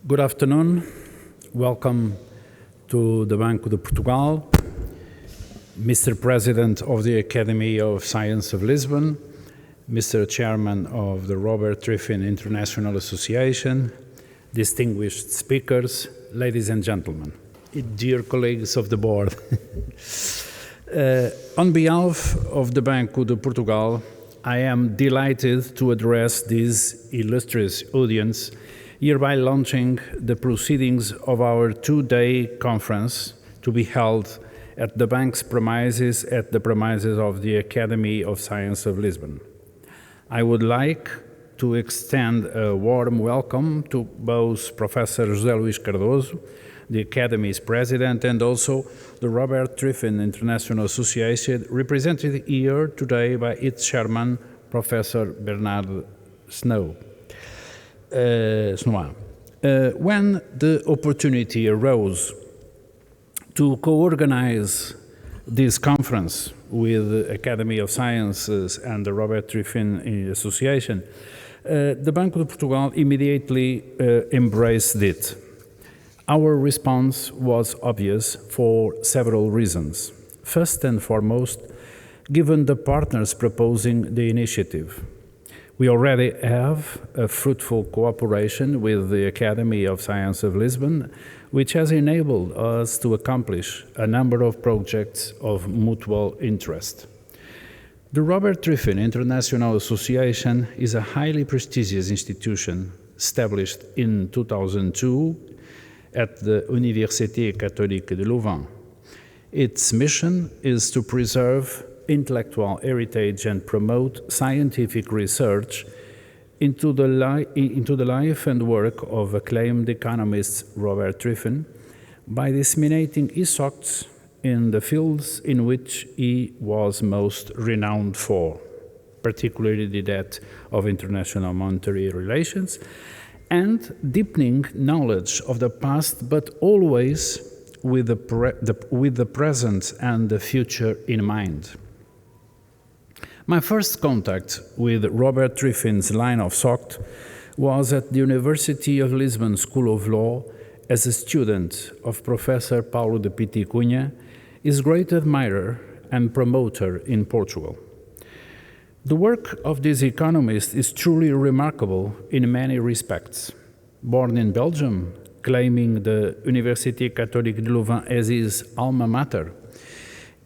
Good afternoon. Welcome to the Banco de Portugal, Mr. President of the Academy of Science of Lisbon, Mr. Chairman of the Robert Triffin International Association, distinguished speakers, ladies and gentlemen, dear colleagues of the board. On behalf of the Banco de Portugal, I am delighted to address this illustrious audience, hereby launching the proceedings of our two-day conference to be held at the bank's premises at the premises of the Academy of Science of Lisbon. I would like to extend a warm welcome to both Professor José Luís Cardoso, the Academy's president, and also the Robert Triffin International Association, represented here today by its chairman, Professor Bernard Snow. When the opportunity arose to co-organize this conference with the Academy of Sciences and the Robert Triffin Association, the Banco de Portugal immediately embraced it. Our response was obvious for several reasons. First and foremost, given the partners proposing the initiative. We already have a fruitful cooperation with the Academy of Science of Lisbon, which has enabled us to accomplish a number of projects of mutual interest. The Robert Triffin International Association is a highly prestigious institution established in 2002 at the Université Catholique de Louvain. Its mission is to preserve intellectual heritage and promote scientific research into the life and work of acclaimed economist Robert Triffin by disseminating his thoughts in the fields in which he was most renowned for, particularly that of international monetary relations, and deepening knowledge of the past, but always with the present and the future in mind. My first contact with Robert Triffin's line of thought was at the University of Lisbon School of Law as a student of Professor Paulo de Piti Cunha, his great admirer and promoter in Portugal. The work of this economist is truly remarkable in many respects. Born in Belgium, claiming the Université Catholique de Louvain as his alma mater,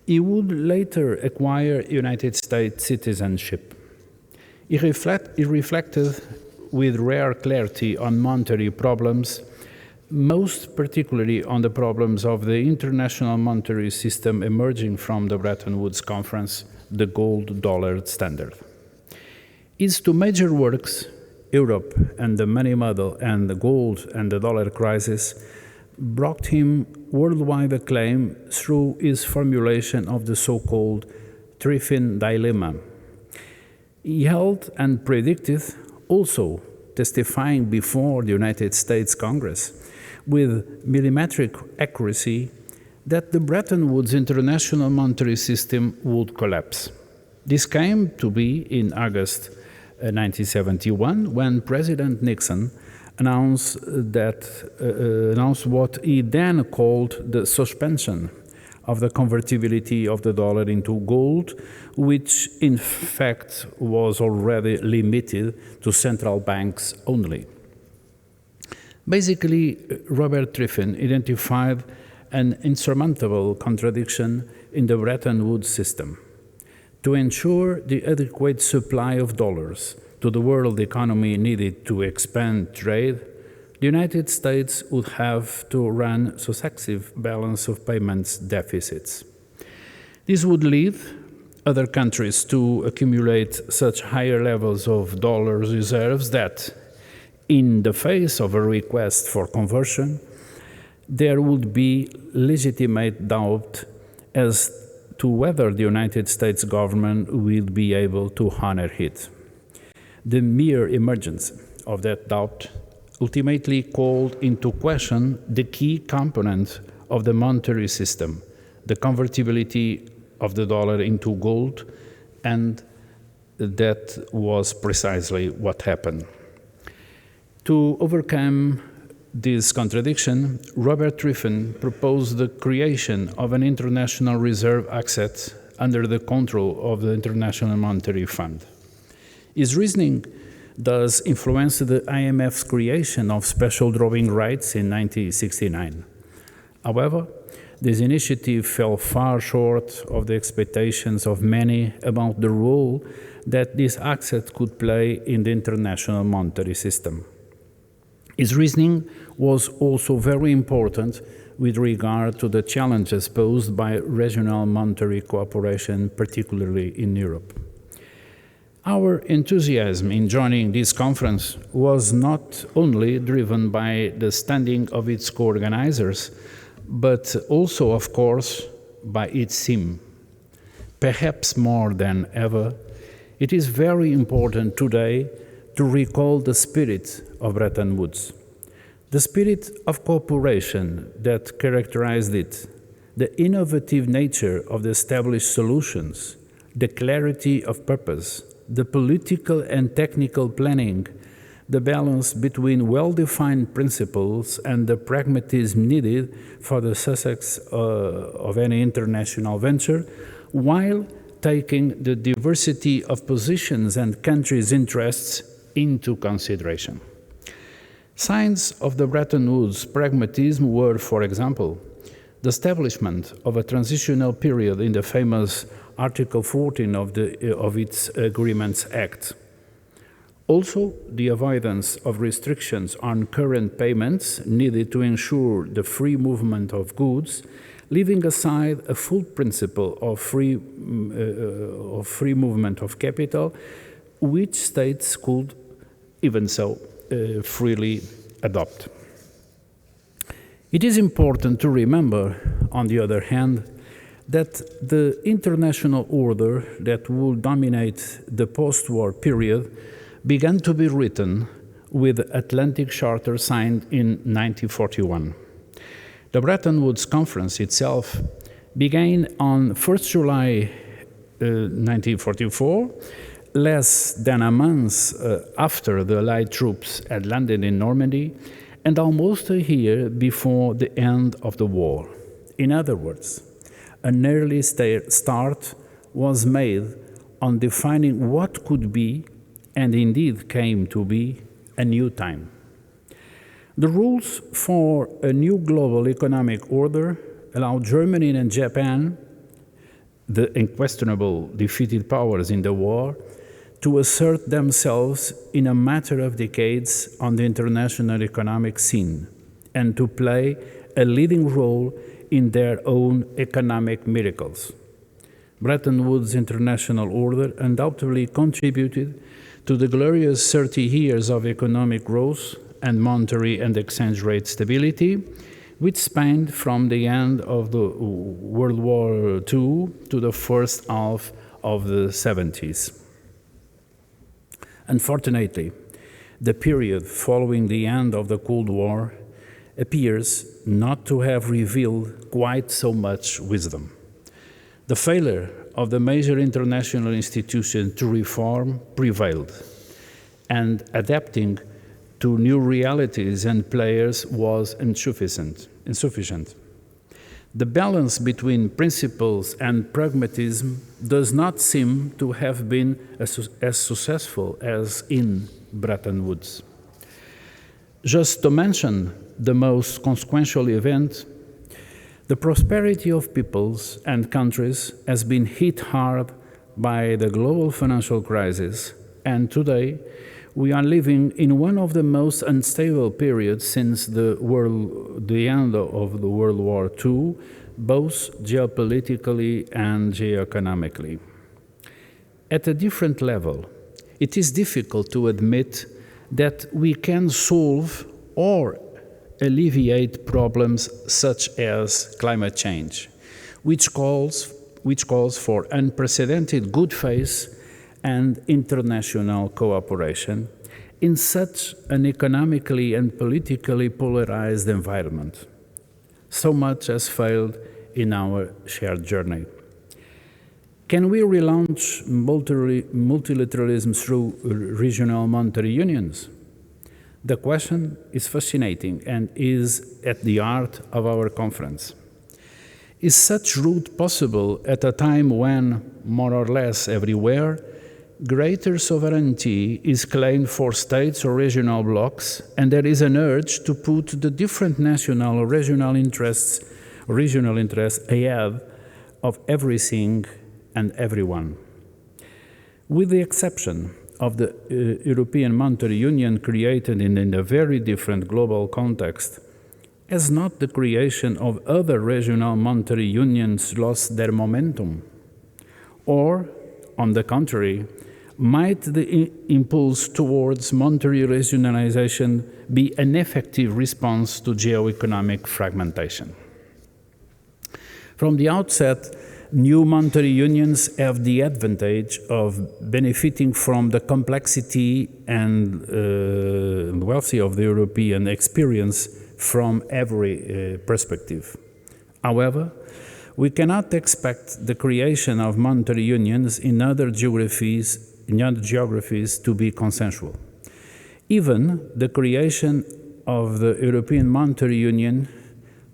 he would later acquire United States citizenship. He reflected with rare clarity on monetary problems, most particularly on the problems of the international monetary system emerging from the Bretton Woods Conference, the gold-dollar standard. His two major works, Europe and the Money Model and the Gold and the Dollar Crisis, brought him worldwide acclaim through his formulation of the so-called Triffin dilemma. He held and predicted, also testifying before the United States Congress, with millimetric accuracy, that the Bretton Woods international monetary system would collapse. This came to be in August 1971, when President Nixon announced what he then called the suspension of the convertibility of the dollar into gold, which in fact was already limited to central banks only. Basically, Robert Triffin identified an insurmountable contradiction in the Bretton Woods system. To ensure the adequate supply of dollars to the world economy needed to expand trade, the United States would have to run successive balance of payments deficits. This would lead other countries to accumulate such higher levels of dollar reserves that, in the face of a request for conversion, there would be legitimate doubt as to whether the United States government will be able to honor it. The mere emergence of that doubt ultimately called into question the key component of the monetary system, the convertibility of the dollar into gold, and that was precisely what happened. To overcome this contradiction, Robert Triffin proposed the creation of an international reserve asset under the control of the International Monetary Fund. His reasoning thus influenced the IMF's creation of special drawing rights in 1969. However, this initiative fell far short of the expectations of many about the role that this asset could play in the international monetary system. His reasoning was also very important with regard to the challenges posed by regional monetary cooperation, particularly in Europe. Our enthusiasm in joining this conference was not only driven by the standing of its co-organizers, but also, of course, by its theme. Perhaps more than ever, it is very important today to recall the spirit of Bretton Woods, the spirit of cooperation that characterized it, the innovative nature of the established solutions, the clarity of purpose, the political and technical planning, the balance between well-defined principles and the pragmatism needed for the success of any international venture, while taking the diversity of positions and countries' interests into consideration. Signs of the Bretton Woods pragmatism were, for example, the establishment of a transitional period in the famous Article 14 of its Agreements Act. Also, the avoidance of restrictions on current payments needed to ensure the free movement of goods, leaving aside a full principle of free movement of capital, which states could, even so, freely adopt. It is important to remember, on the other hand, that the international order that will dominate the post-war period began to be written with the Atlantic Charter signed in 1941. The Bretton Woods Conference itself began on 1st July 1944, less than a month after the Allied troops had landed in Normandy, and almost a year before the end of the war. In other words, an early start was made on defining what could be, and indeed came to be, a new time. The rules for a new global economic order allowed Germany and Japan, the unquestionable defeated powers in the war, to assert themselves in a matter of decades on the international economic scene and to play a leading role in their own economic miracles. Bretton Woods' international order undoubtedly contributed to the glorious 30 years of economic growth and monetary and exchange rate stability, which spanned from the end of the World War II to the first half of the 70s. Unfortunately, the period following the end of the Cold War appears not to have revealed quite so much wisdom. The failure of the major international institutions to reform prevailed, and adapting to new realities and players was insufficient. The balance between principles and pragmatism does not seem to have been as successful as in Bretton Woods. Just to mention the most consequential event, the prosperity of peoples and countries has been hit hard by the global financial crisis, and today we are living in one of the most unstable periods since the end of the World War II, both geopolitically and geoeconomically. At a different level, it is difficult to admit that we can solve or alleviate problems such as climate change, which calls for unprecedented good faith and international cooperation in such an economically and politically polarized environment. So much has failed in our shared journey. Can we relaunch multilateralism through regional monetary unions? The question is fascinating and is at the heart of our conference. Is such route possible at a time when, more or less everywhere, greater sovereignty is claimed for states or regional blocs, and there is an urge to put the different national or regional interests ahead of everything and everyone? With the exception of the European Monetary Union created in a very different global context, has not the creation of other regional monetary unions lost their momentum? Or, on the contrary, might the impulse towards monetary regionalization be an effective response to geo-economic fragmentation? From the outset, new monetary unions have the advantage of benefiting from the complexity and wealth of the European experience from every perspective. However, we cannot expect the creation of monetary unions in other geographies to be consensual. Even the creation of the European Monetary Union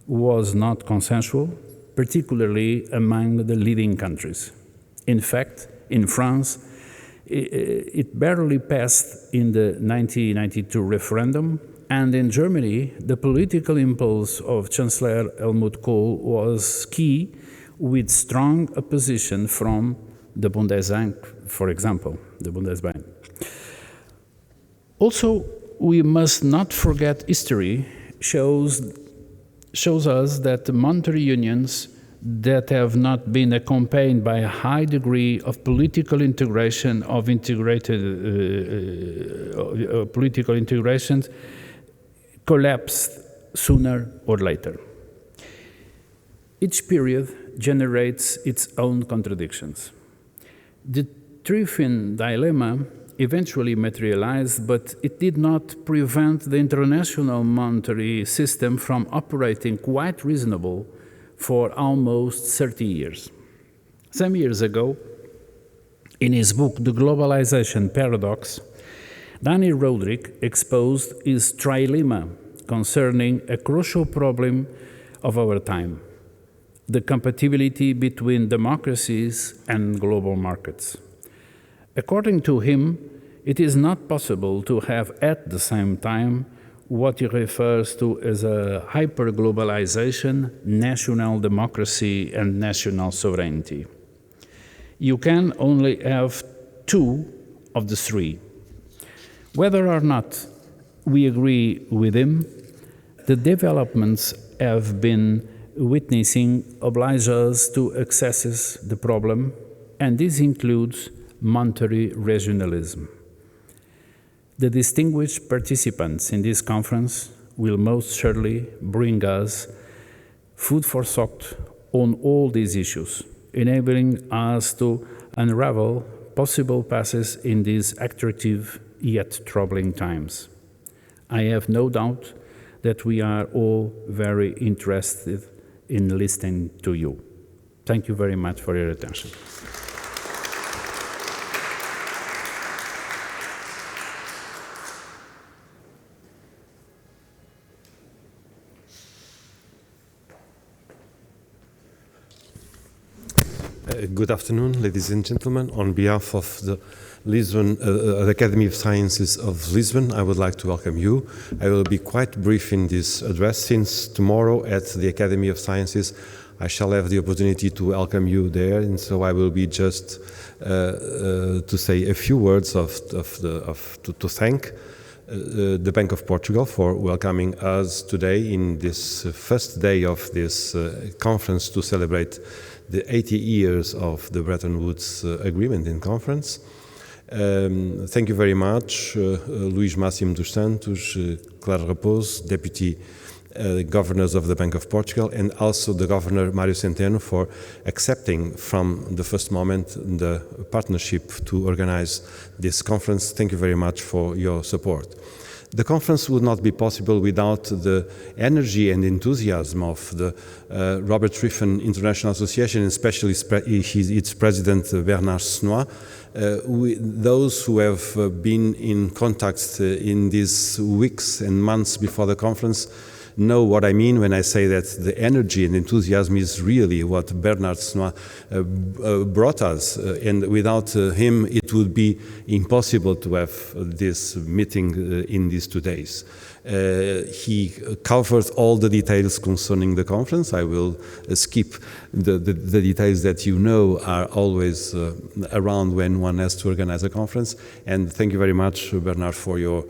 was not consensual, particularly among the leading countries. In fact, in France, it barely passed in the 1992 referendum, and in Germany, the political impulse of Chancellor Helmut Kohl was key, with strong opposition from the Bundesbank, for example, the Bundesbank. Also, we must not forget history shows us that monetary unions that have not been accompanied by a high degree of political integration political integrations collapsed sooner or later. Each period generates its own contradictions. The Triffin dilemma eventually materialized, but it did not prevent the international monetary system from operating quite reasonable for almost 30 years. Some years ago, in his book, The Globalization Paradox, Danny Roderick exposed his trilemma concerning a crucial problem of our time: the compatibility between democracies and global markets. According to him, it is not possible to have at the same time what he refers to as a hyper-globalization, national democracy, and national sovereignty. You can only have two of the three. Whether or not we agree with him, the developments have been witnessing oblige us to access the problem, and this includes monetary regionalism. The distinguished participants in this conference will most surely bring us food for thought on all these issues, enabling us to unravel possible passes in these attractive yet troubling times. I have no doubt that we are all very interested in listening to you. Thank you very much for your attention. Good afternoon, ladies and gentlemen. On behalf of the Academy of Sciences of Lisbon, I would like to welcome you. I will be quite brief in this address, since tomorrow at the Academy of Sciences I shall have the opportunity to welcome you there, and so I will be just to say a few words to thank the Bank of Portugal for welcoming us today in this first day of this conference to celebrate the 80 years of the Bretton Woods Agreement in conference. Thank you very much, Luís Máximo dos Santos, Clara Raposo, Deputy Governors of the Bank of Portugal, and also the Governor Mário Centeno for accepting from the first moment the partnership to organize this conference. Thank you very much for your support. The conference would not be possible without the energy and enthusiasm of the Robert Triffen International Association, and especially its president, Bernard Snoy. Those who have been in contact in these weeks and months before the conference know what I mean when I say that the energy and enthusiasm is really what Bernard Snoy brought us. And without him, it would be impossible to have this meeting in these 2 days. He covered all the details concerning the conference. I will skip the details that you know are always around when one has to organize a conference. And thank you very much, Bernard, for your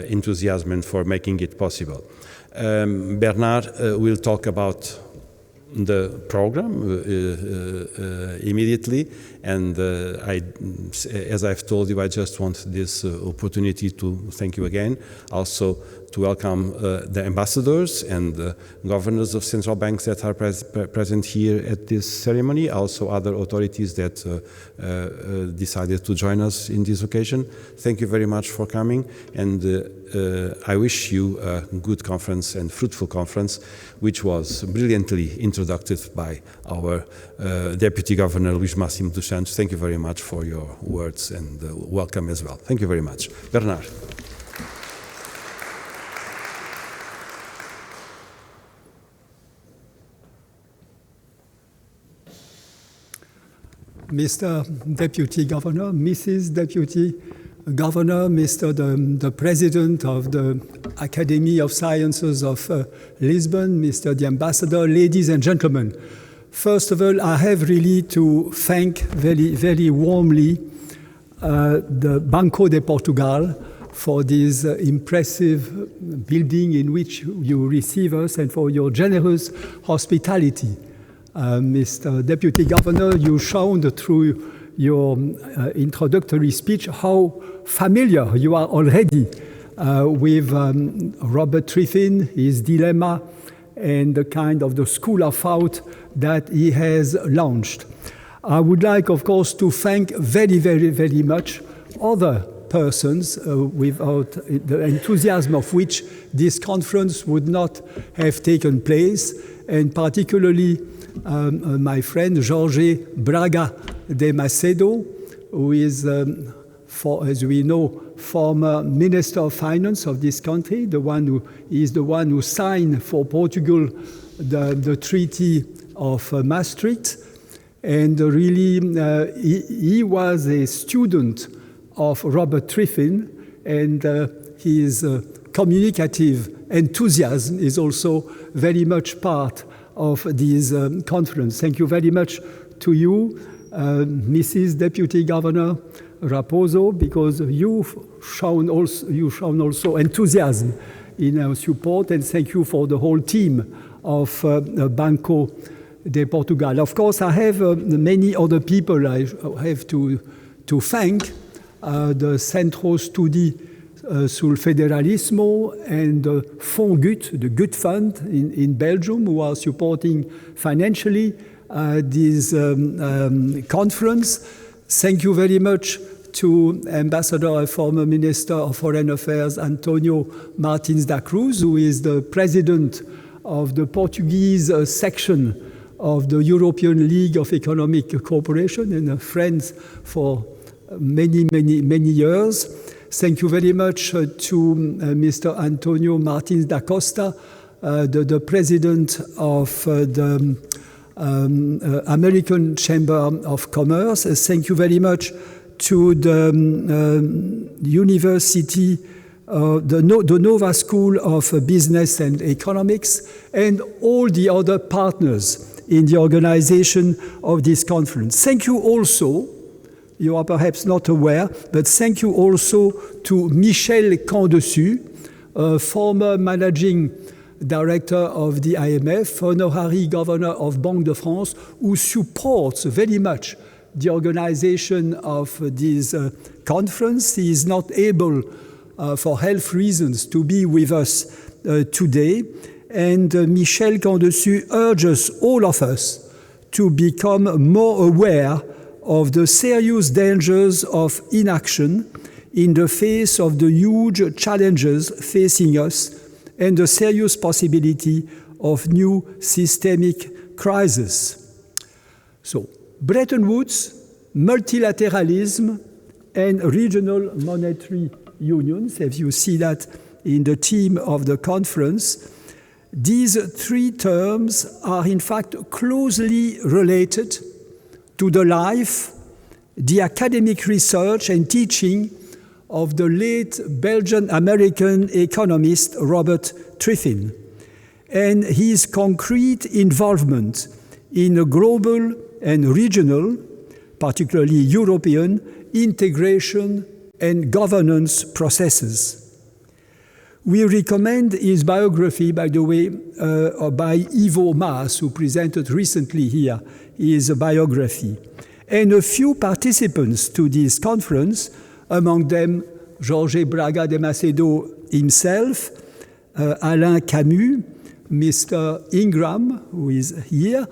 enthusiasm and for making it possible. Bernard will talk about the program immediately, and as I've told you, I just want this opportunity to thank you again, also to welcome the ambassadors and the governors of central banks that are present here at this ceremony, also other authorities that decided to join us in this occasion. Thank you very much for coming, and I wish you a good conference and fruitful conference, which was brilliantly introduced by our Deputy Governor, Luís Máximo dos Santos. Thank you very much for your words and welcome as well. Thank you very much. Bernard. Mr. Deputy Governor, Mrs. Deputy Governor, Mr. the President of the Academy of Sciences of Lisbon, Mr. the Ambassador, ladies and gentlemen. First of all, I have really to thank very, very warmly the Banco de Portugal for this impressive building in which you receive us and for your generous hospitality. Mr. Deputy Governor, you've shown through your introductory speech how familiar you are already with Robert Triffen, his dilemma, and the kind of the school of thought that he has launched. I would like, of course, to thank very, very, very much other persons without the enthusiasm of which this conference would not have taken place, and particularly my friend Jorge Braga de Macedo, who is, as we know, former Minister of Finance of this country, the one who signed for Portugal the Treaty of Maastricht. And really, he was a student of Robert Triffen, and his communicative enthusiasm is also very much part of this conference. Thank you very much to you, Mrs. Deputy Governor Raposo, because you've shown also enthusiasm in our support, and thank you for the whole team of Banco de Portugal. Of course, I have many other people I have to thank, the Centro Studi sul Federalismo and the Fonds Gut, the Gut Fund in Belgium, who are supporting financially this conference. Thank you very much to Ambassador and former Minister of Foreign Affairs Antonio Martins da Cruz, who is the president of the Portuguese section of the European League of Economic Cooperation and a friend for many, many, many years. Thank you very much to Mr. Antonio Martins da Costa, the president of the American Chamber of Commerce. Thank you very much to the University, the Nova School of Business and Economics, and all the other partners in the organization of this conference. Thank you also, you are perhaps not aware, but thank you also to Michel Candessus, former managing director of the IMF, honorary governor of Banque de France, who supports very much the organization of this conference. He is not able, for health reasons, to be with us today. And Michel Candessus urges all of us to become more aware of the serious dangers of inaction in the face of the huge challenges facing us and the serious possibility of new systemic crises. So, Bretton Woods, multilateralism, and regional monetary unions, as you see that in the theme of the conference, these three terms are in fact closely related to the life, the academic research and teaching of the late Belgian-American economist Robert Triffin, and his concrete involvement in a global and regional, particularly European, integration and governance processes. We recommend his biography, by the way, by Ivo Maas, who presented recently here his biography. And a few participants to this conference, among them Jorge Braga de Macedo himself, Alain Camus, Mr. Ingram, who is here,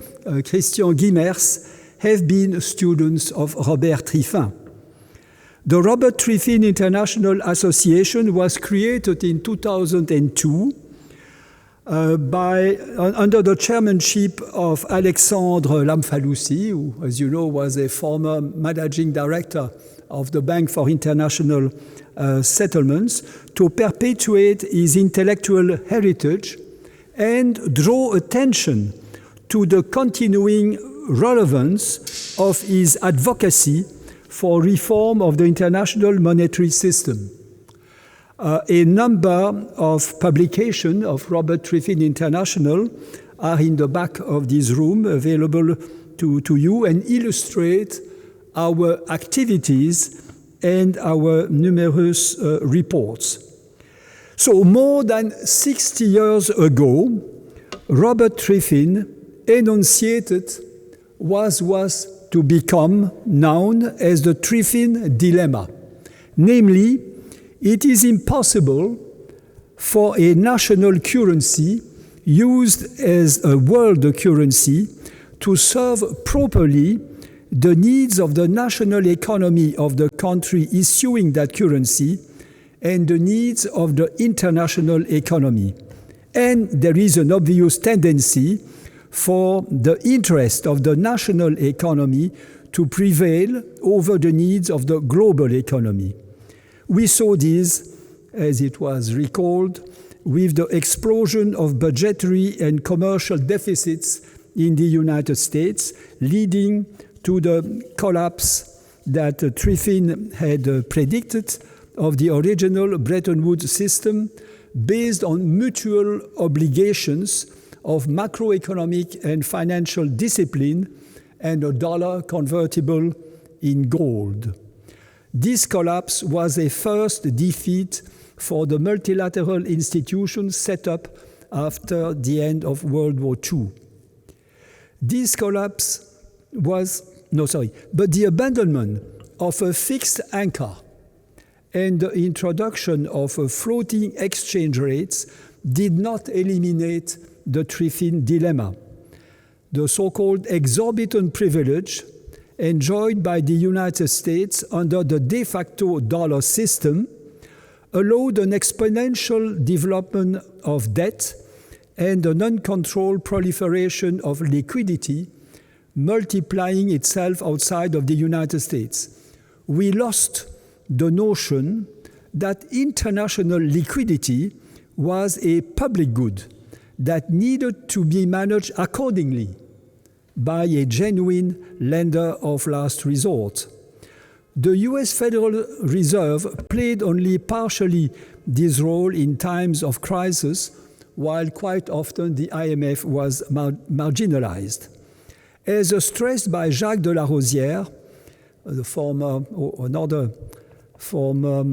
Christian Guimers, have been students of Robert Triffin. The Robert Triffin International Association was created in 2002 under the chairmanship of Alexandre Lamfalussy, who, as you know, was a former managing director of the Bank for International Settlements, to perpetuate his intellectual heritage and draw attention to the continuing relevance of his advocacy for reform of the international monetary system. A number of publications of Robert Triffin International are in the back of this room, available to you, and illustrate our activities and our numerous reports. So more than 60 years ago, Robert Triffin enunciated what was to become known as the Triffin dilemma. Namely, it is impossible for a national currency used as a world currency to serve properly the needs of the national economy of the country issuing that currency and the needs of the international economy. And there is an obvious tendency for the interest of the national economy to prevail over the needs of the global economy. We saw this, as it was recalled, with the explosion of budgetary and commercial deficits in the United States, leading to the collapse that Triffin had predicted of the original Bretton Woods system based on mutual obligations of macroeconomic and financial discipline and a dollar convertible in gold. This collapse was a first defeat for the multilateral institutions set up after the end of World War II. This collapse but the abandonment of a fixed anchor and the introduction of floating exchange rates did not eliminate the Triffin dilemma. The so-called exorbitant privilege enjoyed by the United States under the de facto dollar system allowed an exponential development of debt and an uncontrolled proliferation of liquidity, multiplying itself outside of the United States. We lost the notion that international liquidity was a public good that needed to be managed accordingly by a genuine lender of last resort. The US Federal Reserve played only partially this role in times of crisis, while quite often the IMF was marginalized. As stressed by Jacques de la Rosière, another former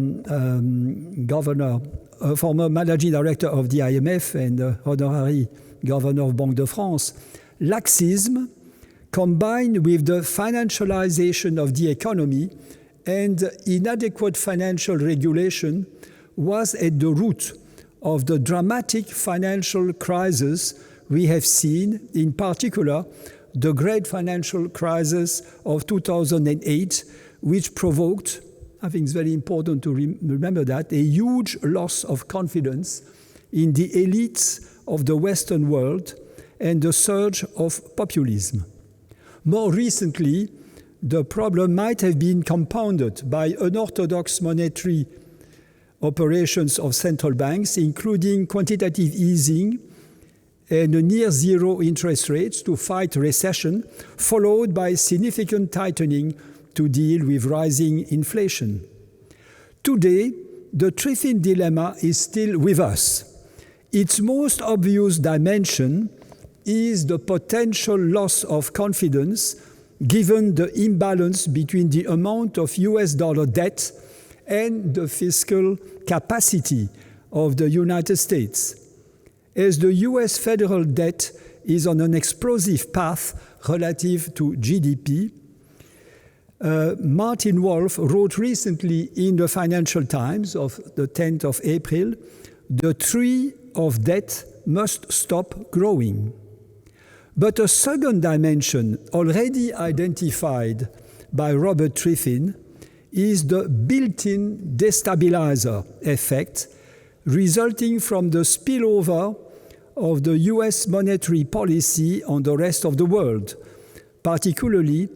former managing director of the IMF and honorary governor of Banque de France, laxism combined with the financialization of the economy and inadequate financial regulation was at the root of the dramatic financial crisis we have seen, in particular the great financial crisis of 2008, which provoked, I think it's very important to remember that, a huge loss of confidence in the elites of the Western world and the surge of populism. More recently, the problem might have been compounded by unorthodox monetary operations of central banks, including quantitative easing and near zero interest rates to fight recession, followed by significant tightening to deal with rising inflation. Today, the Triffin dilemma is still with us. Its most obvious dimension is the potential loss of confidence given the imbalance between the amount of US dollar debt and the fiscal capacity of the United States. As the US federal debt is on an explosive path relative to GDP, Martin Wolf wrote recently in the Financial Times of the 10th of April, the tree of debt must stop growing. But a second dimension already identified by Robert Triffin is the built-in destabilizer effect resulting from the spillover of the US monetary policy on the rest of the world, particularly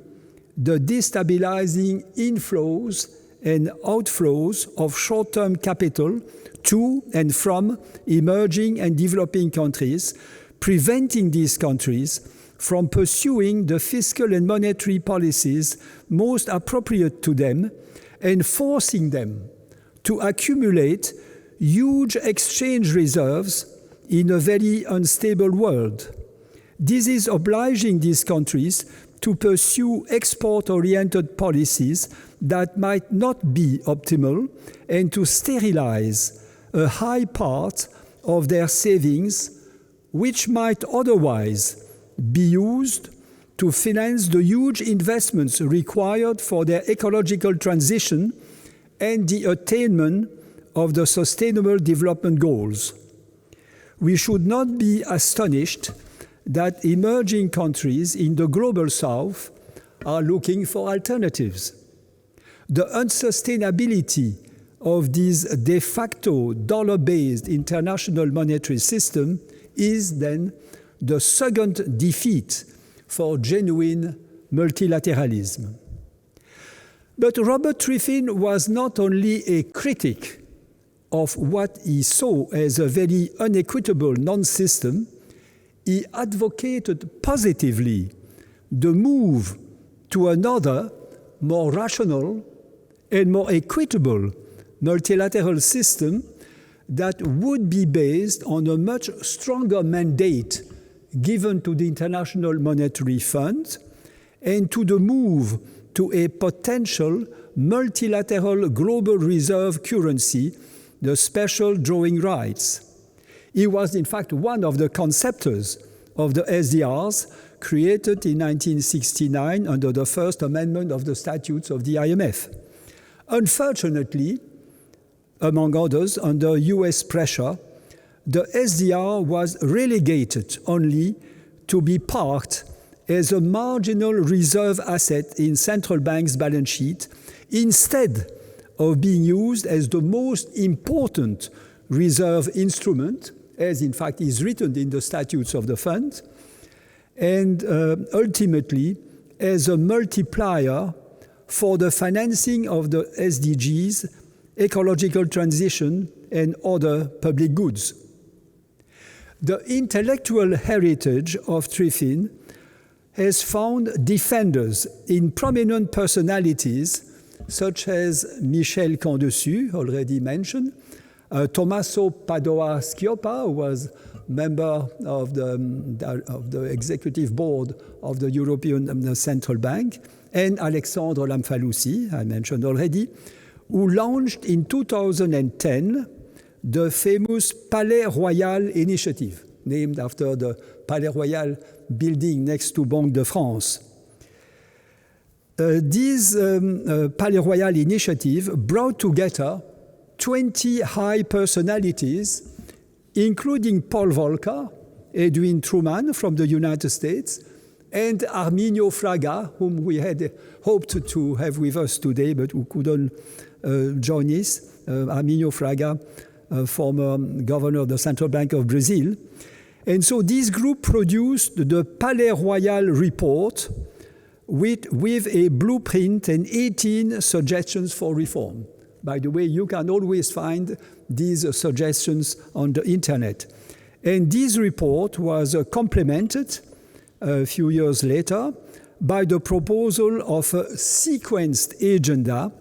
the destabilizing inflows and outflows of short-term capital to and from emerging and developing countries, preventing these countries from pursuing the fiscal and monetary policies most appropriate to them and forcing them to accumulate huge exchange reserves in a very unstable world. This is obliging these countries to pursue export-oriented policies that might not be optimal and to sterilize a high part of their savings, which might otherwise be used to finance the huge investments required for their ecological transition and the attainment of the Sustainable Development Goals. We should not be astonished that emerging countries in the global south are looking for alternatives. The unsustainability of this de facto dollar-based international monetary system is then the second defeat for genuine multilateralism. But Robert Triffin was not only a critic of what he saw as a very unequitable non-system, he advocated positively the move to another, more rational and more equitable multilateral system that would be based on a much stronger mandate given to the International Monetary Fund and to the move to a potential multilateral global reserve currency, the special drawing rights. He was, in fact, one of the conceptors of the SDRs created in 1969 under the First Amendment of the Statutes of the IMF. Unfortunately, among others, under US pressure, the SDR was relegated only to be parked as a marginal reserve asset in central banks' balance sheet, instead of being used as the most important reserve instrument, as in fact is written in the statutes of the fund, and ultimately as a multiplier for the financing of the SDGs, ecological transition, and other public goods. The intellectual heritage of Triffin has found defenders in prominent personalities such as Michel Candesu, already mentioned, Tommaso Padoa-Schioppa, who was member of the executive board of the European Central Bank, and Alexandre Lamfalussy, I mentioned already, who launched in 2010 the famous Palais Royal initiative, named after the Palais Royal building next to Banque de France. This Palais Royal initiative brought together 20 high personalities, including Paul Volcker, Edwin Truman from the United States, and Arminio Fraga, whom we had hoped to have with us today, but who couldn't join us. Arminio Fraga, former governor of the Central Bank of Brazil. And so this group produced the Palais Royal report with a blueprint and 18 suggestions for reform. By the way, you can always find these suggestions on the internet. And this report was complemented a few years later by the proposal of a sequenced agenda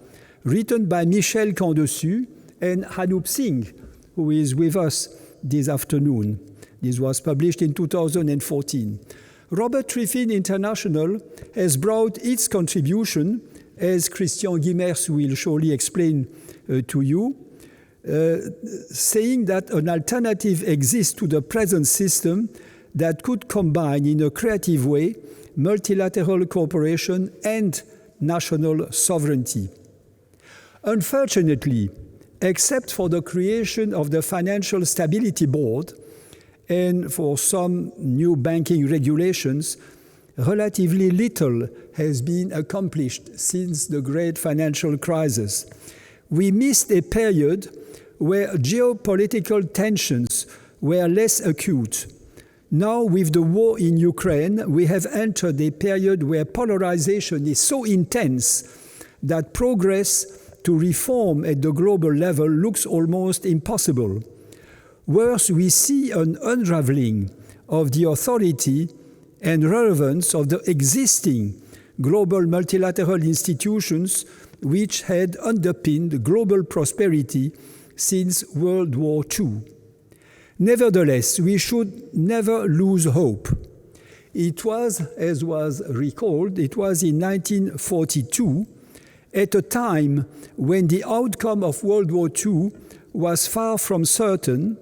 written by Michel Camdessus and Hanup Singh, who is with us this afternoon. This was published in 2014. Robert Triffin International has brought its contribution, as Christian Guimers will surely explain to you, saying that an alternative exists to the present system that could combine in a creative way multilateral cooperation and national sovereignty. Unfortunately, except for the creation of the Financial Stability Board and for some new banking regulations, relatively little has been accomplished since the great financial crisis. We missed a period where geopolitical tensions were less acute. Now, with the war in Ukraine, we have entered a period where polarization is so intense that progress to reform at the global level looks almost impossible. Worse, we see an unraveling of the authority and relevance of the existing global multilateral institutions which had underpinned global prosperity since World War II. Nevertheless, we should never lose hope. It was, as was recalled, it was in 1942, at a time when the outcome of World War II was far from certain,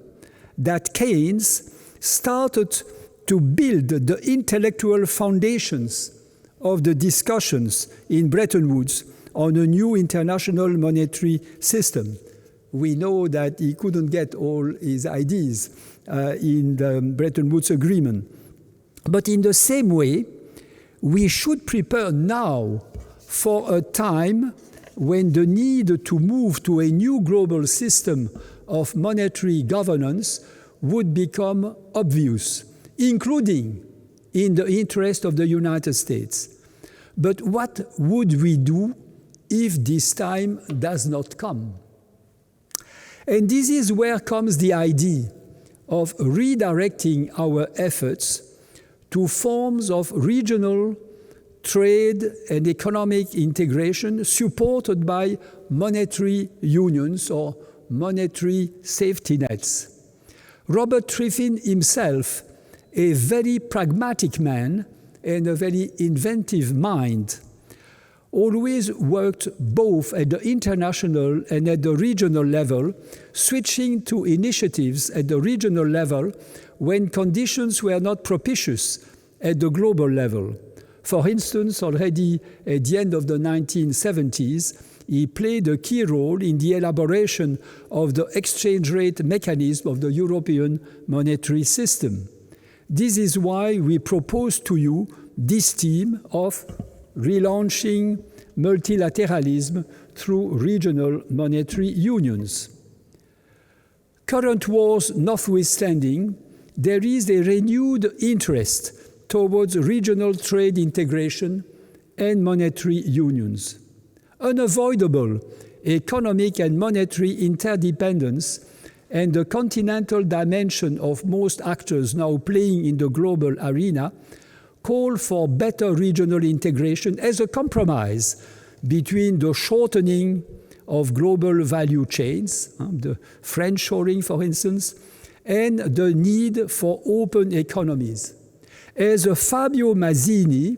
that Keynes started to build the intellectual foundations of the discussions in Bretton Woods on a new international monetary system. We know that he couldn't get all his ideas in the Bretton Woods Agreement. But in the same way, we should prepare now for a time when the need to move to a new global system of monetary governance would become obvious, including in the interest of the United States. But what would we do if this time does not come? And this is where comes the idea of redirecting our efforts to forms of regional trade and economic integration supported by monetary unions or monetary safety nets. Robert Triffin himself, a very pragmatic man and a very inventive mind, always worked both at the international and at the regional level, switching to initiatives at the regional level when conditions were not propitious at the global level. For instance, already at the end of the 1970s, he played a key role in the elaboration of the exchange rate mechanism of the European monetary system. This is why we propose to you this theme of relaunching multilateralism through regional monetary unions. Current wars notwithstanding, there is a renewed interest towards regional trade integration and monetary unions. Unavoidable economic and monetary interdependence and the continental dimension of most actors now playing in the global arena call for better regional integration as a compromise between the shortening of global value chains, the friendshoring, for instance, and the need for open economies. As Fabio Mazzini,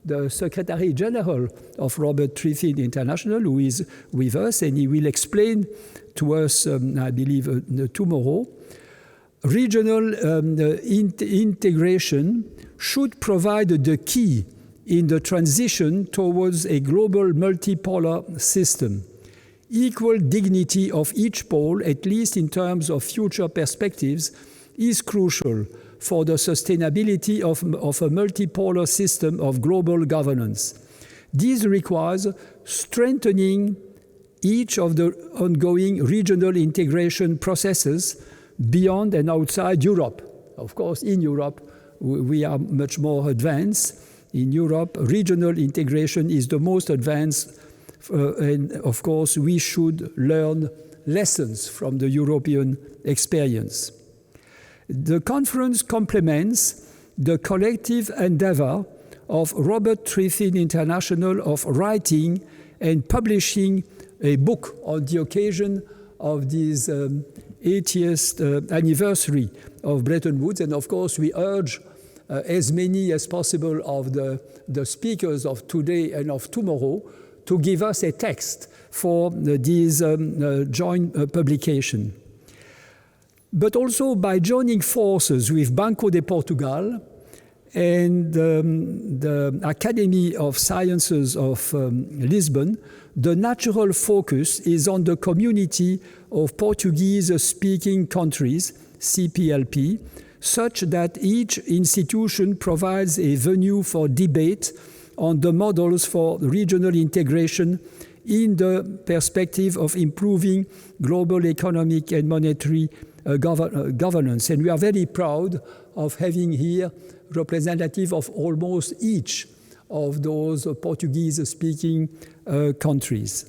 the Secretary General of Robert Triffin International, who is with us, and he will explain to us, I believe, tomorrow, regional integration should provide the key in the transition towards a global multipolar system. Equal dignity of each pole, at least in terms of future perspectives, is crucial for the sustainability of a multipolar system of global governance. This requires strengthening each of the ongoing regional integration processes beyond and outside Europe. Of course, in Europe, we are much more advanced. In Europe, regional integration is the most advanced, and of course, we should learn lessons from the European experience. The conference complements the collective endeavor of Robert Triffin International of writing and publishing a book on the occasion of this 80th anniversary of Bretton Woods. And of course, we urge as many as possible of the speakers of today and of tomorrow to give us a text for this joint publication. But also by joining forces with Banco de Portugal and the Academy of Sciences of Lisbon, the natural focus is on the community of Portuguese-speaking countries, CPLP, such that each institution provides a venue for debate on the models for regional integration in the perspective of improving global economic and monetary governance. And we are very proud of having here representatives of almost each of those Portuguese-speaking countries.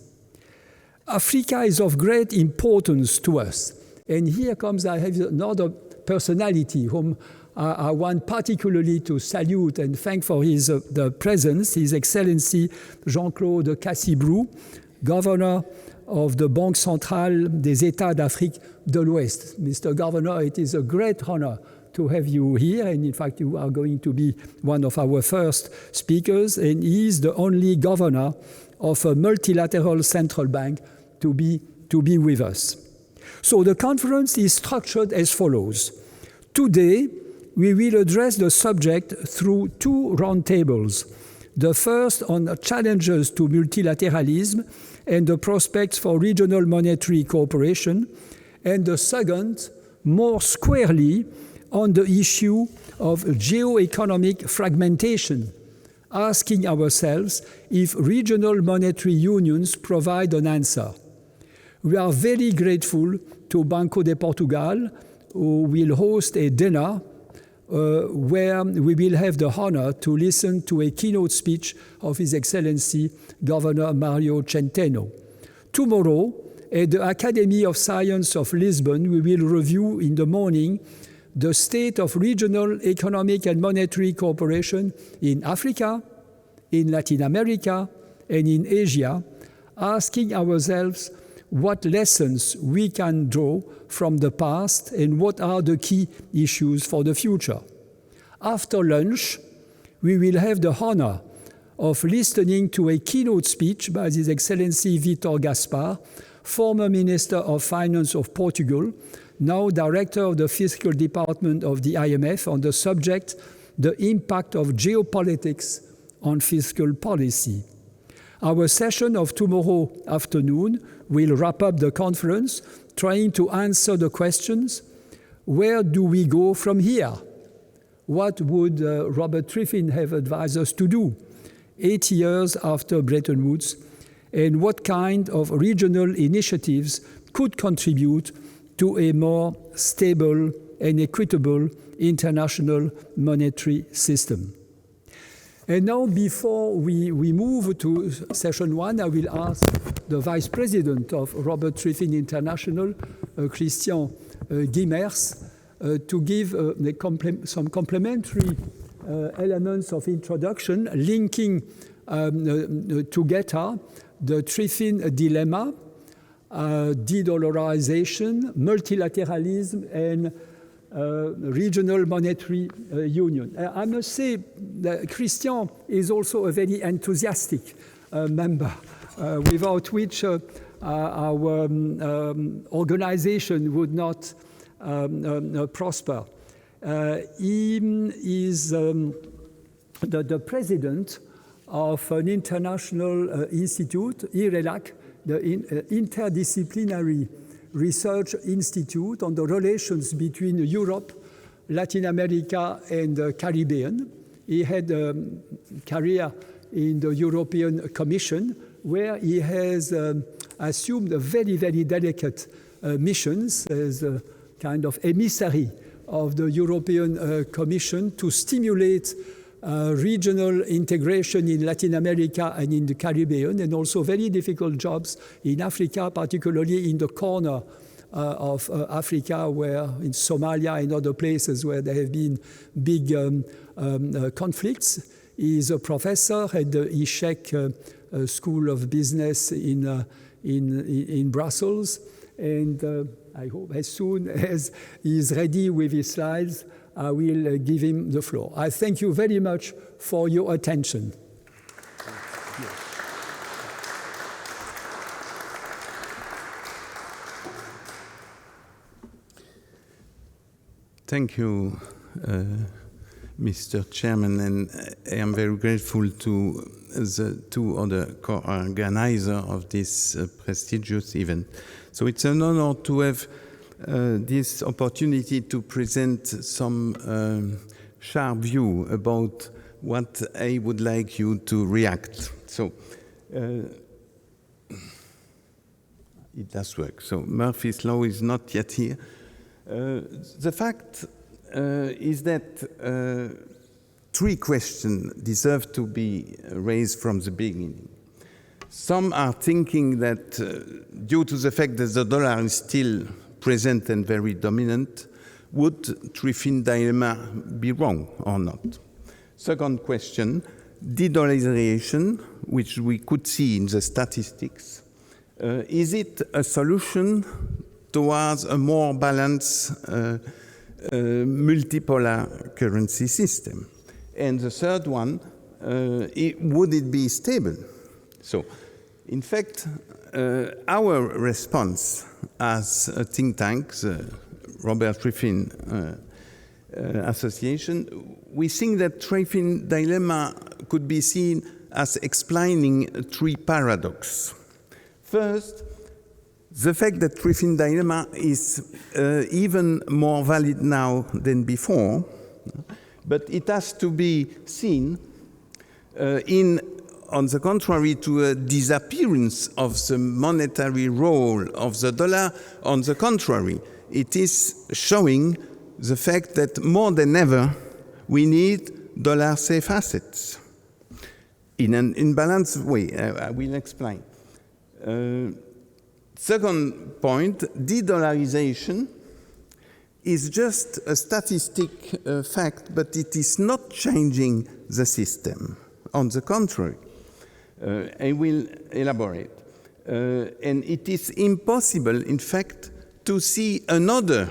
Africa is of great importance to us. And here comes, I have another personality whom I want particularly to salute and thank for his the presence, His Excellency Jean-Claude Cassibrou, Governor of the Banque Centrale des États d'Afrique de l'Ouest. Mr. Governor, it is a great honor to have you here, and in fact you are going to be one of our first speakers, and he is the only governor of a multilateral central bank to be with us. So the conference is structured as follows. Today, we will address the subject through two roundtables. The first on challenges to multilateralism and the prospects for regional monetary cooperation, and the second, more squarely, on the issue of geo-economic fragmentation, asking ourselves if regional monetary unions provide an answer. We are very grateful to Banco de Portugal, who will host a dinner where we will have the honor to listen to a keynote speech of His Excellency Governor Mario Centeno. Tomorrow, at the Academy of Science of Lisbon, we will review in the morning the state of regional economic and monetary cooperation in Africa, in Latin America, and in Asia, asking ourselves what lessons we can draw from the past and what are the key issues for the future. After lunch, we will have the honor of listening to a keynote speech by His Excellency Vítor Gaspar, former Minister of Finance of Portugal, now Director of the Fiscal Department of the IMF, on the subject, the impact of geopolitics on fiscal policy. Our session of tomorrow afternoon will wrap up the conference, trying to answer the questions, where do we go from here? What would Robert Triffin have advised us to do 80 years after Bretton Woods? And what kind of regional initiatives could contribute to a more stable and equitable international monetary system? And now, before we move to session one, I will ask the Vice President of Robert Triffin International, Christian Guimers, to give some complementary elements of introduction, linking together the Triffin dilemma, de-dollarization, multilateralism, and regional monetary union. I must say that Christian is also a very enthusiastic member, without which our organization would not prosper. He is the president of an international institute, IRELAC, the Interdisciplinary Research Institute on the relations between Europe, Latin America and the Caribbean. He had a career in the European Commission, where he has assumed a very, very delicate missions as a kind of emissary of the European Commission to stimulate regional integration in Latin America and in the Caribbean, and also very difficult jobs in Africa, particularly in the corner of Africa, where in Somalia and other places where there have been big conflicts. He is a professor at the ISHEC School of Business in Brussels, and I hope as soon as he is ready with his slides, I will give him the floor. I thank you very much for your attention. Thank you, Mr. Chairman, and I am very grateful to the two other co-organizers of this prestigious event. So it's an honor to have this opportunity to present some sharp view about what I would like you to react. So it does work. So Murphy's Law is not yet here. The fact is that three questions deserve to be raised from the beginning. Some are thinking that due to the fact that the dollar is still present and very dominant, would Triffin dilemma be wrong or not? Second question, de-dollarization, which we could see in the statistics, is it a solution towards a more balanced multipolar currency system? And the third one, would it be stable? So, in fact, our response as a think tank, the Robert Triffin Association, we think that Triffin dilemma could be seen as explaining three paradoxes. First, the fact that Triffin dilemma is even more valid now than before, but it has to be seen on the contrary to a disappearance of the monetary role of the dollar. On the contrary, it is showing the fact that more than ever we need dollar-safe assets in an imbalanced way. I will explain. Second point, de-dollarization is just a statistic fact, but it is not changing the system. On the contrary, I will elaborate. And it is impossible, in fact, to see another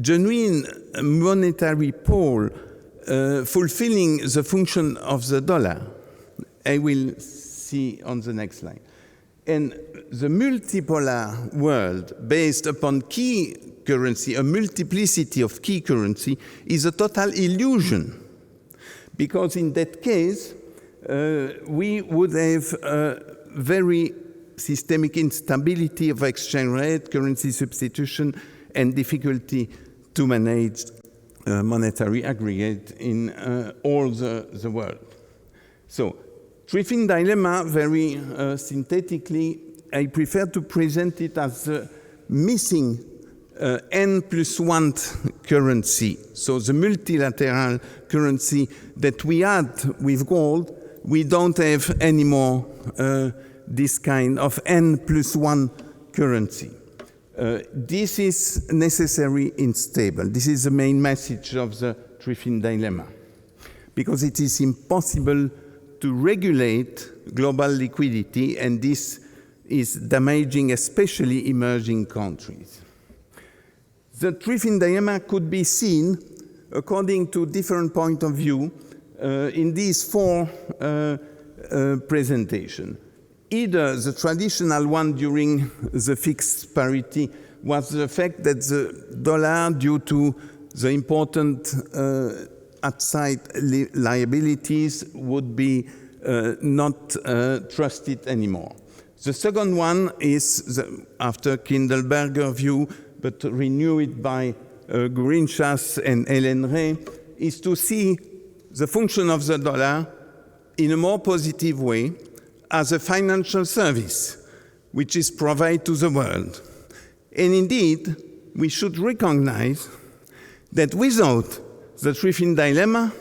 genuine monetary pole fulfilling the function of the dollar. I will see on the next slide. And the multipolar world, based upon key currency, a multiplicity of key currency, is a total illusion. Because in that case, we would have a very systemic instability of exchange rate, currency substitution, and difficulty to manage monetary aggregate in all the world. So, Triffin dilemma, very synthetically, I prefer to present it as the missing N+1 currency. So the multilateral currency that we had with gold, we don't have anymore this kind of N+1 currency. This is necessary and stable. This is the main message of the Triffin dilemma, because it is impossible to regulate global liquidity, and this is damaging especially emerging countries. The Triffin dilemma could be seen according to different points of view in these four presentations. Either the traditional one during the fixed parity was the fact that the dollar, due to the important outside liabilities, would be not trusted anymore. The second one is, after Kindleberger view, but renew it by Gourinchas and Hélène Rey, is to see the function of the dollar in a more positive way as a financial service which is provided to the world. And indeed, we should recognize that without the Triffin dilemma,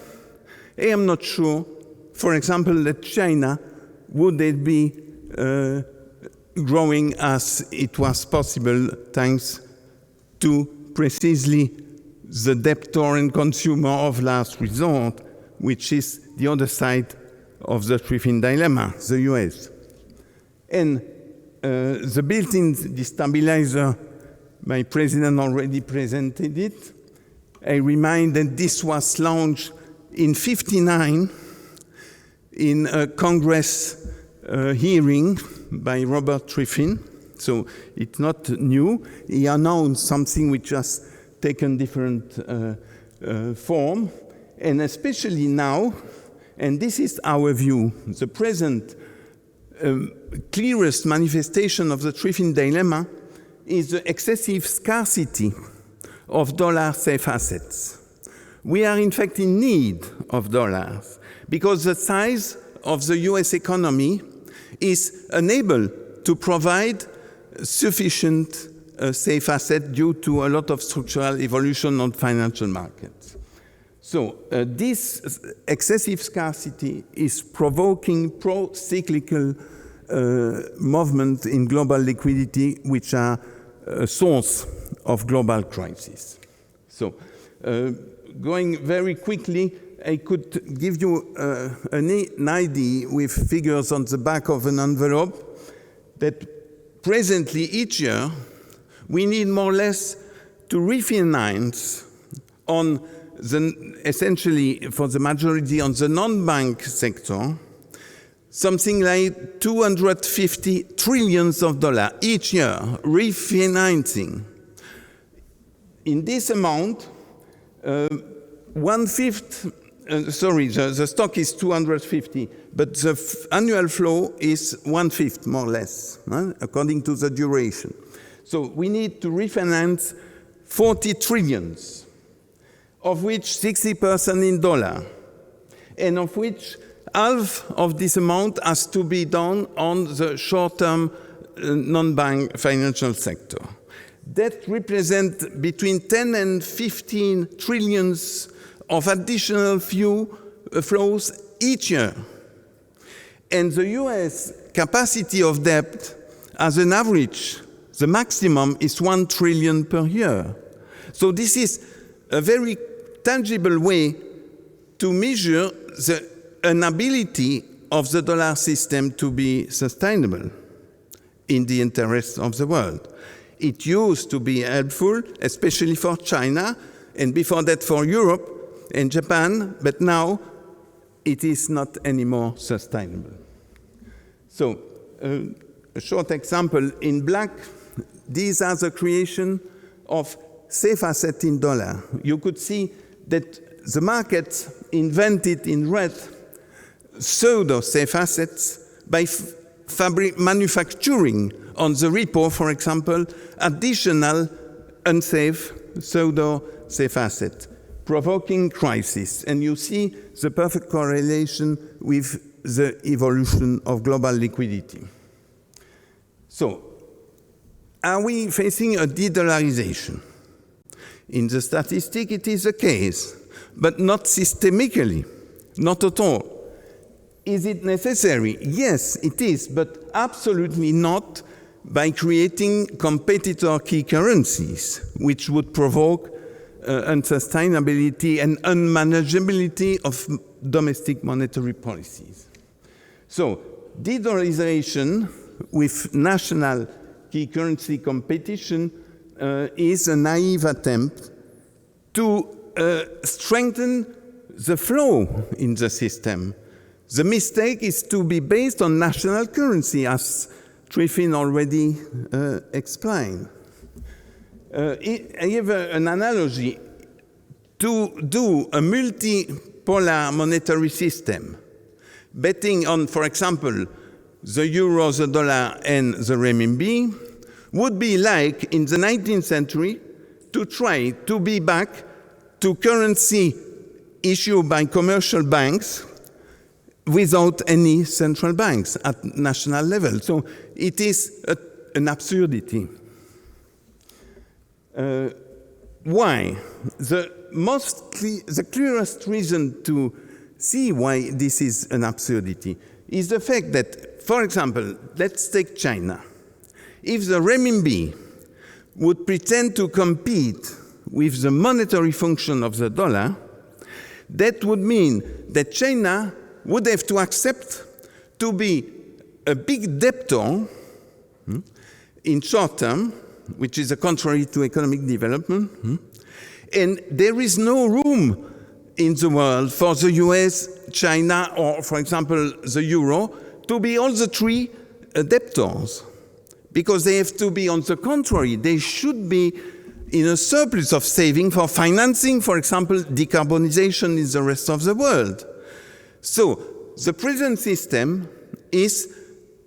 I am not sure, for example, that China would be growing as it was possible thanks to precisely the debtor and consumer of last resort, which is the other side of the Triffin dilemma, the US. And the built-in destabilizer, my president already presented it. I remind that this was launched in '59 in a Congress hearing by Robert Triffin. So it's not new. He announced something which has taken different form. And especially now, and this is our view, the present clearest manifestation of the Triffin dilemma is the excessive scarcity of dollar safe assets. We are in fact in need of dollars because the size of the US economy is unable to provide sufficient safe assets due to a lot of structural evolution on financial markets. So this excessive scarcity is provoking pro-cyclical movements in global liquidity, which are a source of global crisis. So going very quickly, I could give you an idea with figures on the back of an envelope that presently each year we need more or less to refinance on essentially for the majority on the non-bank sector, something like $250 trillion each year, refinancing. In this amount, the stock is 250, but the annual flow is 1/5, more or less, according to the duration. So we need to refinance 40 trillions, of which 60% in dollar, and of which half of this amount has to be done on the short-term non-bank financial sector. That represents between 10 and 15 trillions of additional flows each year. And the US capacity of debt as an average, the maximum is 1 trillion per year. So this is a very tangible way to measure the inability of the dollar system to be sustainable in the interests of the world. It used to be helpful, especially for China, and before that for Europe and Japan, but now it is not anymore sustainable. So, a short example, in black, these are the creation of safe assets in dollar. You could see that the market invented in red pseudo safe assets by manufacturing on the repo, for example, additional unsafe pseudo safe assets, provoking crisis. And you see the perfect correlation with the evolution of global liquidity. So, are we facing a de-dollarization? In the statistic, it is the case, but not systemically, not at all. Is it necessary? Yes, it is, but absolutely not by creating competitor key currencies, which would provoke unsustainability and unmanageability of domestic monetary policies. So, de-dollarization with national key currency competition is a naive attempt to strengthen the flow in the system. The mistake is to be based on national currency, as Triffin already explained. I have an analogy. To do a multipolar monetary system, betting on, for example, the euro, the dollar, and the renminbi, would be like, in the 19th century, to try to be back to currency issued by commercial banks without any central banks at national level. So it is an absurdity. Why? The clearest reason to see why this is an absurdity is the fact that, for example, let's take China. If the renminbi would pretend to compete with the monetary function of the dollar, that would mean that China would have to accept to be a big debtor in short term, which is contrary to economic development. And there is no room in the world for the US, China, or, for example, the euro, to be all the three debtors. Because they have to be, on the contrary, they should be in a surplus of saving for financing, for example, decarbonization in the rest of the world. So the present system is,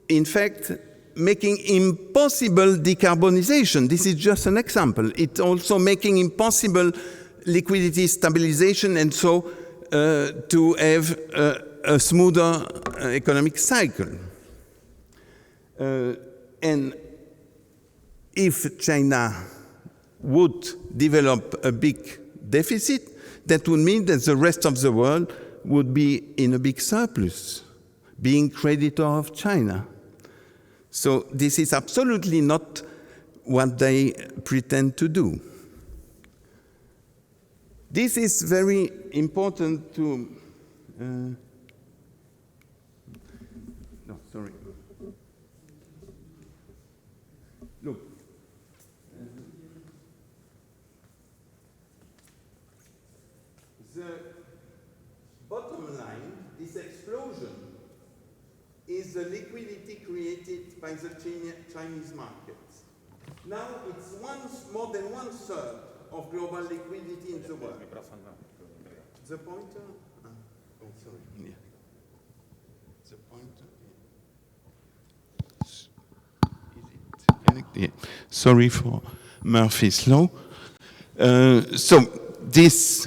in fact, making impossible decarbonization. This is just an example. It's also making impossible liquidity stabilization, and so to have a smoother economic cycle. And if China would develop a big deficit, that would mean that the rest of the world would be in a big surplus, being creditor of China. So this is absolutely not what they pretend to do. This is very important to... no, sorry. Look. The bottom line, this explosion, is the liquidity created by the Chinese markets. Now it's more than 1/3 of global liquidity in the world. The pointer? Oh, sorry. Yeah. The pointer? Is it connected? Yeah. Sorry for Murphy's law. So this...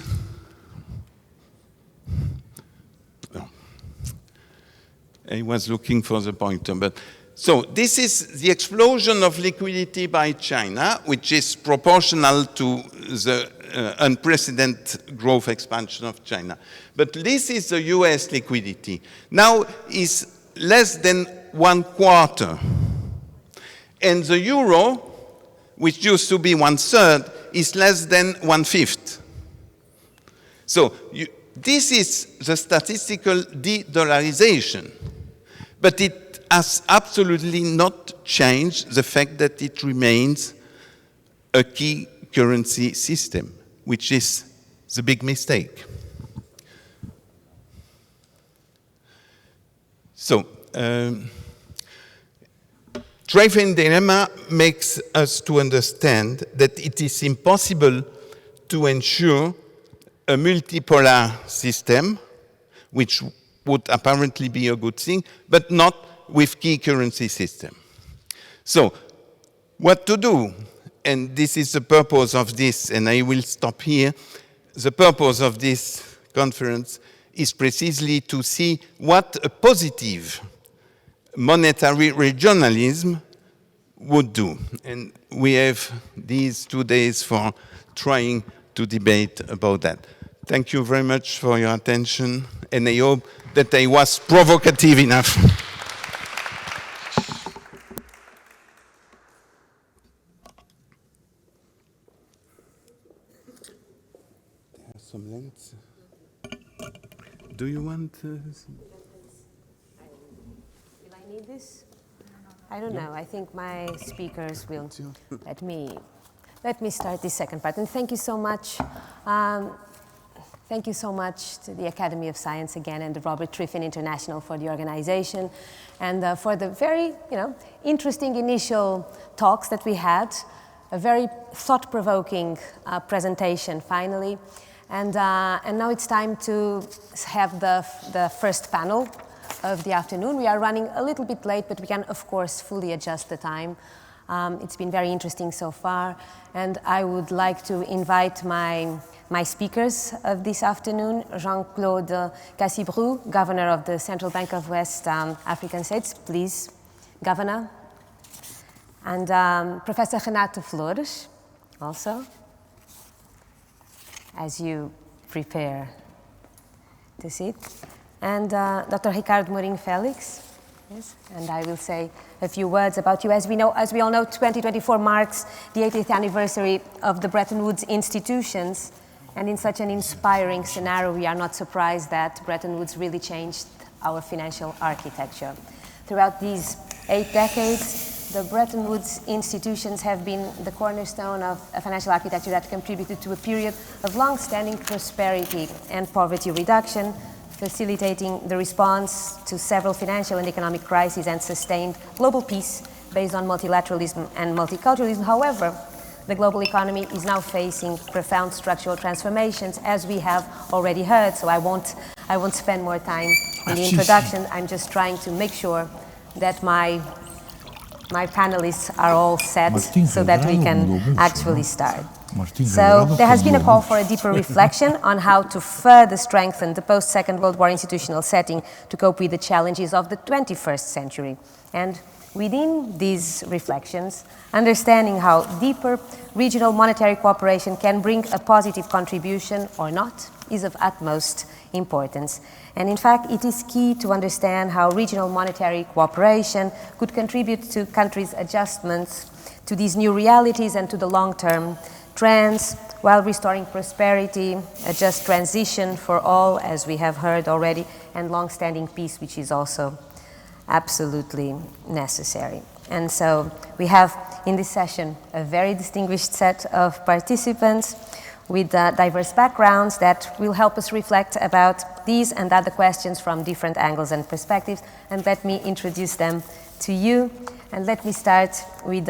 I was looking for the pointer, but so this is the explosion of liquidity by China, which is proportional to the unprecedented growth expansion of China. But this is the US liquidity. Now is less than 1/4. And the euro, which used to be 1/3, is less than 1/5. So this is the statistical de-dollarization. But it has absolutely not changed the fact that it remains a key currency system, which is the big mistake. So, Trifin dilemma makes us to understand that it is impossible to ensure a multipolar system, which would apparently be a good thing, but not with key currency system. So, what to do? And this is the purpose of this, and I will stop here. The purpose of this conference is precisely to see what a positive monetary regionalism would do. And we have these 2 days for trying to debate about that. Thank you very much for your attention, and I hope that I was provocative enough. There are some lengths. Do you want... Will I need this? I don't know. I think my speakers will let me start this second part. And thank you so much. Thank you so much to the Academy of Science again and the Robert Triffin International for the organization and for the very interesting initial talks that we had, a very thought-provoking presentation finally. And now it's time to have the first panel of the afternoon. We are running a little bit late, but we can of course fully adjust the time. It's been very interesting so far, and I would like to invite my speakers of this afternoon, Jean-Claude Cassibrou, Governor of the Central Bank of West African States, please, Governor, and Professor Renato Flores, also, as you prepare to sit, and Dr. Ricardo Mourinho Felix. Yes, and I will say a few words about you. As we all know, 2024 marks the 80th anniversary of the Bretton Woods institutions, and in such an inspiring scenario, we are not surprised that Bretton Woods really changed our financial architecture. Throughout these 8 decades, the Bretton Woods institutions have been the cornerstone of a financial architecture that contributed to a period of long-standing prosperity and poverty reduction, facilitating the response to several financial and economic crises and sustained global peace based on multilateralism and multiculturalism. However, the global economy is now facing profound structural transformations, as we have already heard, so I won't spend more time in the introduction. I'm just trying to make sure that my panelists are all set so that we can actually start. So there has been a call for a deeper reflection on how to further strengthen the post-Second World War institutional setting to cope with the challenges of the 21st century. And within these reflections, understanding how deeper regional monetary cooperation can bring a positive contribution or not is of utmost importance. And in fact, it is key to understand how regional monetary cooperation could contribute to countries' adjustments to these new realities and to the long-term trends, while restoring prosperity, a just transition for all, as we have heard already, and long-standing peace, which is also absolutely necessary. And so we have in this session a very distinguished set of participants with diverse backgrounds that will help us reflect about these and other questions from different angles and perspectives. And let me introduce them to you. And let me start with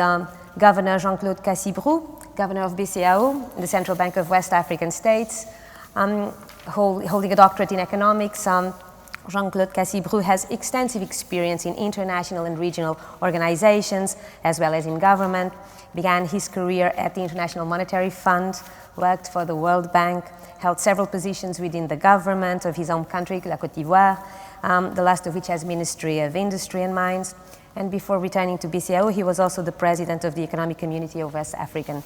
Governor Jean-Claude Cassibrou, Governor of BCAO, the Central Bank of West African States, holding a doctorate in economics. Jean-Claude Cassibrou has extensive experience in international and regional organizations, as well as in government. Began his career at the International Monetary Fund, worked for the World Bank, held several positions within the government of his home country, La Côte d'Ivoire, the last of which has Ministry of Industry and Mines. And before returning to BCAO, he was also the president of the Economic Community of West African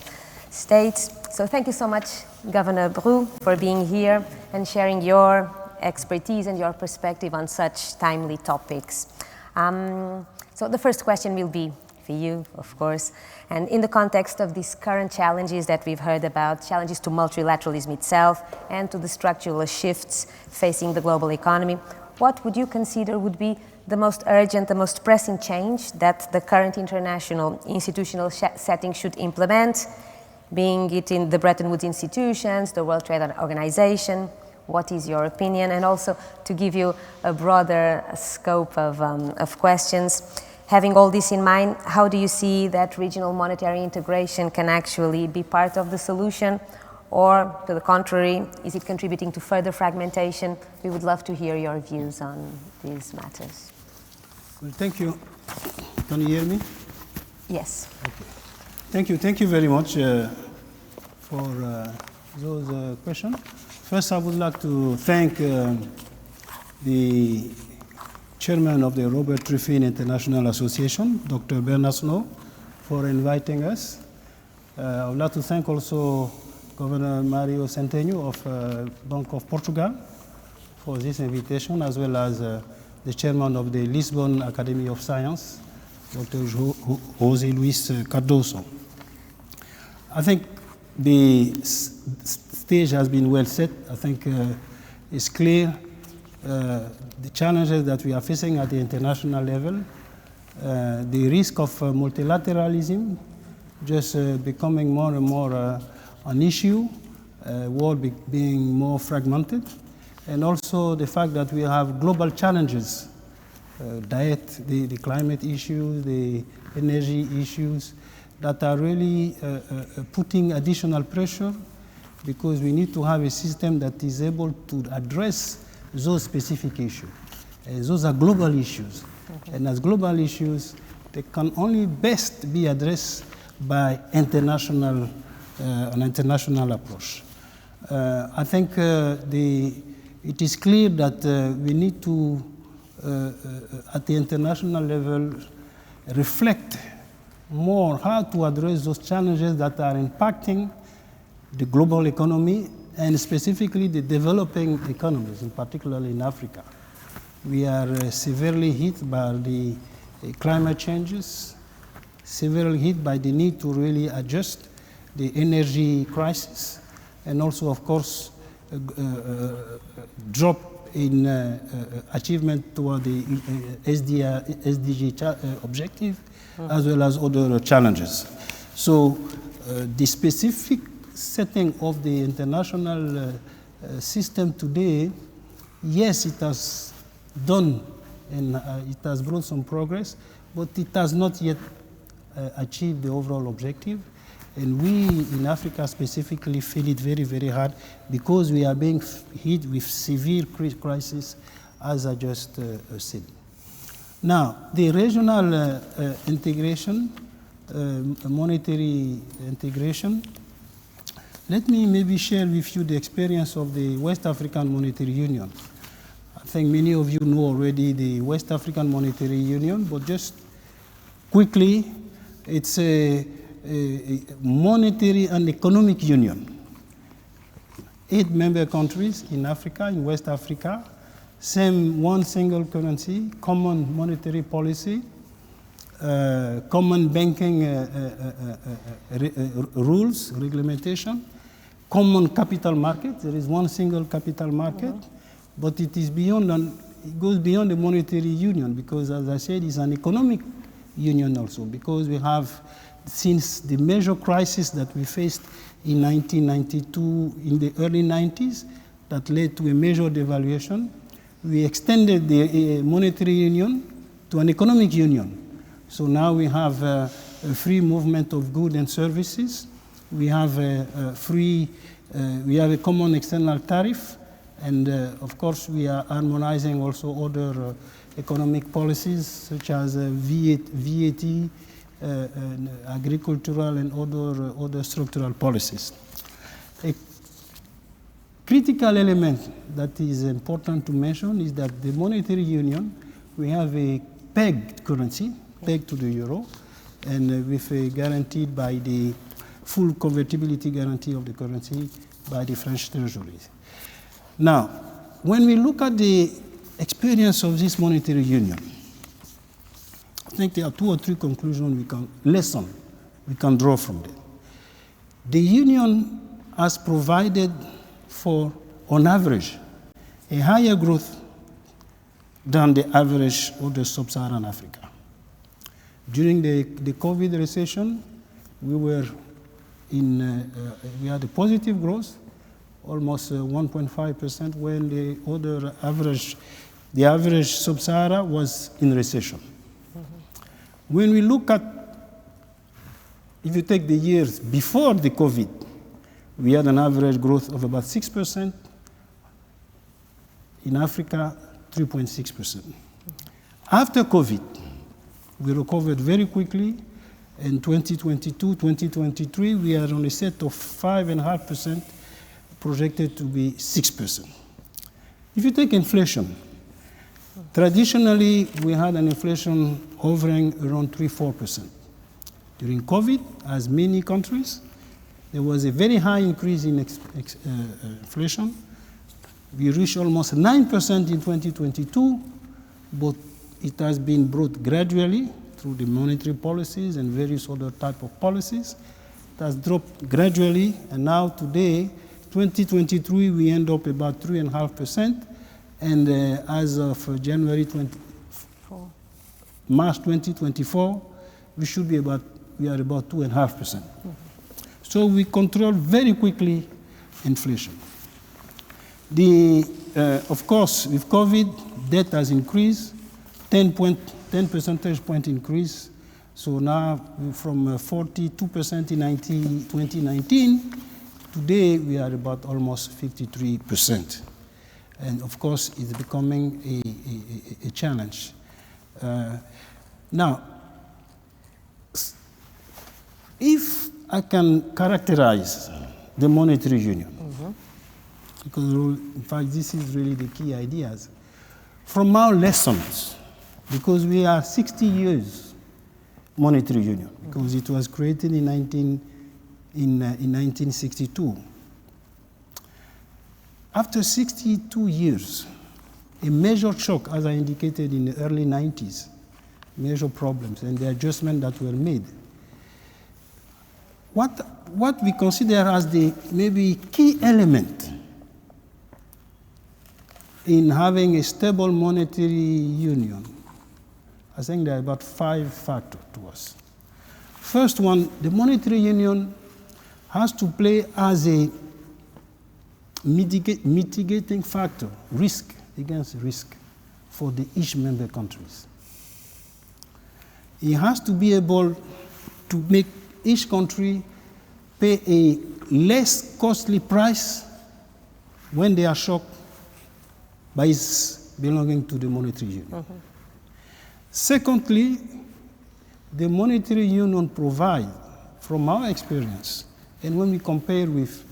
States. So thank you so much, Governor Brou, for being here and sharing your expertise and your perspective on such timely topics. So the first question will be for you, of course, and in the context of these current challenges that we've heard about, challenges to multilateralism itself and to the structural shifts facing the global economy, what would you consider would be the most urgent, the most pressing change that the current international institutional setting should implement, being it in the Bretton Woods institutions, the World Trade Organization? What is your opinion? And also to give you a broader scope of questions, having all this in mind, how do you see that regional monetary integration can actually be part of the solution? Or, to the contrary, is it contributing to further fragmentation? We would love to hear your views on these matters. Well, thank you. Can you hear me? Yes. Okay. Thank you very much for those questions. First, I would like to thank the chairman of the Robert Triffin International Association, Dr. Bernard Snow, for inviting us. I would like to thank also Governor Mario Centeno of Bank of Portugal for this invitation, as well as the chairman of the Lisbon Academy of Science, Dr. José Luis Cardoso. I think the stage has been well set. I think it's clear the challenges that we are facing at the international level, the risk of multilateralism just becoming more and more an issue, world being more fragmented, and also the fact that we have global challenges, the climate issues, the energy issues, that are really putting additional pressure, because we need to have a system that is able to address those specific issues. Those are global issues. Okay. And as global issues, they can only best be addressed by an international approach. I think it is clear that we need to, at the international level, reflect more how to address those challenges that are impacting the global economy and specifically the developing economies, in particular in Africa. We are severely hit by the climate changes, severely hit by the need to really adjust the energy crisis, and also, of course, drop in achievement toward the SDG objective, as well as other challenges. So the specific setting of the international system today, yes, it has done and it has brought some progress, but it has not yet achieved the overall objective. And we in Africa specifically feel it very, very hard because we are being hit with severe crisis, as I just said. Now, the regional integration, monetary integration, let me maybe share with you the experience of the West African Monetary Union. I think many of you know already the West African Monetary Union, but just quickly, it's a monetary and economic union. 8 member countries in Africa, in West Africa, one single currency, common monetary policy, common banking rules, regulation, common capital market. There is one single capital market, but it is beyond, it goes beyond the monetary union because, as I said, it's an economic union also because we have, since the major crisis that we faced in 1992, in the early 90s, that led to a major devaluation, we extended the monetary union to an economic union. So now we have a free movement of goods and services. We have we have a common external tariff, and of course we are harmonizing also other economic policies such as VAT, agricultural and other structural policies. A critical element that is important to mention is that the monetary union, we have a pegged currency, pegged to the euro, and with a guaranteed by the full convertibility guarantee of the currency by the French Treasury. Now, when we look at the experience of this monetary union, I think there are 2 or 3 conclusions we can draw from it. The union has provided for, on average, a higher growth than the average of the sub-Saharan Africa. During the COVID recession, we had a positive growth, almost 1.5%, when the average sub-Sahara was in recession. When we look at, if you take the years before the COVID, we had an average growth of about 6%. In Africa, 3.6%. After COVID, we recovered very quickly. In 2022, 2023, we are on a set of 5.5%, projected to be 6%. If you take inflation, traditionally, we had an inflation hovering around 3-4%. During COVID, as many countries, there was a very high increase in inflation. We reached almost 9% in 2022, but it has been brought gradually through the monetary policies and various other type of policies. It has dropped gradually, and now today, 2023, we end up about 3.5%, and as of March 2024, we are about 2.5%. So we control very quickly inflation. Of course, with COVID, debt has increased, 10 percentage point increase. So now from 42% in 2019, today we are about almost 53%. And of course, it's becoming a challenge. Now, If I can characterize the monetary union, because in fact this is really the key ideas, from our lessons, because we are 60 years monetary union, because it was created in 1962. After 62 years, a major shock, as I indicated in the early 90s, major problems and the adjustments that were made. What we consider as the maybe key element in having a stable monetary union, I think there are about 5 factors to us. First one, the monetary union has to play as a mitigating factor, risk against risk for each member countries. It has to be able to make each country pay a less costly price when they are shocked by its belonging to the monetary union. Secondly, the monetary union provides, from our experience, and when we compare with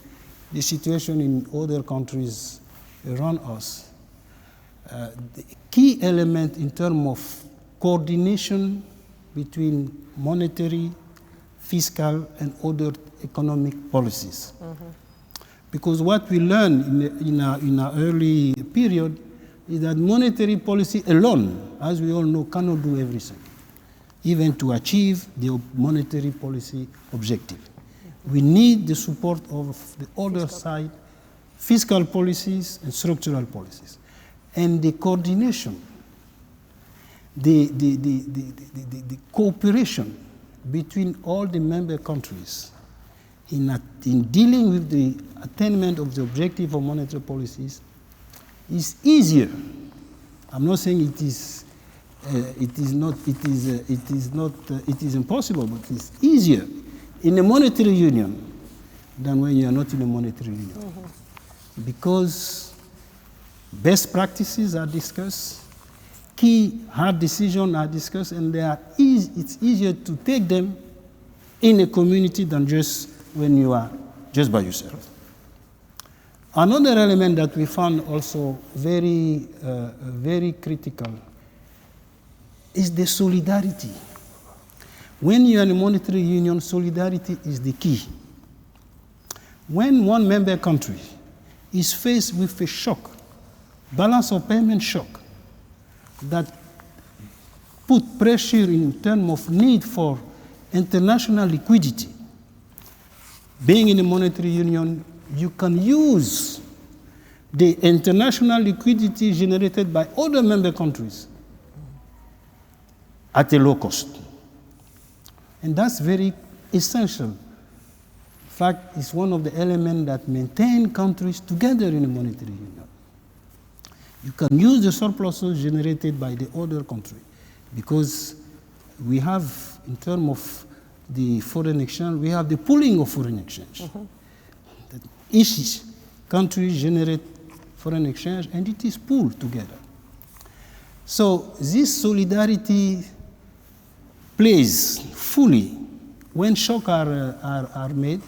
the situation in other countries around us, the key element in terms of coordination between monetary, fiscal, and other economic policies. Because what we learned in our early period is that monetary policy alone, as we all know, cannot do everything, even to achieve the monetary policy objective. We need the support of the other side, fiscal policies and structural policies. And the coordination, the cooperation between all the member countries in dealing with the attainment of the objective of monetary policies is easier. I'm not saying it is impossible, but it's easier in a monetary union than when you are not in a monetary union. Because best practices are discussed, key hard decisions are discussed, and it's easier to take them in a community than just when you are just by yourself. Another element that we found also very critical is the solidarity. When you are in a monetary union, solidarity is the key. When one member country is faced with a shock, balance of payment shock, that put pressure in terms of need for international liquidity, being in a monetary union, you can use the international liquidity generated by other member countries at a low cost. And that's very essential. In fact, it's one of the elements that maintain countries together in a monetary union. You can use the surpluses generated by the other country because we have, in terms of the foreign exchange, we have the pooling of foreign exchange. Each country generates foreign exchange and it is pooled together. So this solidarity plays fully when shocks are made,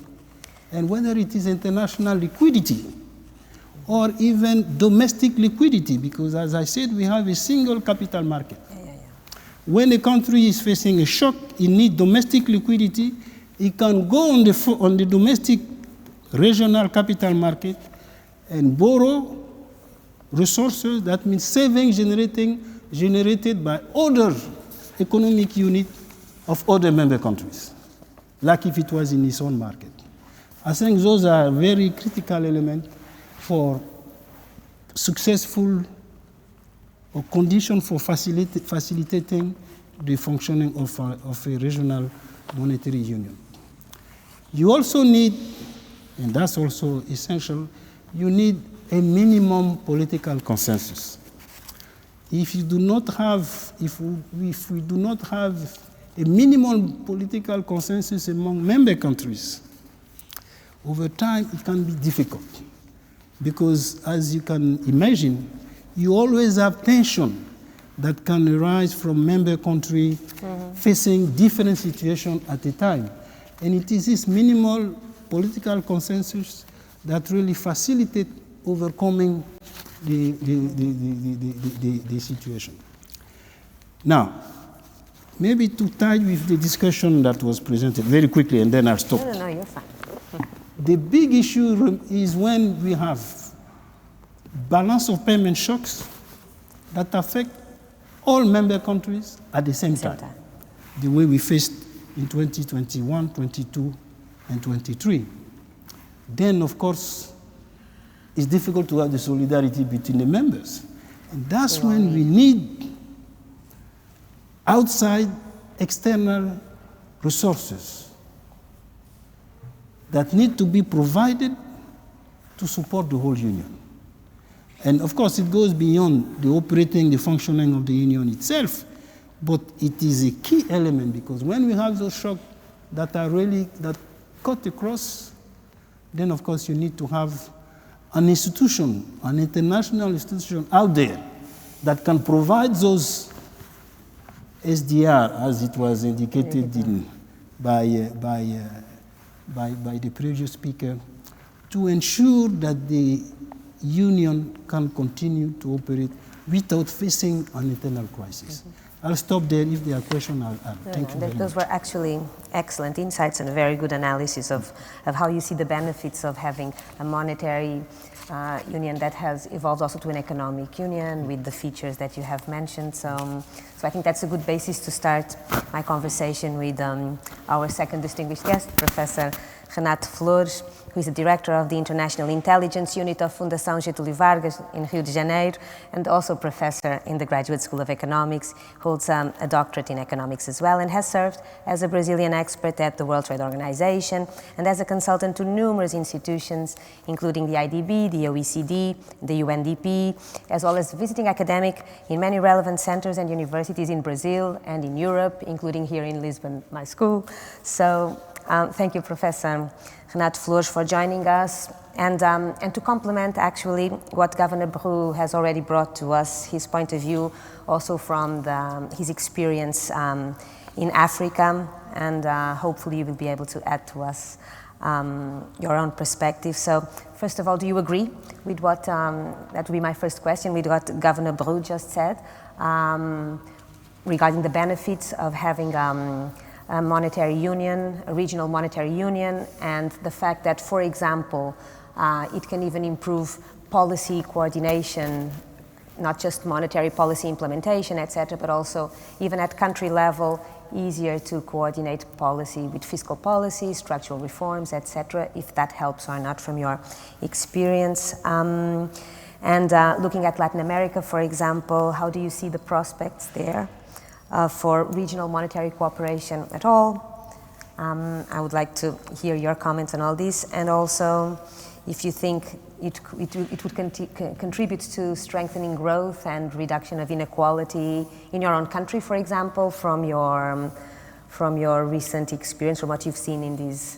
and whether it is international liquidity or even domestic liquidity, because as I said, we have a single capital market. When a country is facing a shock, it needs domestic liquidity, it can go on the domestic regional capital market and borrow resources, that means savings generated by other economic units of other member countries, like if it was in its own market. I think those are very critical elements for successful or condition for facilitating the functioning of a regional monetary union. You also need, and that's also essential, you need a minimum political consensus. If we do not have a minimum political consensus among member countries, over time it can be difficult. Because as you can imagine, you always have tension that can arise from member countries facing different situations at a time. And it is this minimal political consensus that really facilitate overcoming the situation. Now, maybe to tie with the discussion that was presented very quickly, and then I'll stop. No, you're fine. The big issue is when we have balance of payment shocks that affect all member countries at the same time. The way we faced in 2021, 22, and 23. Then, of course, it's difficult to have the solidarity between the members. And that's when we need outside external resources that need to be provided to support the whole union. And of course, it goes beyond the operating, the functioning of the union itself, but it is a key element, because when we have those shocks that are really, that cut across, then of course you need to have an institution, an international institution out there that can provide those SDR, as it was indicated by the previous speaker, to ensure that the union can continue to operate without facing an internal crisis. I'll stop there. If there are questions, I'll thank you very much. Those were actually excellent insights and a very good analysis of how you see the benefits of having a monetary union that has evolved also to an economic union with the features that you have mentioned. So I think that's a good basis to start my conversation with our second distinguished guest, Professor Renato Flores, who is the director of the International Intelligence Unit of Fundação Getúlio Vargas in Rio de Janeiro, and also professor in the Graduate School of Economics, holds a doctorate in economics as well, and has served as a Brazilian expert at the World Trade Organization and as a consultant to numerous institutions, including the IDB, the OECD, the UNDP, as well as visiting academic in many relevant centers and universities in Brazil and in Europe, including here in Lisbon, my school. So thank you, Professor Renato Flores, for joining us, and to complement actually what Governor Bru has already brought to us, his point of view also from his experience in Africa, and hopefully you will be able to add to us your own perspective. So first of all, do you agree with what, that would be my first question, with what Governor Bru just said regarding the benefits of having a monetary union, a regional monetary union, and the fact that, for example, it can even improve policy coordination, not just monetary policy implementation, etc., but also even at country level, easier to coordinate policy with fiscal policy, structural reforms, etc., if that helps or not from your experience. And looking at Latin America, for example, how do you see the prospects there for regional monetary cooperation at all? I would like to hear your comments on all this, and also if you think it would contribute to strengthening growth and reduction of inequality in your own country, for example, from your recent experience, from what you've seen in these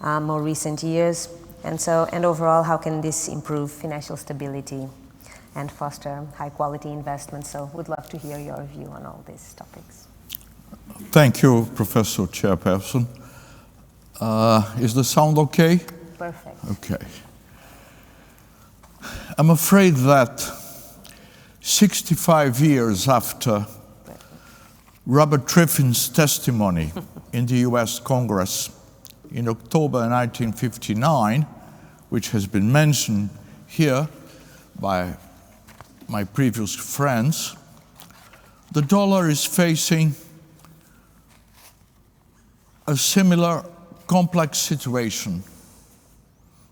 more recent years, and overall, how can this improve financial stability and foster high-quality investment? So would love to hear your view on all these topics. Thank you, Professor Chairperson. Is the sound okay? Perfect. Okay. I'm afraid that 65 years after Robert Triffin's testimony in the US Congress in October 1959, which has been mentioned here by my previous friends, the dollar is facing a similar complex situation.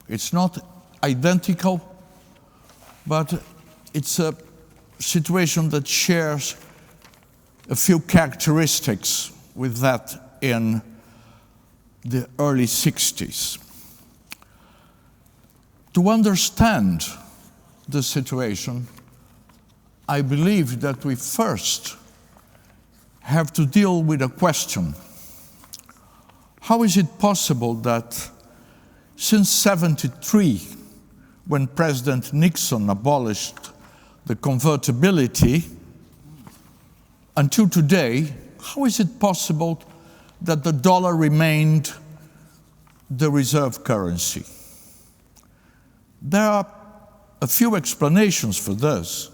It's not identical, but it's a situation that shares a few characteristics with that in the early 60s. To understand the situation, I believe that we first have to deal with a question. How is it possible that since '73, when President Nixon abolished the convertibility, until today, how is it possible that the dollar remained the reserve currency. There are a few explanations for this,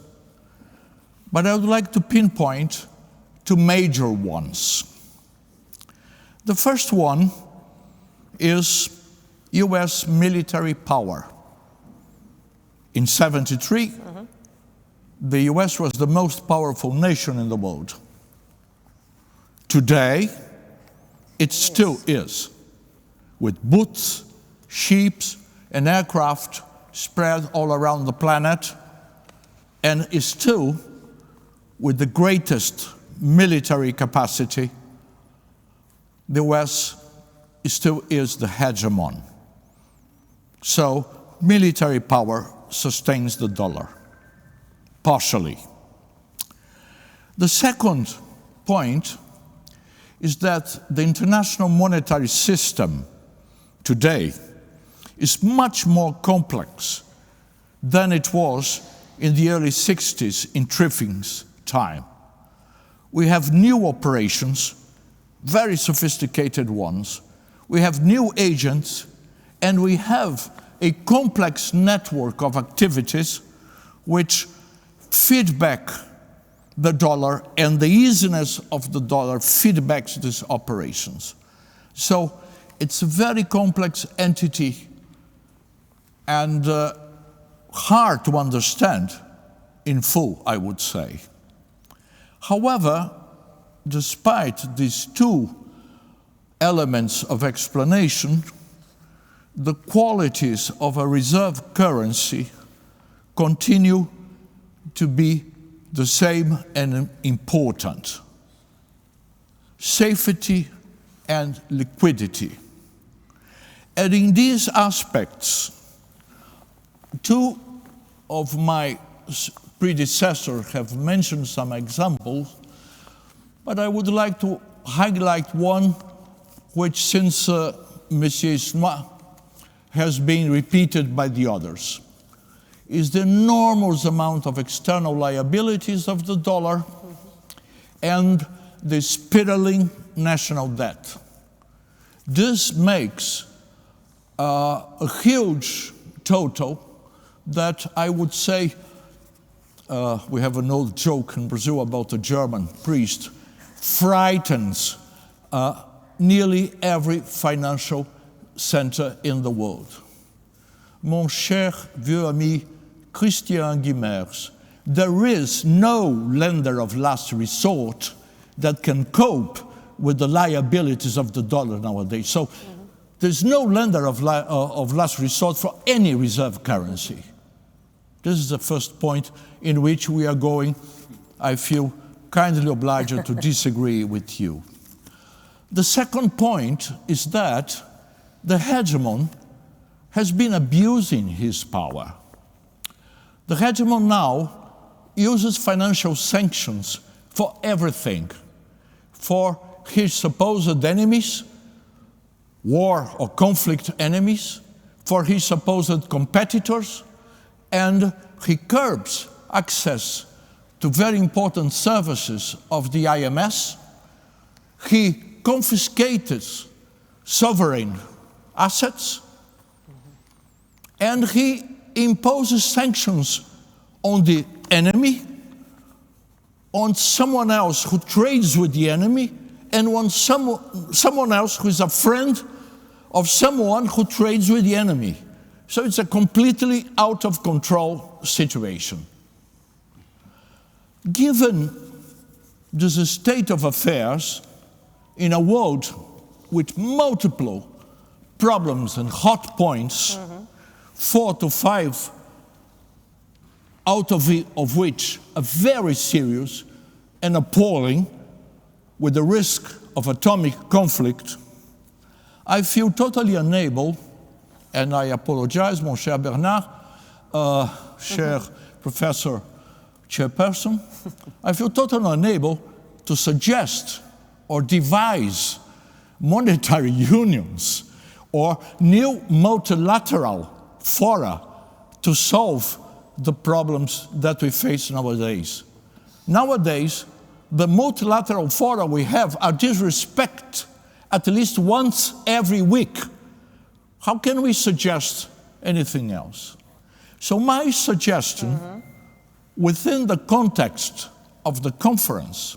but I would like to pinpoint two major ones. The first one is US military power. In 1973, the US was the most powerful nation in the world. Today, it still is, with boots, ships, and aircraft spread all around the planet, and is still with the greatest military capacity. The US still is the hegemon. So military power sustains the dollar, partially. The second point is that the international monetary system today is much more complex than it was in the early 60s in Triffin's time. We have new operations, very sophisticated ones. We have new agents, and we have a complex network of activities which feed back the dollar, and the easiness of the dollar feedbacks these operations. So it's a very complex entity and hard to understand in full, I would say. However, despite these two elements of explanation, the qualities of a reserve currency continue to be the same and important: safety and liquidity. And in these aspects, two of my predecessors have mentioned some examples, but I would like to highlight one which, since Monsieur Isma, has been repeated by the others, is the enormous amount of external liabilities of the dollar and the spiraling national debt. This makes a huge total that I would say, we have an old joke in Brazil about a German priest, frightens nearly every financial center in the world. Mon cher vieux ami Christian Guimers, there is no lender of last resort that can cope with the liabilities of the dollar nowadays. So there's no lender of last resort for any reserve currency. This is the first point in which we are going, I feel kindly obliged to disagree with you. The second point is that the hegemon has been abusing his power. The hegemon now uses financial sanctions for everything, for his supposed enemies, war or conflict enemies, for his supposed competitors, and he curbs access to very important services of the IMS. He confiscates sovereign assets, and he imposes sanctions on the enemy, on someone else who trades with the enemy, and on someone else who is a friend of someone who trades with the enemy. So it's a completely out of control situation. Given this state of affairs in a world with multiple problems and hot points, 4 to 5 out of which are very serious and appalling, with the risk of atomic conflict, I feel totally unable, and I apologize, mon cher Bernard, cher Professor Chairperson, I feel totally unable to suggest or devise monetary unions or new multilateral fora to solve the problems that we face nowadays. Nowadays, the multilateral fora we have are disrespected at least once every week How can we suggest anything else? So my suggestion, within the context of the conference,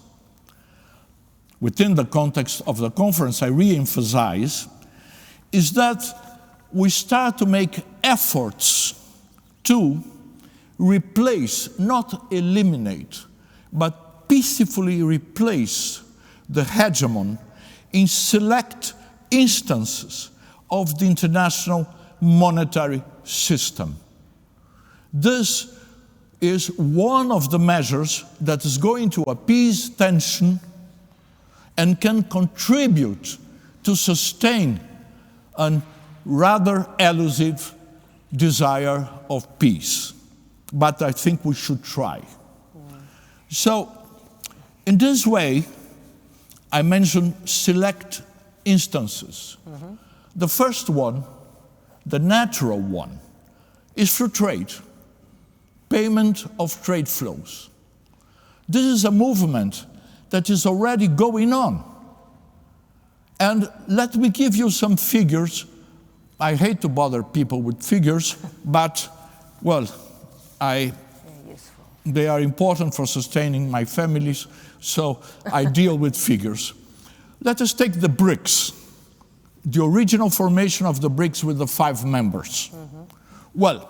I re-emphasize, is that we start to make efforts to replace, not eliminate, but peacefully replace the hegemon in select instances of the international monetary system. This is one of the measures that is going to appease tension and can contribute to sustain a rather elusive desire of peace. But I think we should try. So, in this way, I mentioned select instances. The first one, the natural one, is through trade, payment of trade flows. This is a movement that is already going on. And let me give you some figures. I hate to bother people with figures, but, well, they are important for sustaining my families, so I deal with figures. Let us take the BRICS, the original formation of the BRICS with the 5 members. Well,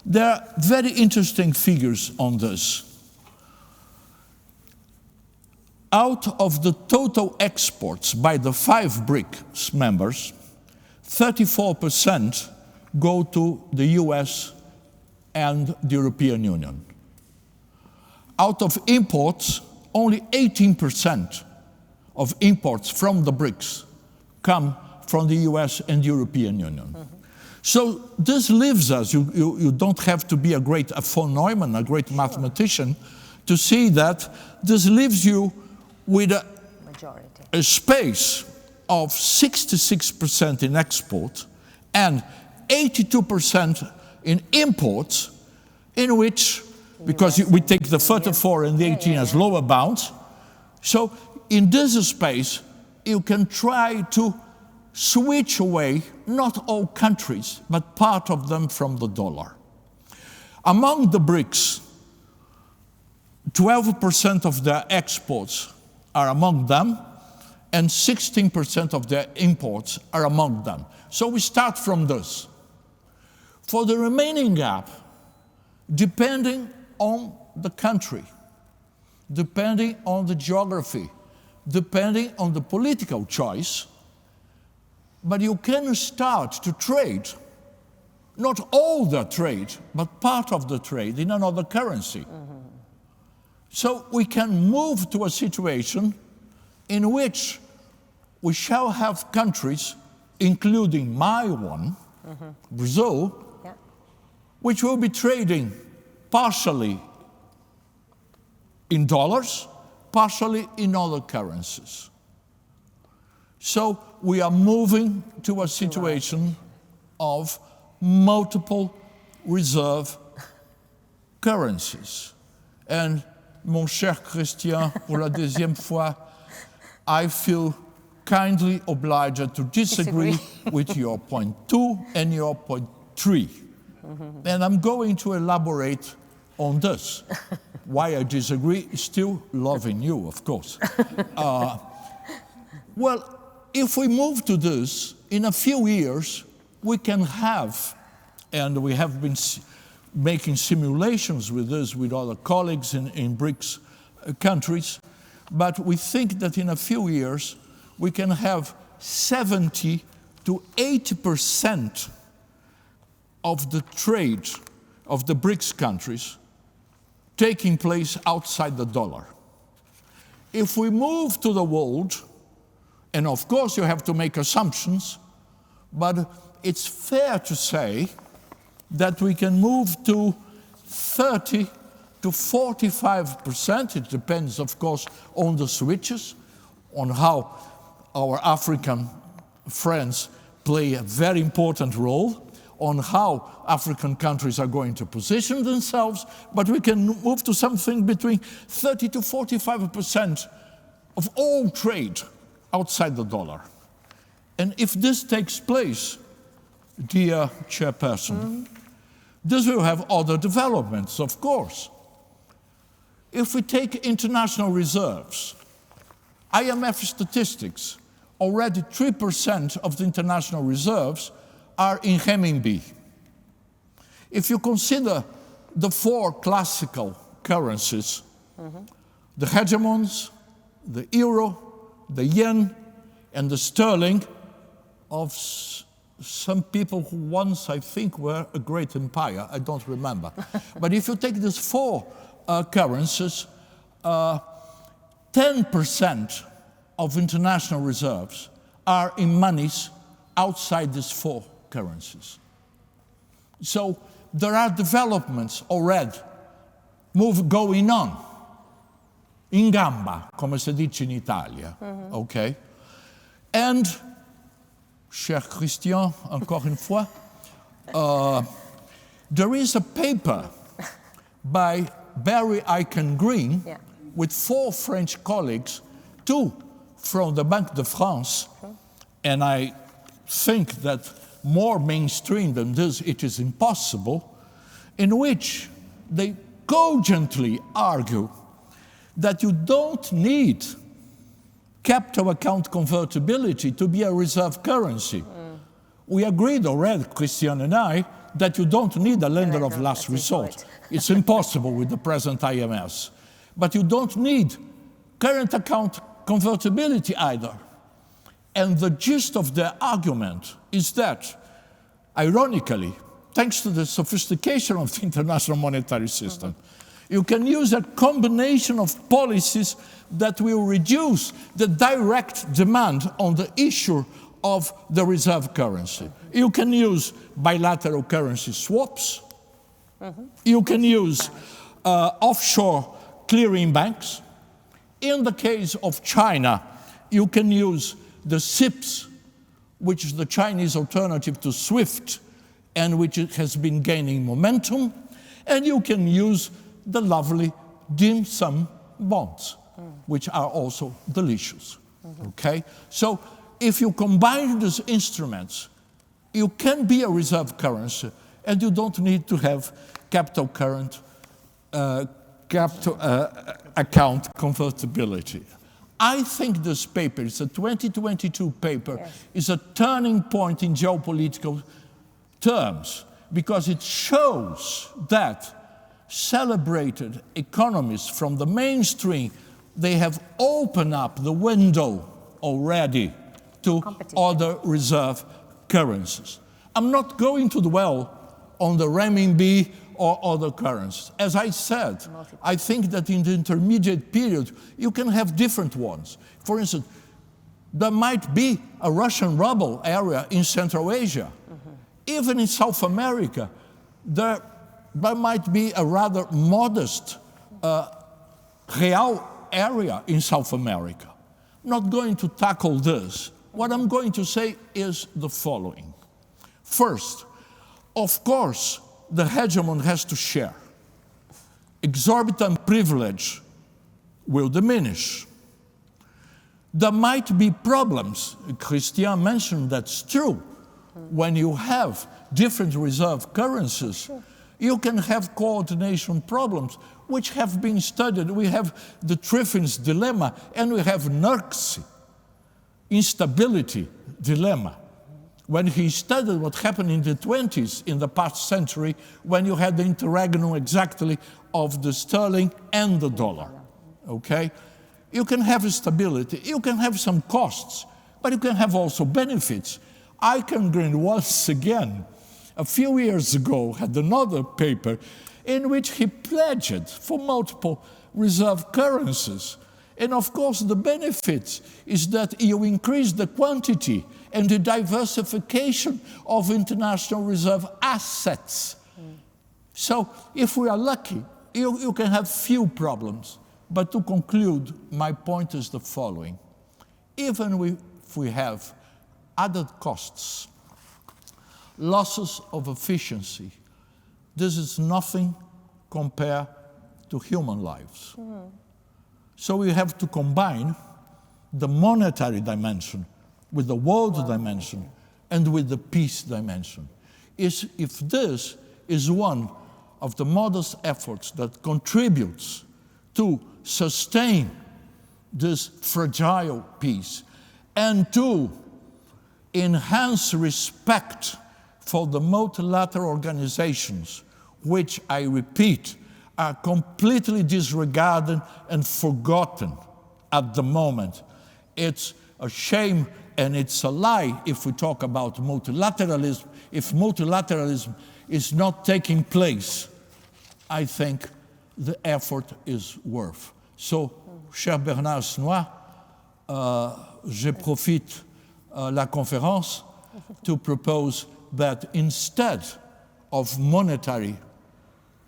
there are very interesting figures on this. Out of the total exports by the 5 BRICS members, 34% go to the US and the European Union. Out of imports, only 18% of imports from the BRICS come from the US and the European Union. So this leaves us, you don't have to be a great von Neumann, a great mathematician, to see that this leaves you with a space of 66% in export and 82% in imports, in which, because we take the 34 and the 18 as lower bounds, so in this space you can try to switch away not all countries, but part of them from the dollar. Among the BRICS, 12% of their exports are among them, and 16% of their imports are among them. So we start from this. For the remaining gap, depending on the country, depending on the geography, depending on the political choice, but you can start to trade, not all the trade, but part of the trade in another currency. So we can move to a situation in which we shall have countries, including my one, Brazil, which will be trading partially in dollars, partially in other currencies. So we are moving to a situation of multiple reserve currencies. And mon cher Christian, pour la deuxième fois, I feel kindly obliged to disagree with your point 2 and your point 3. And I'm going to elaborate on this. Why I disagree, still loving you, of course. Well, if we move to this, in a few years, we can have, and we have been making simulations with this with other colleagues in BRICS countries, but we think that in a few years, we can have 70 to 80% of the trade of the BRICS countries taking place outside the dollar. If we move to the world, and of course you have to make assumptions, but it's fair to say that we can move to 30 to 45%. It depends, of course, on the switches, on how our African friends play a very important role, on how African countries are going to position themselves, but we can move to something between 30 to 45% of all trade outside the dollar. And if this takes place, dear Chairperson, this will have other developments, of course. If we take international reserves, IMF statistics, already 3% of the international reserves are in renminbi. If you consider the 4 classical currencies, the hegemons, the euro, the yen, and the sterling of some people who once, I think, were a great empire, I don't remember. But if you take these 4 currencies, 10% of international reserves are in monies outside these 4 currencies. So there are developments already going on, in gamba, come si dice in Italia, okay? And, cher Christian, encore une fois, there is a paper by Barry Aiken Green with 4 French colleagues, 2 from the Banque de France, and I think that more mainstream than this, it is impossible, in which they cogently argue that you don't need capital account convertibility to be a reserve currency. We agreed already, Christian and I, that you don't need a lender of last resort. It's impossible with the present IMS. But you don't need current account convertibility either. And the gist of their argument is that, ironically, thanks to the sophistication of the international monetary system, you can use a combination of policies that will reduce the direct demand on the issue of the reserve currency. You can use bilateral currency swaps. You can use offshore clearing banks. In the case of China, you can use the SIPs, which is the Chinese alternative to SWIFT, and which has been gaining momentum. And you can use the lovely dim sum bonds, which are also delicious. Okay? So if you combine these instruments, you can be a reserve currency, and you don't need to have capital account convertibility. I think this paper, it's a 2022 paper, is a turning point in geopolitical terms, because it shows that celebrated economists from the mainstream, they have opened up the window already to other reserve currencies. I'm not going to dwell on the renminbi or other currencies. As I said, I think that in the intermediate period, you can have different ones. For instance, there might be a Russian ruble area in Central Asia. Even in South America, there might be a rather modest real area in South America. I'm not going to tackle this. What I'm going to say is the following. First, of course, the hegemon has to share. Exorbitant privilege will diminish. There might be problems. Christian mentioned that's true. When you have different reserve currencies, you can have coordination problems, which have been studied. We have the Triffin's dilemma, and we have NERC's instability dilemma. When he studied what happened in the 20s, in the past century, when you had the interregnum exactly of the sterling and the dollar, okay? You can have a stability, you can have some costs, but you can have also benefits. Aiken Green once again, a few years ago, had another paper in which he pledged for multiple reserve currencies. And of course, the benefit is that you increase the quantity and the diversification of international reserve assets. So if we are lucky, you can have few problems. But to conclude, my point is the following. Even if we have added costs, losses of efficiency, this is nothing compared to human lives. So we have to combine the monetary dimension with the world dimension and with the peace dimension. If this is one of the modest efforts that contributes to sustain this fragile peace and to enhance respect for the multilateral organizations, which, I repeat, are completely disregarded and forgotten at the moment. It's a shame and it's a lie if we talk about multilateralism. If multilateralism is not taking place, I think the effort is worth. So, cher Bernard Snois, je profite la conférence to propose that instead of monetary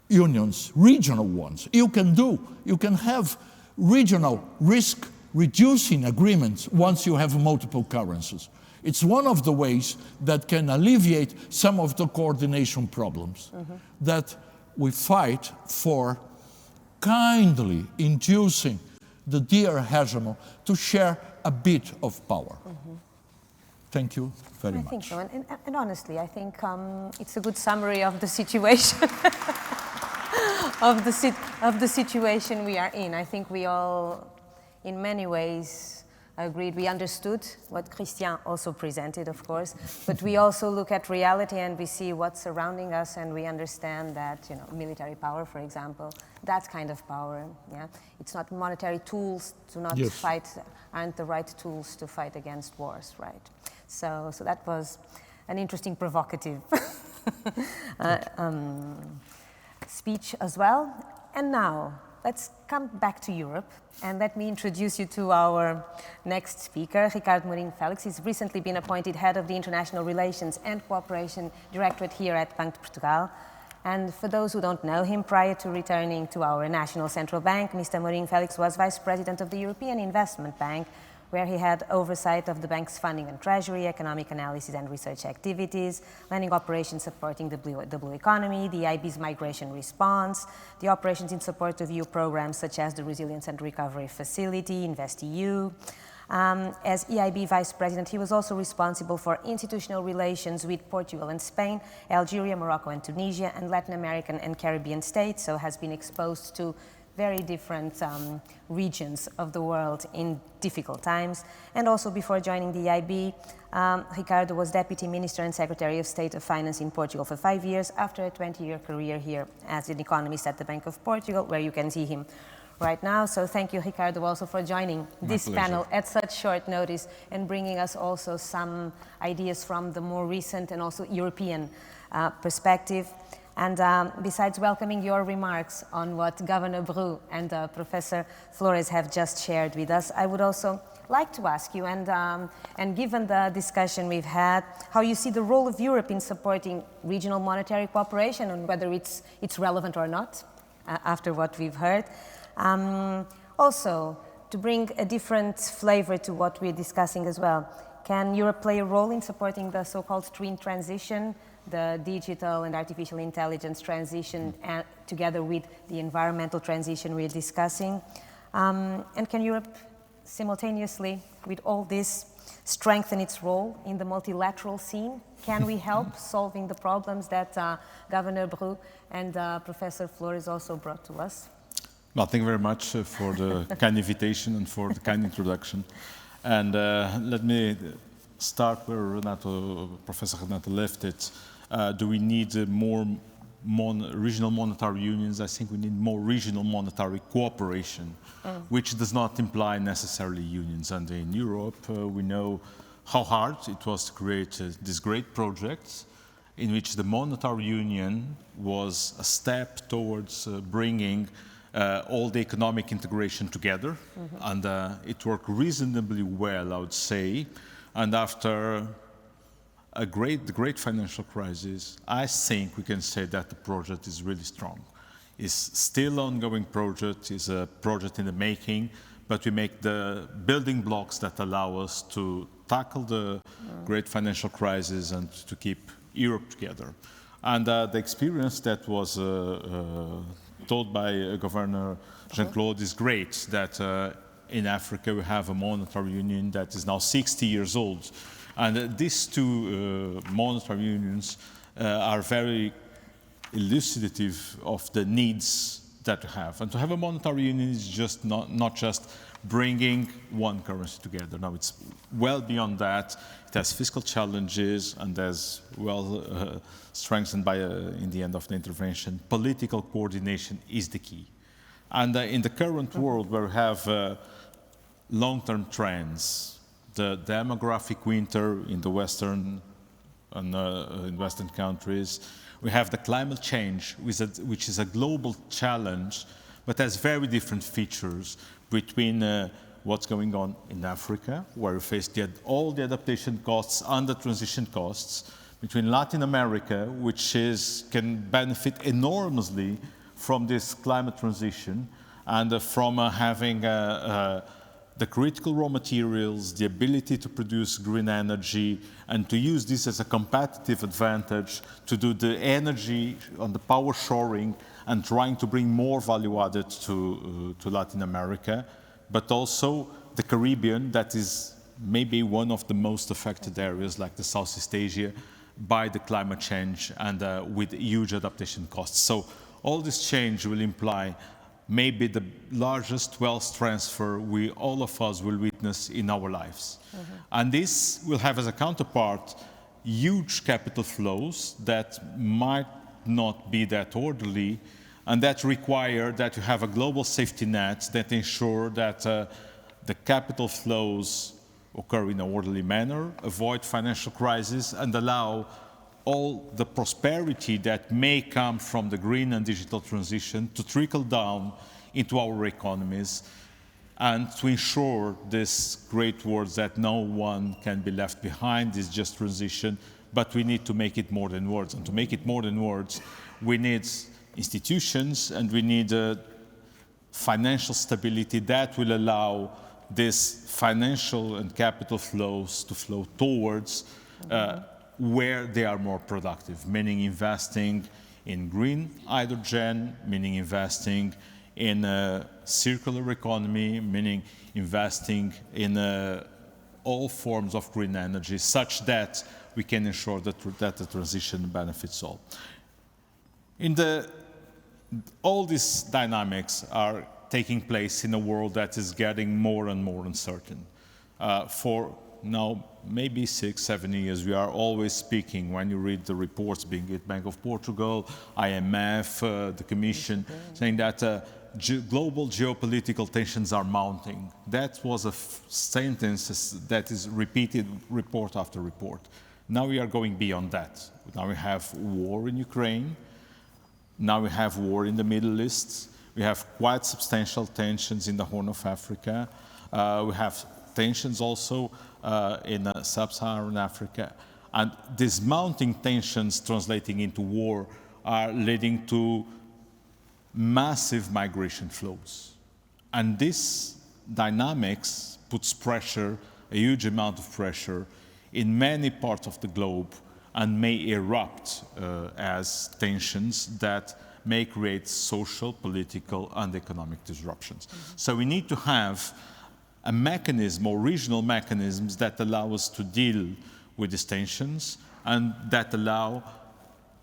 unions, regional ones, you can have regional risk-reducing agreements once you have multiple currencies. It's one of the ways that can alleviate some of the coordination problems that we fight for, kindly inducing the dear hegemon to share a bit of power. Thank you very much. I think so, and honestly, I think it's a good summary of the situation, of the situation we are in. I think we all, in many ways, agreed. We understood what Christian also presented, of course, but we also look at reality and we see what's surrounding us, and we understand that, you know, military power, for example, that kind of power, yeah, it's not monetary tools to not fight, aren't the right tools to fight against wars, right? So that was an interesting, provocative speech as well. And now, let's come back to Europe, and let me introduce you to our next speaker, Ricardo Mourinho Félix. He's recently been appointed head of the International Relations and Cooperation Directorate here at Banco de Portugal. And for those who don't know him, prior to returning to our national central bank, Mr. Mourinho Félix was vice president of the European Investment Bank, where he had oversight of the bank's funding and treasury, economic analysis and research activities, lending operations supporting the blue economy, the EIB's migration response, the operations in support of EU programs such as the Resilience and Recovery Facility, InvestEU. As EIB Vice President, he was also responsible for institutional relations with Portugal and Spain, Algeria, Morocco and Tunisia, and Latin American and Caribbean states, so has been exposed to very different regions of the world in difficult times. And also before joining the EIB, Ricardo was Deputy Minister and Secretary of State of Finance in Portugal for 5 years, after a 20-year career here as an economist at the Bank of Portugal, where you can see him right now. So thank you, Ricardo, also for joining this panel at such short notice and bringing us also some ideas from the more recent and also European perspective. And besides welcoming your remarks on what Governor Bru and Professor Flores have just shared with us, I would also like to ask you, and given the discussion we've had, how you see the role of Europe in supporting regional monetary cooperation and whether it's relevant or not, after what we've heard. Also, to bring a different flavor to what we're discussing as well, can Europe play a role in supporting the so-called twin transition, the digital and artificial intelligence transition, together with the environmental transition we're discussing? And can Europe simultaneously, with all this, strengthen its role in the multilateral scene? Can we help solving the problems that Governor Bru and Professor Flores also brought to us? Well, thank you very much for the kind invitation and for the kind introduction. And let me start where Professor Renato left it. Do we need more regional monetary unions? I think we need more regional monetary cooperation, which does not imply necessarily unions. And in Europe, we know how hard it was to create these great projects in which the monetary union was a step towards bringing all the economic integration together. And it worked reasonably well, I would say. And after the great financial crisis, I think we can say that the project is really strong. It's still an ongoing project, it's a project in the making, but we make the building blocks that allow us to tackle the great financial crisis and to keep Europe together. And the experience that was told by Governor Jean-Claude is great, that in Africa we have a monetary union that is now 60 years old. And these two monetary unions are very elucidative of the needs that we have. And to have a monetary union is just not just bringing one currency together. No, it's well beyond that. It has fiscal challenges, and as well strengthened by, in the end of the intervention, political coordination is the key. And in the current world where we have long-term trends, the demographic winter in the Western countries, we have the climate change, which is a global challenge, but has very different features between what's going on in Africa, where we face all the adaptation costs and the transition costs, between Latin America, which can benefit enormously from this climate transition, and from having the critical raw materials, the ability to produce green energy, and to use this as a competitive advantage to do the energy on the power shoring and trying to bring more value added to Latin America, but also the Caribbean, that is maybe one of the most affected areas, like the Southeast Asia, by the climate change and with huge adaptation costs. So all this change will imply maybe the largest wealth transfer all of us will witness in our lives. Mm-hmm. And this will have as a counterpart huge capital flows that might not be that orderly, and that require that you have a global safety net that ensure that the capital flows occur in an orderly manner, avoid financial crisis, and allow all the prosperity that may come from the green and digital transition to trickle down into our economies, and to ensure this great words that no one can be left behind, this just transition, but we need to make it more than words. And to make it more than words, we need institutions and we need financial stability that will allow this financial and capital flows to flow towards where they are more productive, meaning investing in green hydrogen, meaning investing in a circular economy, meaning investing in all forms of green energy, such that we can ensure that the transition benefits all. All these dynamics are taking place in a world that is getting more and more uncertain. For now, maybe 6-7 years, we are always speaking, when you read the reports, being it Bank of Portugal, IMF, the Commission, saying that global geopolitical tensions are mounting. That was a sentence that is repeated report after report. Now we are going beyond that. Now we have war in Ukraine. Now we have war in the Middle East. We have quite substantial tensions in the Horn of Africa. We have tensions also in sub-Saharan Africa. And these mounting tensions translating into war are leading to massive migration flows. And this dynamics puts pressure, a huge amount of pressure, in many parts of the globe, and may erupt as tensions that may create social, political, and economic disruptions. Mm-hmm. So we need to have a mechanism or regional mechanisms that allow us to deal with these tensions, and that allow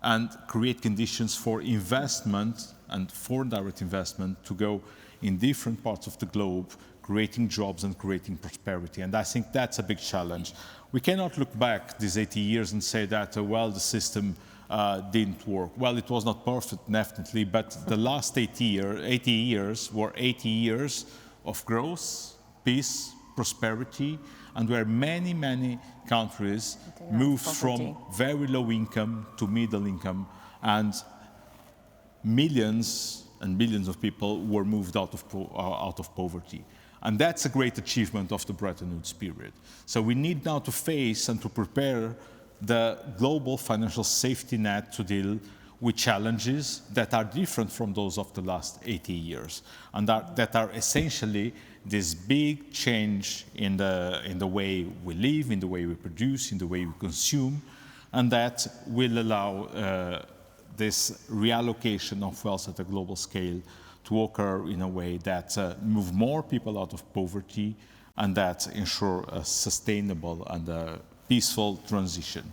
and create conditions for investment and foreign direct investment to go in different parts of the globe, creating jobs and creating prosperity. And I think that's a big challenge. We cannot look back these 80 years and say that, well, the system didn't work. Well, it was not perfect, definitely, but the last 80 years were 80 years of growth, peace, prosperity, and where many, many countries moved from very low income to middle income, and millions and billions of people were moved out of poverty. And that's a great achievement of the Bretton Woods period. So we need now to face and to prepare the global financial safety net to deal with challenges that are different from those of the last 80 years, and that are essentially this big change in the way we live, in the way we produce, in the way we consume, and that will allow this reallocation of wealth at a global scale to occur in a way that move more people out of poverty, and that ensure a sustainable and peaceful transition.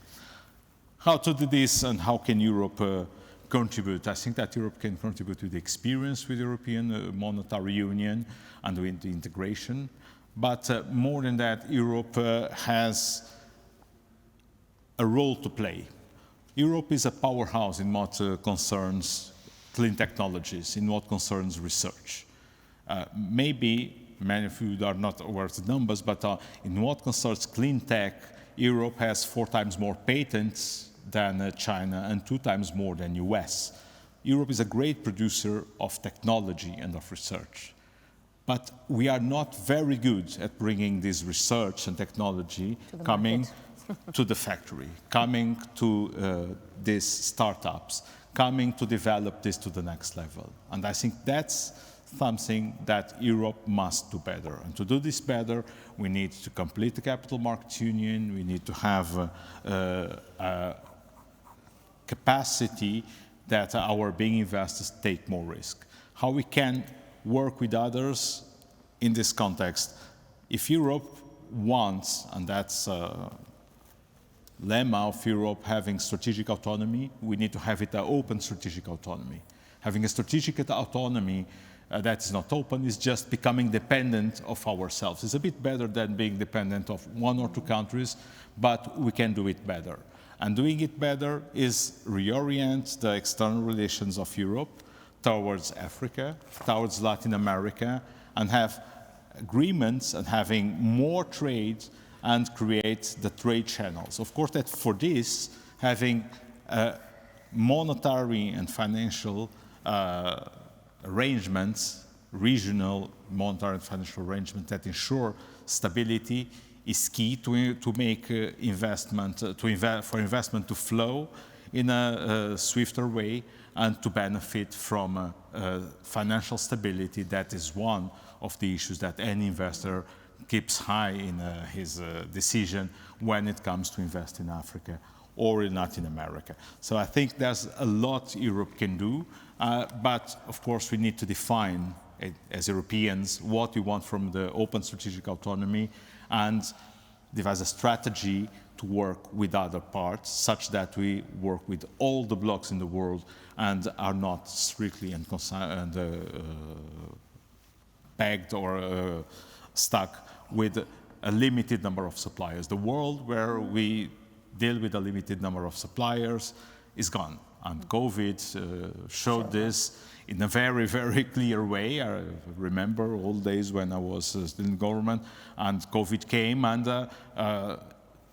How to do this and how can Europe contribute? I think that Europe can contribute with the experience with European monetary union and with the integration. But more than that, Europe has a role to play. Europe is a powerhouse in what concerns clean technologies, in what concerns research. Maybe many of you are not aware of the numbers, but in what concerns clean tech, Europe has 4 times more patents than China and 2 times more than US. Europe is a great producer of technology and of research. But we are not very good at bringing this research and technology coming to the factory, coming to these startups, coming to develop this to the next level. And I think that's something that Europe must do better. And to do this better, we need to complete the capital markets union, we need to have a capacity that our big investors take more risk. How we can work with others in this context. If Europe wants, and that's lemma of Europe having strategic autonomy, we need to have it an open strategic autonomy. Having a strategic autonomy that is not open is just becoming dependent of ourselves. It's a bit better than being dependent of 1 or 2 countries, but we can do it better. And doing it better is reorient the external relations of Europe towards Africa, towards Latin America, and have agreements and having more trade and create the trade channels. Of course, that for this, having monetary and financial arrangements, regional monetary and financial arrangements that ensure stability is key to make investment, for investment to flow in a swifter way and to benefit from financial stability. That is one of the issues that any investor keeps high in his decision when it comes to invest in Africa or in Latin America. So I think there's a lot Europe can do, but of course we need to define as Europeans what we want from the open strategic autonomy and devise a strategy to work with other parts such that we work with all the blocs in the world and are not strictly pegged or stuck with a limited number of suppliers. The world where we deal with a limited number of suppliers is gone. And COVID showed this in a very, very clear way. I remember old days when I was still in government and COVID came, and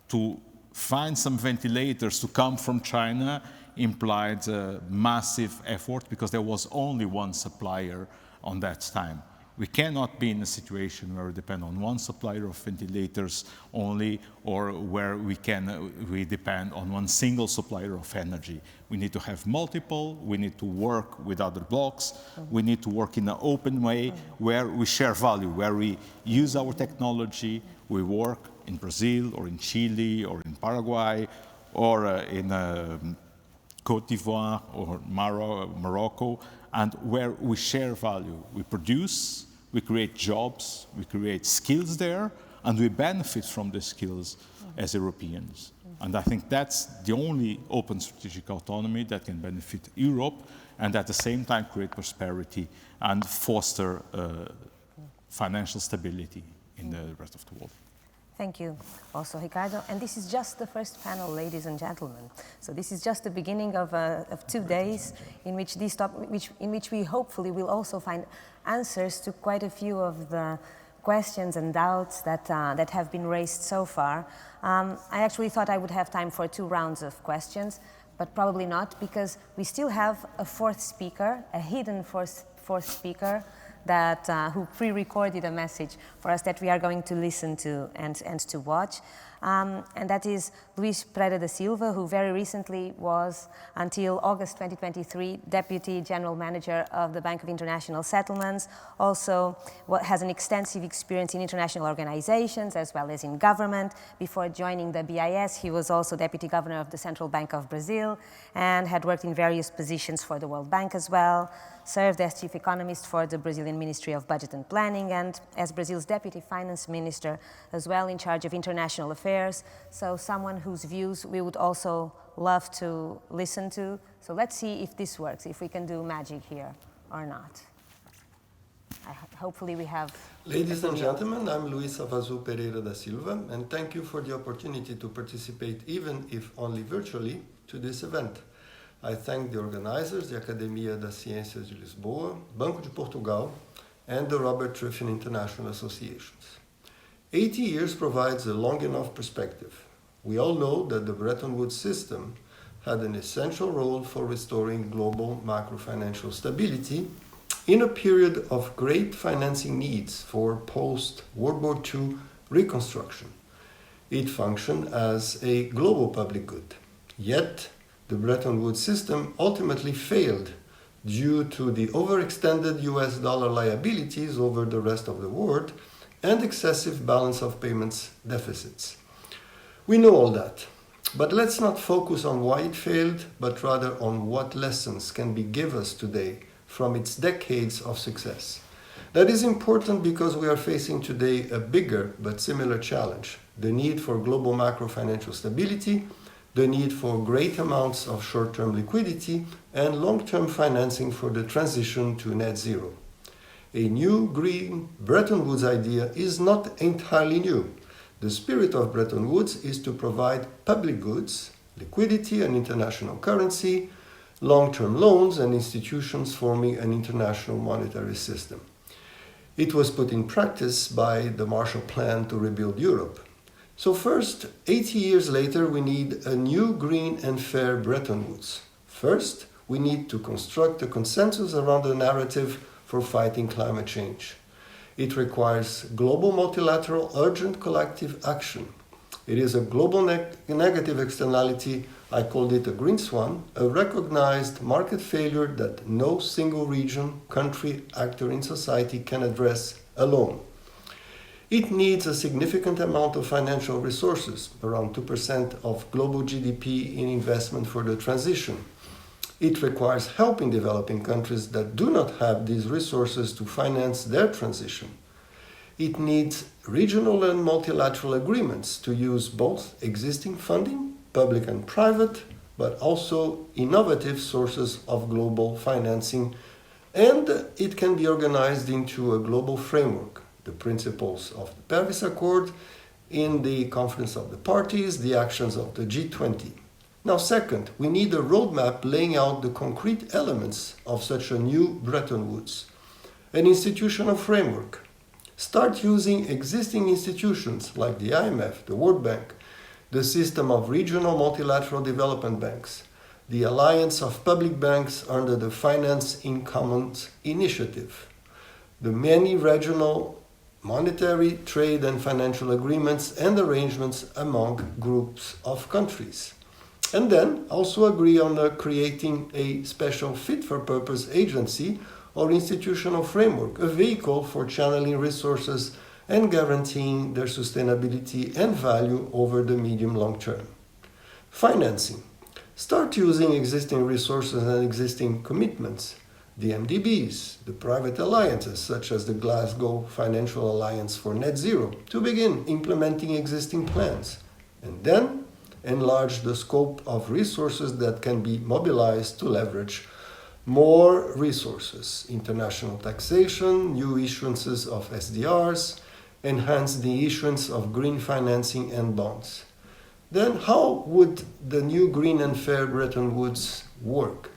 to find some ventilators to come from China implied massive effort because there was only one supplier on that time. We cannot be in a situation where we depend on one supplier of ventilators only, or where we depend on one single supplier of energy. We need to have multiple, we need to work with other blocs, we need to work in an open way where we share value, where we use our technology, we work in Brazil or in Chile or in Paraguay or in Côte d'Ivoire or Morocco, and where we share value. We produce, we create jobs, we create skills there, and we benefit from the skills as Europeans. And I think that's the only open strategic autonomy that can benefit Europe and at the same time create prosperity and foster financial stability in the rest of the world. Thank you also, Ricardo. And this is just the first panel, ladies and gentlemen. So this is just the beginning of 2 days in which we hopefully will also find answers to quite a few of the questions and doubts that have been raised so far. I actually thought I would have time for 2 rounds of questions, but probably not, because we still have a 4th speaker, a hidden fourth speaker, who pre-recorded a message for us that we are going to listen to and to watch. And that is Luís Pereira da Silva, who very recently was, until August 2023, Deputy General Manager of the Bank of International Settlements, also has an extensive experience in international organizations as well as in government. Before joining the BIS, he was also Deputy Governor of the Central Bank of Brazil and had worked in various positions for the World Bank as well, served as Chief Economist for the Brazilian Ministry of Budget and Planning, and as Brazil's Deputy Finance Minister as well, in charge of international affairs affairs, so someone whose views we would also love to listen to. So let's see if this works, if we can do magic here or not. Hopefully we have... Ladies and gentlemen, I'm Luis Avazu Pereira da Silva, and thank you for the opportunity to participate, even if only virtually, to this event. I thank the organizers, the Academia das Ciências de Lisboa, Banco de Portugal, and the Robert Triffin International Associations. 80 years provides a long enough perspective. We all know that the Bretton Woods system had an essential role for restoring global macro-financial stability in a period of great financing needs for post-World War II reconstruction. It functioned as a global public good. Yet, the Bretton Woods system ultimately failed due to the overextended US dollar liabilities over the rest of the world and excessive balance of payments deficits. We know all that, but let's not focus on why it failed, but rather on what lessons can be given us today from its decades of success. That is important because we are facing today a bigger but similar challenge: the need for global macro-financial stability, the need for great amounts of short-term liquidity, and long-term financing for the transition to net zero. A new green Bretton Woods idea is not entirely new. The spirit of Bretton Woods is to provide public goods, liquidity and international currency, long-term loans, and institutions forming an international monetary system. It was put in practice by the Marshall Plan to rebuild Europe. So first, 80 years later, we need a new green and fair Bretton Woods. First, we need to construct a consensus around a narrative for fighting climate change. It requires global multilateral urgent collective action. It is a global negative externality. I called it a green swan, a recognized market failure that no single region, country, actor in society can address alone. It needs a significant amount of financial resources, around 2% of global GDP in investment for the transition. It requires help in developing countries that do not have these resources to finance their transition. It needs regional and multilateral agreements to use both existing funding, public and private, but also innovative sources of global financing, and it can be organized into a global framework. The principles of the Paris Accord, in the Conference of the Parties, the actions of the G20. Now, second, we need a roadmap laying out the concrete elements of such a new Bretton Woods. An institutional framework. Start using existing institutions like the IMF, the World Bank, the system of regional multilateral development banks, the alliance of public banks under the Finance in Commons initiative, the many regional monetary, trade and financial agreements and arrangements among groups of countries. And then also agree on creating a special fit-for-purpose agency or institutional framework, a vehicle for channeling resources and guaranteeing their sustainability and value over the medium-long term. Financing. Start using existing resources and existing commitments. The MDBs, the private alliances such as the Glasgow Financial Alliance for Net Zero, to begin implementing existing plans. And then enlarge the scope of resources that can be mobilized to leverage more resources, international taxation, new issuances of SDRs, enhance the issuance of green financing and bonds. Then how would the new green and fair Bretton Woods work?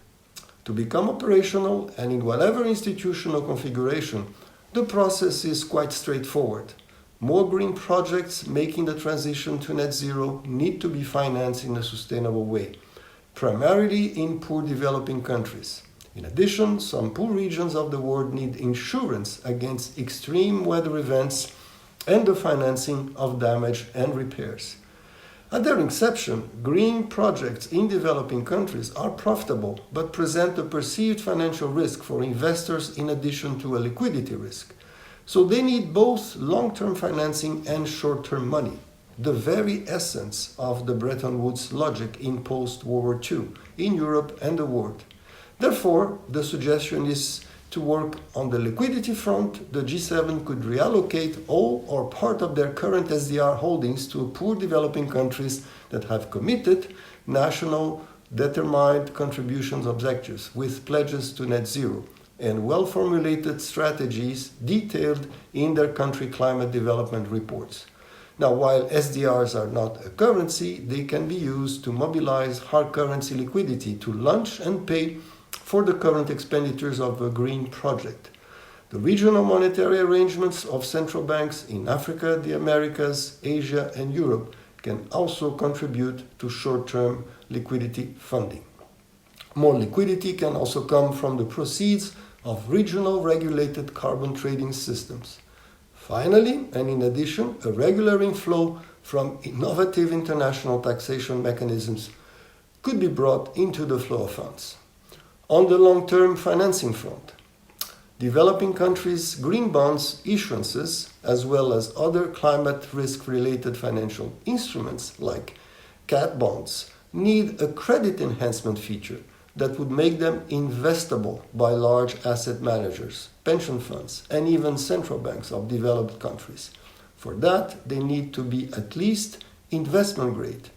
To become operational and in whatever institutional configuration, the process is quite straightforward. More green projects making the transition to net zero need to be financed in a sustainable way, primarily in poor developing countries. In addition, some poor regions of the world need insurance against extreme weather events and the financing of damage and repairs. At their inception, green projects in developing countries are profitable but present a perceived financial risk for investors in addition to a liquidity risk. So they need both long-term financing and short-term money, the very essence of the Bretton Woods logic in post-World War II in Europe and the world. Therefore, the suggestion is To work on the liquidity front, the G7 could reallocate all or part of their current SDR holdings to poor developing countries that have committed national determined contributions objectives with pledges to net zero and well-formulated strategies detailed in their country climate development reports. Now, while SDRs are not a currency, they can be used to mobilize hard currency liquidity to launch and pay for the current expenditures of a green project. The regional monetary arrangements of central banks in Africa, the Americas, Asia, and Europe can also contribute to short-term liquidity funding. More liquidity can also come from the proceeds of regional regulated carbon trading systems. Finally, and in addition, a regular inflow from innovative international taxation mechanisms could be brought into the flow of funds. On the long-term financing front, developing countries' green bonds issuances, as well as other climate risk-related financial instruments like cat bonds, need a credit enhancement feature that would make them investable by large asset managers, pension funds, and even central banks of developed countries. For that, they need to be at least investment grade,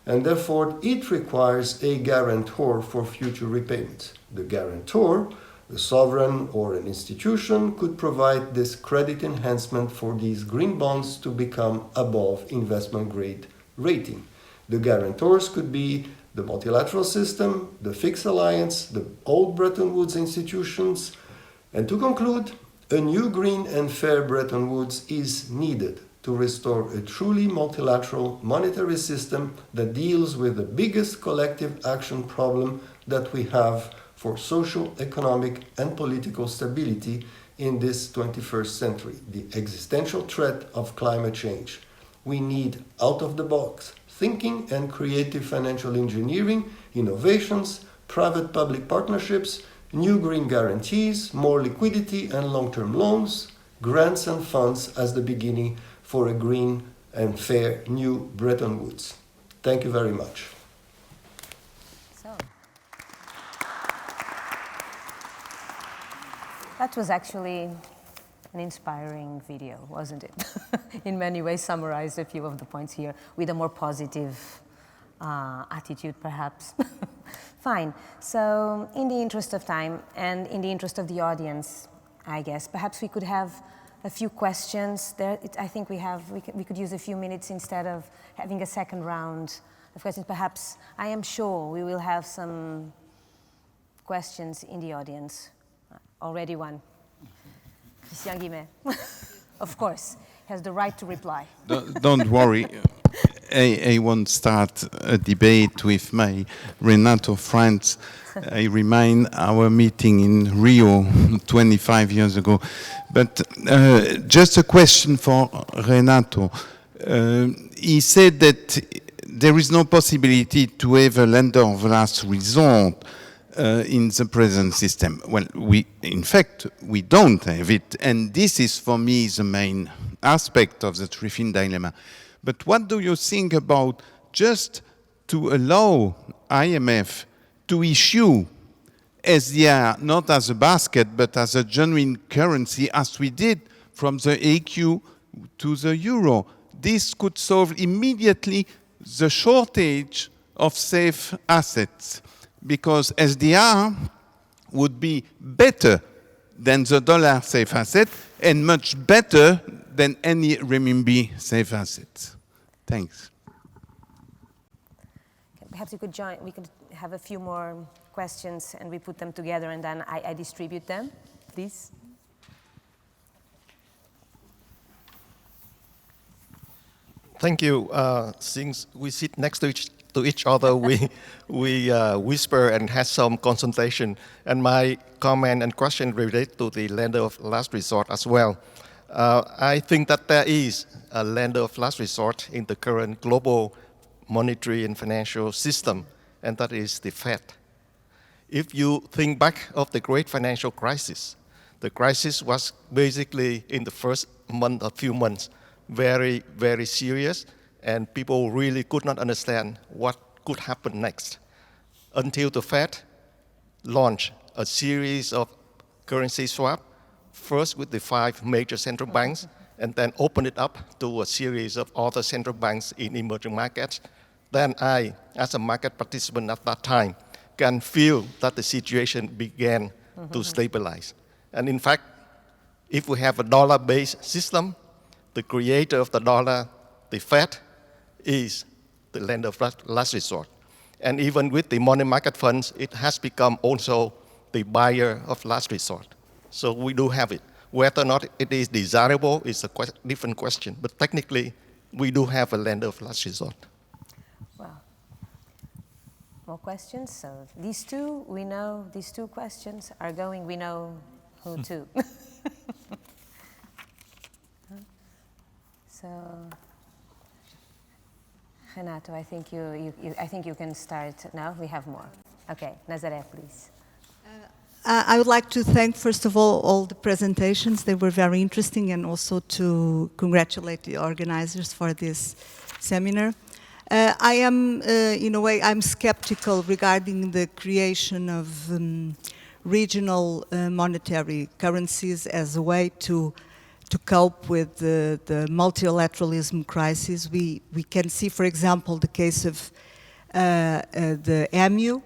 and therefore it requires a guarantor for future repayments. The guarantor, the sovereign or an institution, could provide this credit enhancement for these green bonds to become above investment grade rating. The guarantors could be the multilateral system, the fixed alliance, the old Bretton Woods institutions. And to conclude, a new green and fair Bretton Woods is needed to restore a truly multilateral monetary system that deals with the biggest collective action problem that we have for social, economic, and political stability in this 21st century, the existential threat of climate change. We need out-of-the-box thinking and creative financial engineering, innovations, private-public partnerships, new green guarantees, more liquidity and long-term loans, grants and funds as the beginning for a green and fair new Bretton Woods. Thank you very much. That was actually an inspiring video, wasn't it? In many ways, summarized a few of the points here with a more positive attitude, perhaps. Fine. So, in the interest of time and in the interest of the audience, I guess, perhaps we could have a few questions. I think we could use a few minutes instead of having a second round of questions. Perhaps, I am sure we will have some questions in the audience. Already one. Christian Guimet, of course, has the right to reply. Don't worry. I won't start a debate with my Renato friends. I remind our meeting in Rio 25 years ago. But just a question for Renato. He said that there is no possibility to have a lender of last resort in the present system. Well, in fact, we don't have it, and this is for me the main aspect of the Triffin dilemma. But what do you think about just to allow IMF to issue SDR not as a basket, but as a genuine currency, as we did from the AQ to the euro? This could solve immediately the shortage of safe assets, because SDR would be better than the dollar safe asset and much better than any renminbi safe assets. Thanks. Perhaps we could have a few more questions and we put them together and then I distribute them, please. Thank you. Since we sit next to each other, we whisper and have some consultation. And my comment and question relate to the lender of last resort as well. I think that there is a lender of last resort in the current global monetary and financial system, and that is the Fed. If you think back of the great financial crisis, the crisis was basically in the first month or few months very, very serious, and people really could not understand what could happen next until the Fed launched a series of currency swap, first with the 5 major central banks, and then open it up to a series of other central banks in emerging markets, then I, as a market participant at that time, can feel that the situation began to stabilize. And in fact, if we have a dollar-based system, the creator of the dollar, the Fed, is the lender of last resort. And even with the money market funds, it has become also the buyer of last resort. So we do have it. Whether or not it is desirable is a different question, but technically, we do have a lender of last resort. Well, more questions? So these two, we know these 2 questions are going, we know who to. So, Renato, I think you can start now. We have more. Okay, Nazaré, please. I would like to thank, first of all the presentations. They were very interesting, and also to congratulate the organizers for this seminar. I am, in a way, I'm skeptical regarding the creation of regional monetary currencies as a way to cope with the multilateralism crisis. We can see, for example, the case of the EMU.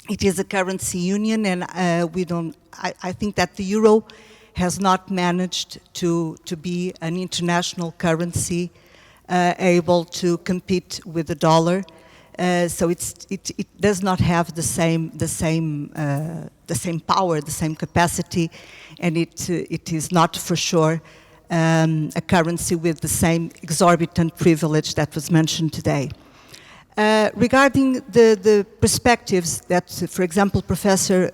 It is a currency union, and I think that the euro has not managed to be an international currency able to compete with the dollar. So it does not have the same power, the same capacity, and it is not for sure a currency with the same exorbitant privilege that was mentioned today. Regarding the perspectives that, for example, Professor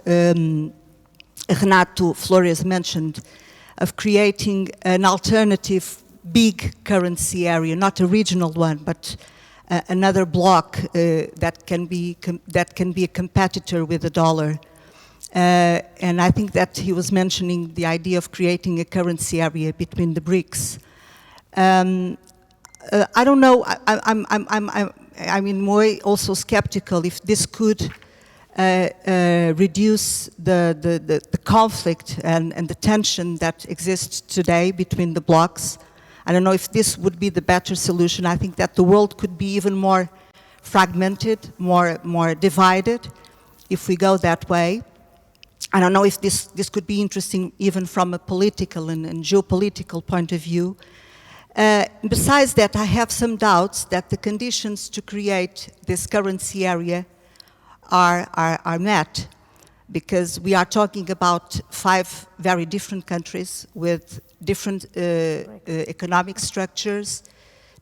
Renato Flores mentioned, of creating an alternative big currency area, not a regional one, but another block that can be a competitor with the dollar. And I think that he was mentioning the idea of creating a currency area between the BRICS. I don't know. I'm in a way also skeptical if this could reduce the conflict and the tension that exists today between the blocs. I don't know if this would be the better solution. I think that the world could be even more fragmented, more divided, if we go that way. I don't know if this could be interesting even from a political and geopolitical point of view. Besides that, I have some doubts that the conditions to create this currency area are met, because we are talking about 5 very different countries with different economic structures,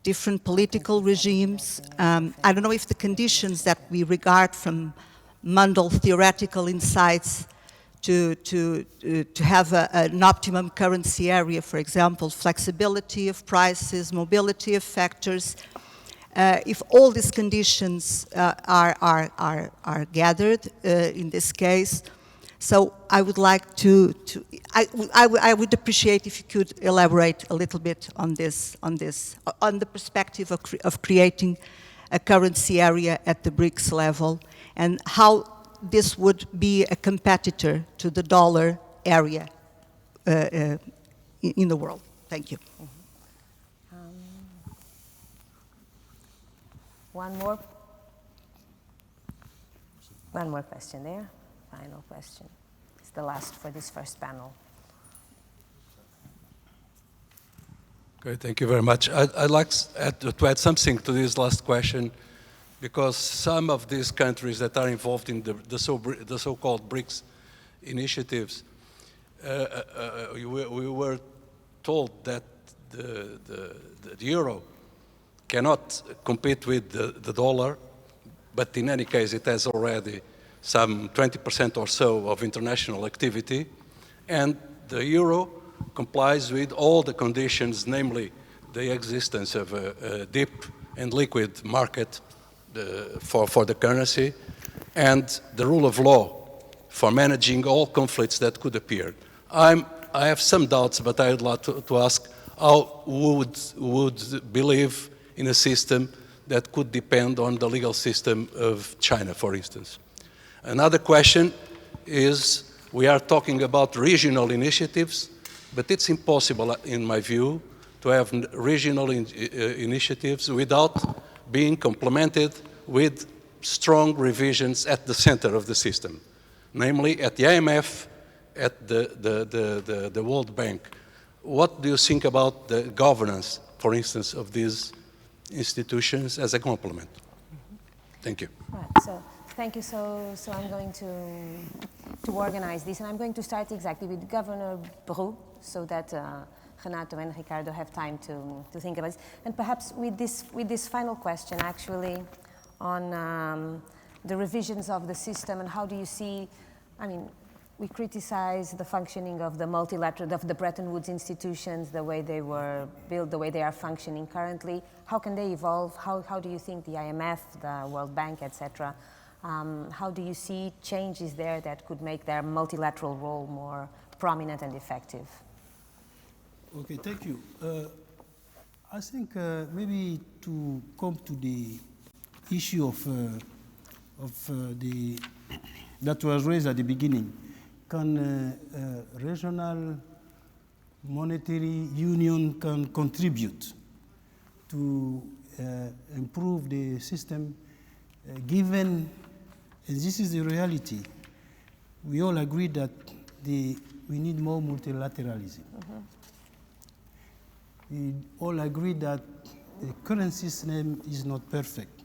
different political regimes. I don't know if the conditions that we regard from Mundell theoretical insights to have an optimum currency area, for example, flexibility of prices, mobility of factors. If all these conditions are gathered in this case, so I would like I would appreciate if you could elaborate a little bit on the perspective of creating a currency area at the BRICS level, and how this would be a competitor to the dollar area in the world. Thank you. One more question there. Final question. It's the last for this first panel. Okay, thank you very much. I'd like to add something to this last question, because some of these countries that are involved in the so-called BRICS initiatives, we were told that the euro cannot compete with the dollar, but in any case it has already some 20% or so of international activity, and the euro complies with all the conditions, namely the existence of a deep and liquid market for the currency, and the rule of law for managing all conflicts that could appear. I have some doubts, but I would like to ask how would believe in a system that could depend on the legal system of China, for instance. Another question is We are talking about regional initiatives, but it's impossible, in my view, to have regional initiatives without being complemented with strong revisions at the center of the system, namely at the IMF, at the World Bank. What do you think about the governance, for instance, of these institutions as a complement? Thank you. Right, so thank you. So I'm going to organize this, and I'm going to start exactly with Governor Bru, so that Renato and Ricardo have time to think about this. And perhaps with this final question, actually, on the revisions of the system, and how do you see, I mean, we criticize the functioning of the multilateral, of the Bretton Woods institutions, the way they were built, the way they are functioning currently. How can they evolve? How do you think the IMF, the World Bank, etc., how do you see changes there that could make their multilateral role more prominent and effective? Okay, thank you. I think maybe to come to the issue that was raised at the beginning, can regional monetary union can contribute to improve the system, given, and this is the reality, we all agree that we need more multilateralism. We all agree that the current system is not perfect,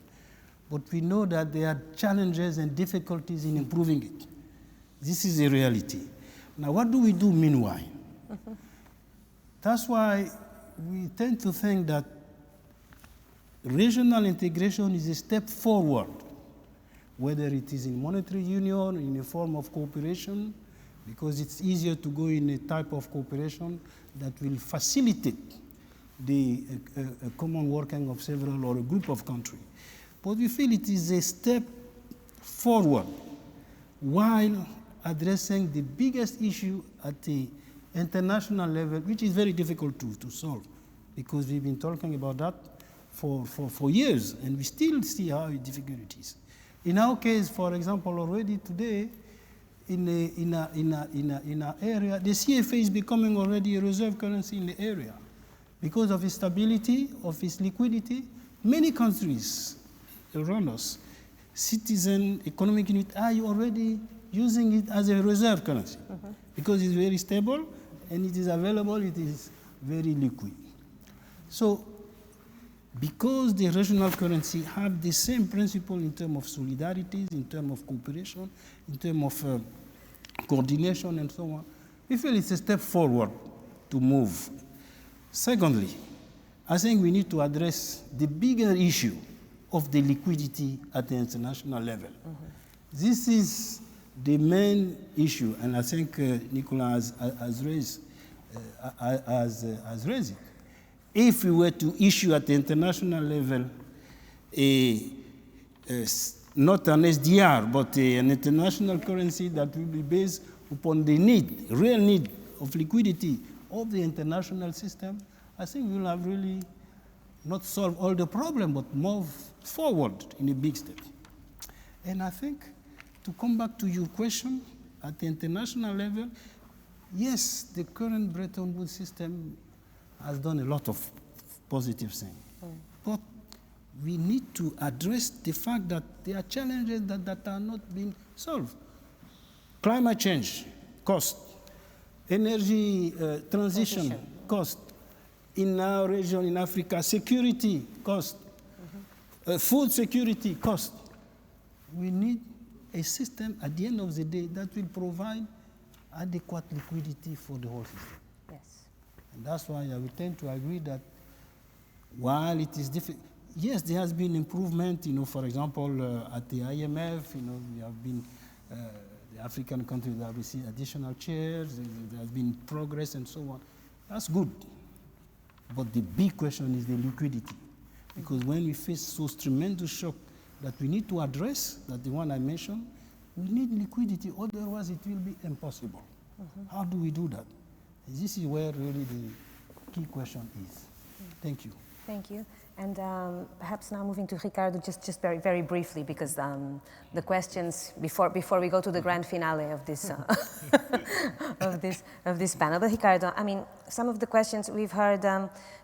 but we know that there are challenges and difficulties in improving it. This is a reality. Now, what do we do meanwhile? That's why we tend to think that regional integration is a step forward, whether it is in monetary union, in a form of cooperation, because it's easier to go in a type of cooperation that will facilitate the common working of several or a group of countries. But we feel it is a step forward while addressing the biggest issue at the international level, which is very difficult to solve, because we've been talking about that for years, and we still see how difficult it is. In our case, for example, already today, in our area, the CFA is becoming already a reserve currency in the area. Because of its stability, of its liquidity, many countries around us, citizen, economic unit, are already using it as a reserve currency, because it's very stable, and it is available, it is very liquid. So, because the regional currency have the same principle in terms of solidarity, in terms of cooperation, in terms of coordination and so on, we feel it's a step forward to move. Secondly, I think we need to address the bigger issue of the liquidity at the international level. This is the main issue, and I think Nicolas has raised it. If we were to issue at the international level not an SDR, but an international currency that will be based upon the real need of liquidity of the international system, I think we'll have really not solved all the problem, but move forward in a big step. And I think, to come back to your question, at the international level, yes, the current Bretton Woods system has done a lot of positive things. But we need to address the fact that there are challenges that are not being solved. Climate change, cost. Energy transition, cost. In our region, in Africa, security, cost. Food security, cost. We need a system at the end of the day that will provide adequate liquidity for the whole system. Yes. And that's why I would tend to agree that while it is difficult, yes, there has been improvement, for example, at the IMF, we have been, the African countries have received additional chairs, there has been progress and so on. That's good. But the big question is the liquidity. Because when we face so tremendous shock that we need to address, that the one I mentioned, we need liquidity, otherwise it will be impossible. How do we do that? And this is where really the key question is. Thank you. Thank you. And perhaps now moving to Ricardo, just very, very briefly, because the questions before we go to the grand finale of this of this panel. But Ricardo, I mean, some of the questions we've heard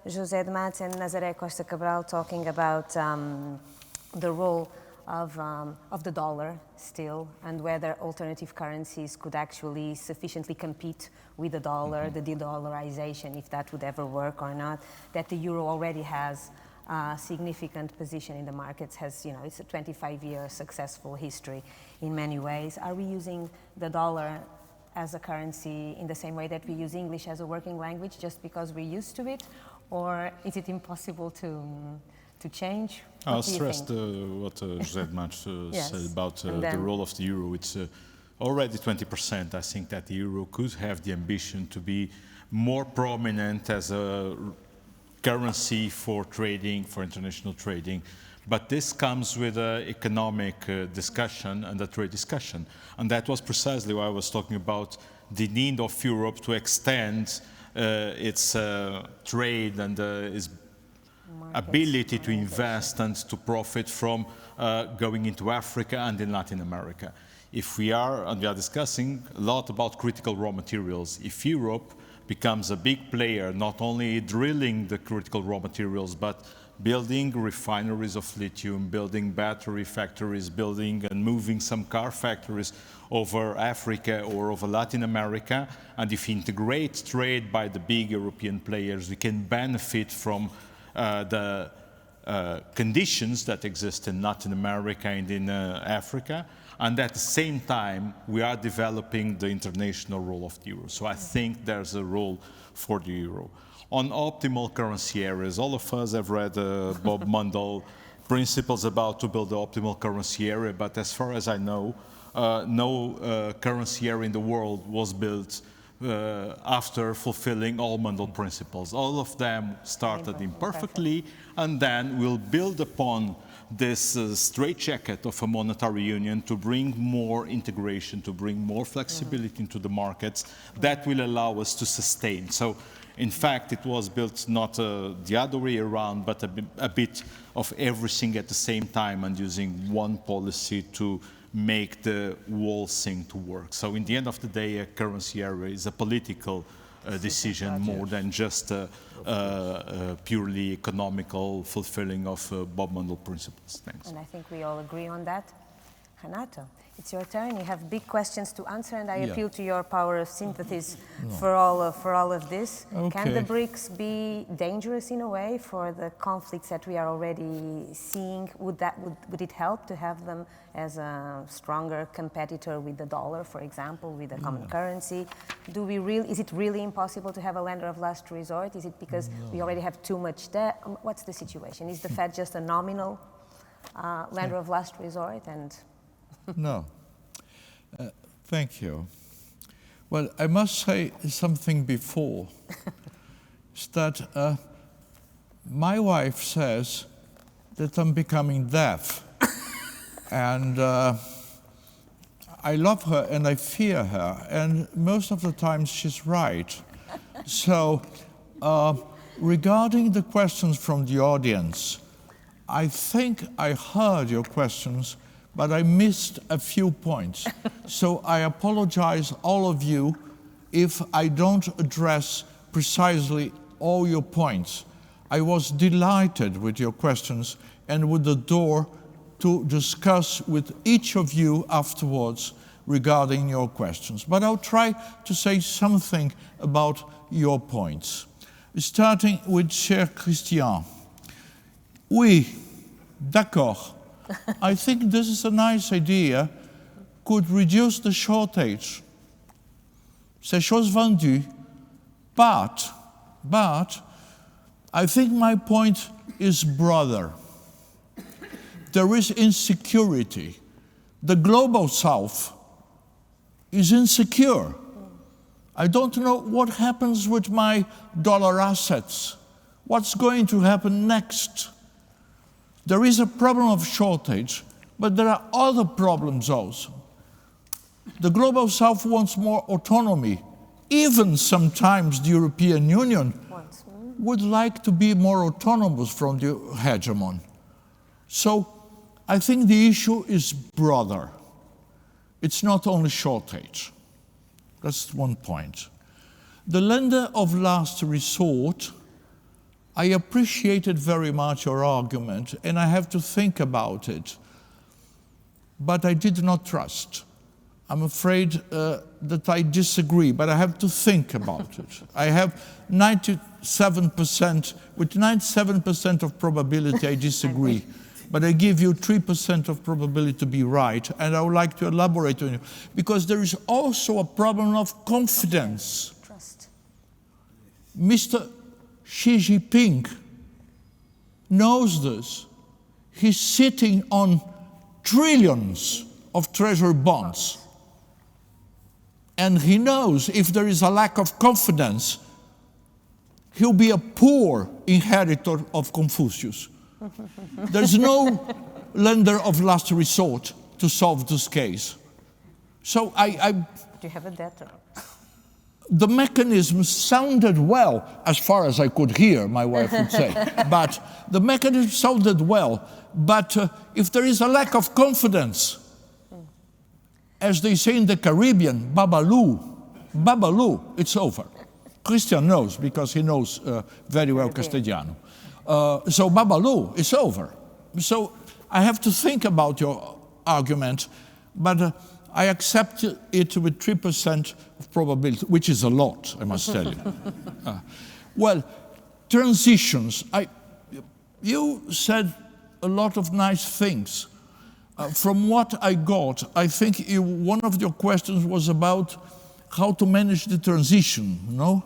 José de Matos and Nazaré Costa Cabral talking about the role of the dollar still, and whether alternative currencies could actually sufficiently compete with the dollar, the de-dollarization, if that would ever work or not, that the euro already has a significant position in the markets, has, you know, it's a 25-year successful history in many ways. Are we using the dollar as a currency in the same way that we use English as a working language just because we're used to it, or is it impossible to change? I'll stress what José de Matos said about the role of the euro. It's already 20%. I think that the euro could have the ambition to be more prominent as a currency for trading, for international trading. But this comes with an economic discussion and a trade discussion. And that was precisely why I was talking about the need of Europe to extend its trade and its ability to invest and to profit from going into Africa and in Latin America. If we are discussing a lot about critical raw materials, if Europe becomes a big player, not only drilling the critical raw materials, but building refineries of lithium, building battery factories, building and moving some car factories over Africa or over Latin America, and if we integrate trade by the big European players, we can benefit from the conditions that exist in Latin America and in Africa, and at the same time we are developing the international role of the euro. So I think there's a role for the euro. On optimal currency areas, all of us have read Bob Mundell principles about to build the optimal currency area, but as far as I know, no currency area in the world was built after fulfilling all Mundell principles. All of them started imperfectly, and then we'll build upon this straitjacket of a monetary union to bring more integration, to bring more flexibility into the markets that will allow us to sustain. So, in fact, it was built not the other way around, but a bit of everything at the same time and using one policy to make the whole thing to work. So in the end of the day, a currency area is a political decision more than just a purely economical fulfilling of Bob Mundell principles. Thanks. And I think we all agree on that. Renato, it's your turn. You have big questions to answer, and I appeal to your power of synthesis for all of this. Okay. Can the BRICS be dangerous in a way for the conflicts that we are already seeing? Would it help to have them as a stronger competitor with the dollar, for example, with a common currency? Is it really impossible to have a lender of last resort? Is it because we already have too much debt? What's the situation? Is the Fed just a nominal lender of last resort? And no. Thank you. Well, I must say something before. Is that my wife says that I'm becoming deaf. And I love her and I fear her. And most of the time she's right. So regarding the questions from the audience, I think I heard your questions, but I missed a few points. So I apologize, all of you, if I don't address precisely all your points. I was delighted with your questions and with the door to discuss with each of you afterwards regarding your questions. But I'll try to say something about your points. Starting with cher Christian. Oui, d'accord. I think this is a nice idea, could reduce the shortage. C'est chose vendue. But I think my point is broader. There is insecurity. The global south is insecure. I don't know what happens with my dollar assets. What's going to happen next? There is a problem of shortage, but there are other problems also. The global south wants more autonomy. Even sometimes the European Union would like to be more autonomous from the hegemon. So I think the issue is broader. It's not only shortage. That's one point. The lender of last resort, I appreciated very much your argument, and I have to think about it. But I did not trust. I'm afraid that I disagree, but I have to think about it. I have 97%, with 97% of probability I disagree, but I give you 3% of probability to be right, and I would like to elaborate on it, because there is also a problem of confidence. Trust. Mr. Xi Jinping knows this. He's sitting on trillions of treasury bonds. And he knows if there is a lack of confidence, he'll be a poor inheritor of Confucius. There's no lender of last resort to solve this case. So Do you have a debtor? the mechanism sounded well, as far as I could hear, my wife would say. But the mechanism sounded well. But if there is a lack of confidence, as they say in the Caribbean, babaloo, it's over. Christian knows, because he knows very well Castellano. So babaloo, it's over. So I have to think about your argument, but I accept it with 3% of probability, which is a lot, I must tell you. Well, transitions. You said a lot of nice things. From what I got, I think one of your questions was about how to manage the transition, no?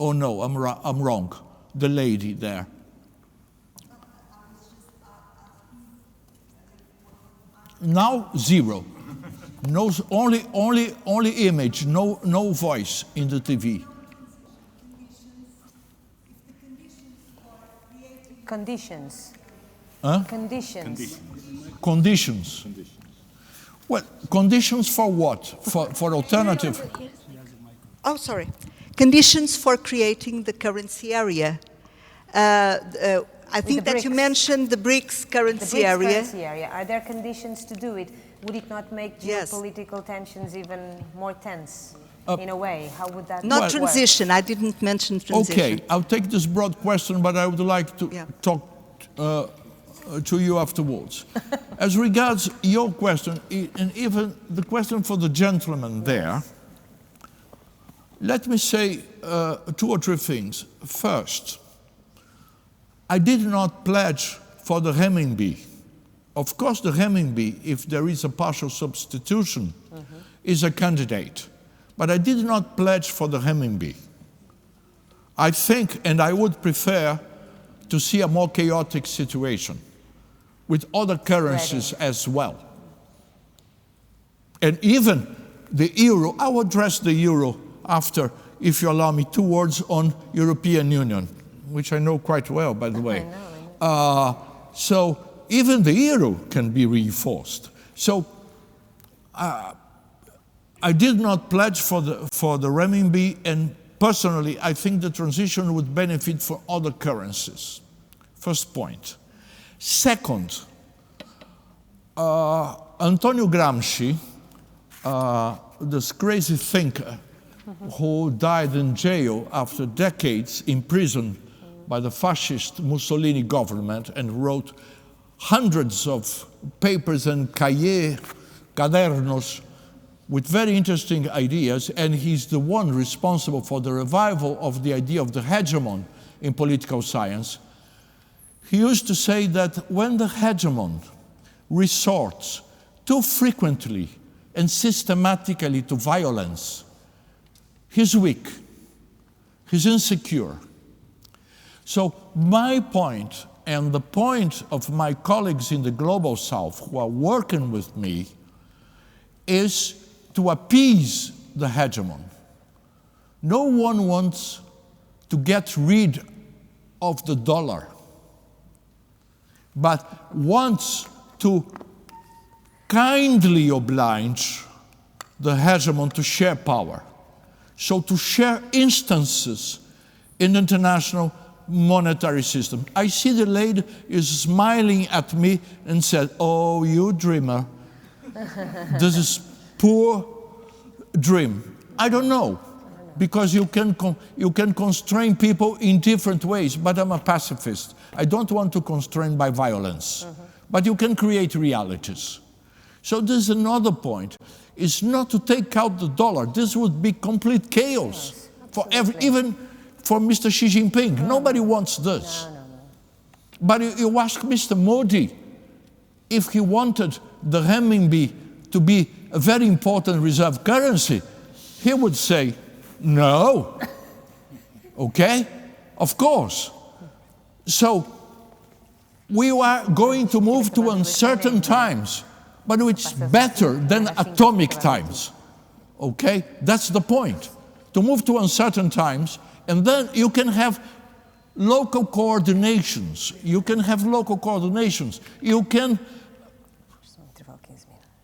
Oh no, I'm wrong. The lady there. Now, zero. No, only image, no voice in the TV. Conditions. Huh? Conditions. Conditions. Well, conditions for what? For alternative? Oh, sorry. Conditions for creating the currency area. I think that you mentioned the BRICS currency area. Currency area. Are there conditions to do it? Would it not make geopolitical tensions even more tense in a way? How would that Not transition. I didn't mention transition. Okay, I'll take this broad question, but I would like to talk to you afterwards. As regards your question, and even the question for the gentleman there, let me say 2 or 3 things. First, I did not pledge for the renminbi. Of course, the renminbi, if there is a partial substitution, is a candidate. But I did not pledge for the renminbi. I think, and I would prefer to see a more chaotic situation with other currencies as well. And even the euro, I will address the euro after, if you allow me, 2 words on European Union, which I know quite well, by the way. I know. So even the euro can be reinforced. So I did not pledge for the renminbi, and personally, I think the transition would benefit for other currencies. First point. Second, Antonio Gramsci, this crazy thinker who died in jail after decades imprisoned by the fascist Mussolini government and wrote hundreds of papers and cadernos with very interesting ideas, and he's the one responsible for the revival of the idea of the hegemon in political science. He used to say that when the hegemon resorts too frequently and systematically to violence, he's weak, he's insecure. So my point, and the point of my colleagues in the Global South who are working with me, is to appease the hegemon. No one wants to get rid of the dollar, but wants to kindly oblige the hegemon to share power. So to share instances in the international monetary system. I see the lady is smiling at me and said, "Oh, you dreamer. This is poor dream." I don't know, because you can constrain people in different ways, but I'm a pacifist. I don't want to constrain by violence, but you can create realities. So this is another point. It's not to take out the dollar. This would be complete chaos for even for Mr. Xi Jinping. Nobody wants this. But you ask Mr. Modi if he wanted the renminbi to be a very important reserve currency, he would say, no. Okay? Of course. So we are going to move to uncertain times, but it's better than atomic times. Okay? That's the point. To move to uncertain times, and then you can have local coordinations. You can have local coordinations. You can...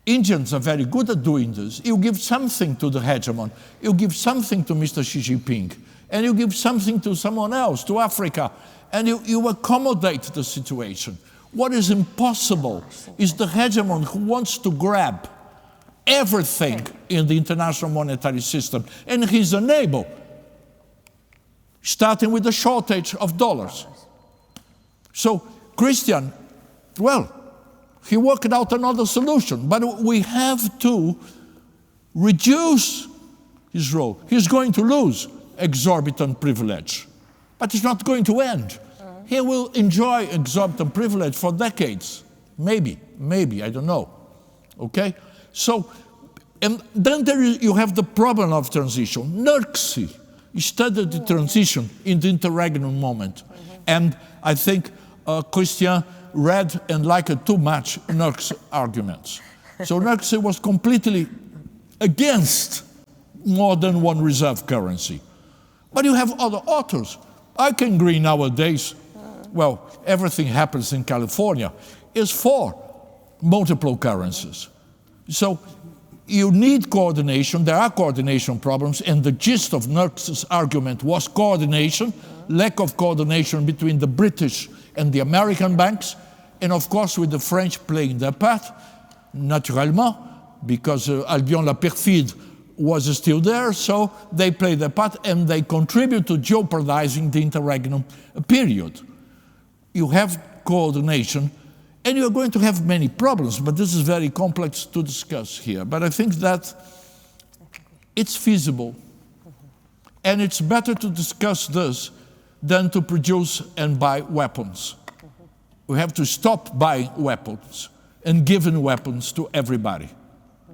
Indians are very good at doing this. You give something to the hegemon. You give something to Mr. Xi Jinping. And you give something to someone else, to Africa. And you accommodate the situation. What is impossible is the hegemon who wants to grab everything in the international monetary system. And he's unable. Starting with the shortage of dollars. So Christian, well, he worked out another solution, but we have to reduce his role. He's going to lose exorbitant privilege, but it's not going to end. He will enjoy exorbitant privilege for decades. Maybe, I don't know. Okay? So, and then you have the problem of transition. NERCSI studied the transition in the interregnum moment. And I think Christian read and liked too much NERCSI arguments. So NERCSI was completely against more than one reserve currency. But you have other authors. I can agree nowadays, well, everything happens in California, is for multiple currencies. So you need coordination. There are coordination problems, and the gist of NERCSI's argument was coordination, lack of coordination between the British and the American banks, and of course with the French playing their part, naturellement, because Albion la Perfide was still there, so they played their part and they contribute to jeopardizing the interregnum period. You have coordination, and you're going to have many problems, but this is very complex to discuss here. But I think that it's feasible, and it's better to discuss this than to produce and buy weapons. We have to stop buying weapons and giving weapons to everybody.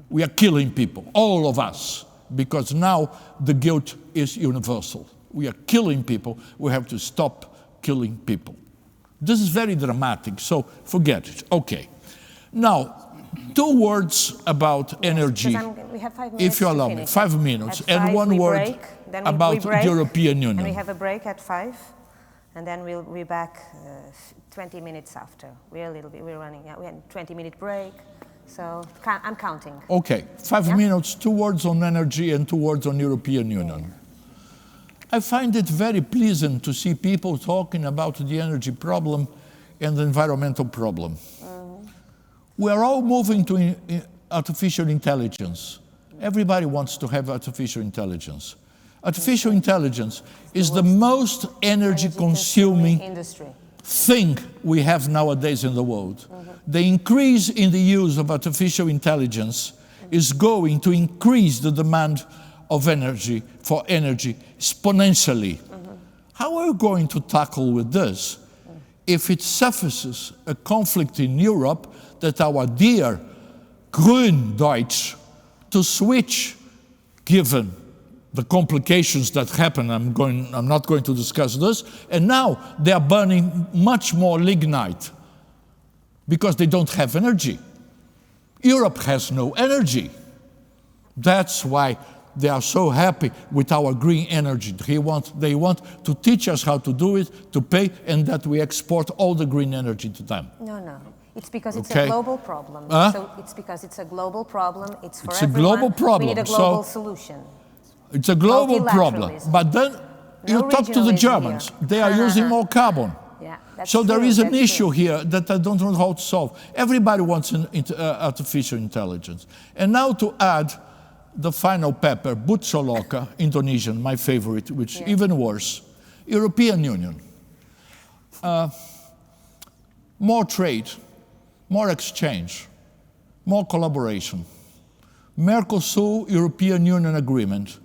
We are killing people, all of us, because now the guilt is universal. We are killing people. We have to stop killing people. This is very dramatic, so forget it. Okay. Now, 2 words about energy, we have 5 minutes if you allow me, 5 minutes, and 1 word about the European Union. And we have a break at 5, and then we'll be back 20 minutes after. We're running, we had a 20-minute break, so I'm counting. Okay, 5 minutes, 2 words on energy and 2 words on European Union. I find it very pleasant to see people talking about the energy problem and the environmental problem. We are all moving to artificial intelligence. Everybody wants to have artificial intelligence. Artificial intelligence is the most energy-consuming thing we have nowadays in the world. The increase in the use of artificial intelligence is going to increase the demand of energy, for energy, exponentially. How are we going to tackle with this if it surfaces a conflict in Europe that our dear Grün Deutsch to switch, given the complications that happen, I'm not going to discuss this, and now they are burning much more lignite because they don't have energy. Europe has no energy. That's why they are so happy with our green energy. They want to teach us how to do it, to pay, and that we export all the green energy to them. No. It's because it's a global problem. So it's because it's a global problem. It's for everyone. It's a global problem. We need a global solution. It's a global problem. But then You talk to the Germans. They are using more carbon. Yeah, that's so there true, is an that's issue true. here that I don't know how to solve. Everybody wants artificial intelligence. And now to add the final pepper, Butsoloka, Indonesian, my favorite, which even worse. European Union. More trade, more exchange, more collaboration. Mercosur European Union agreement,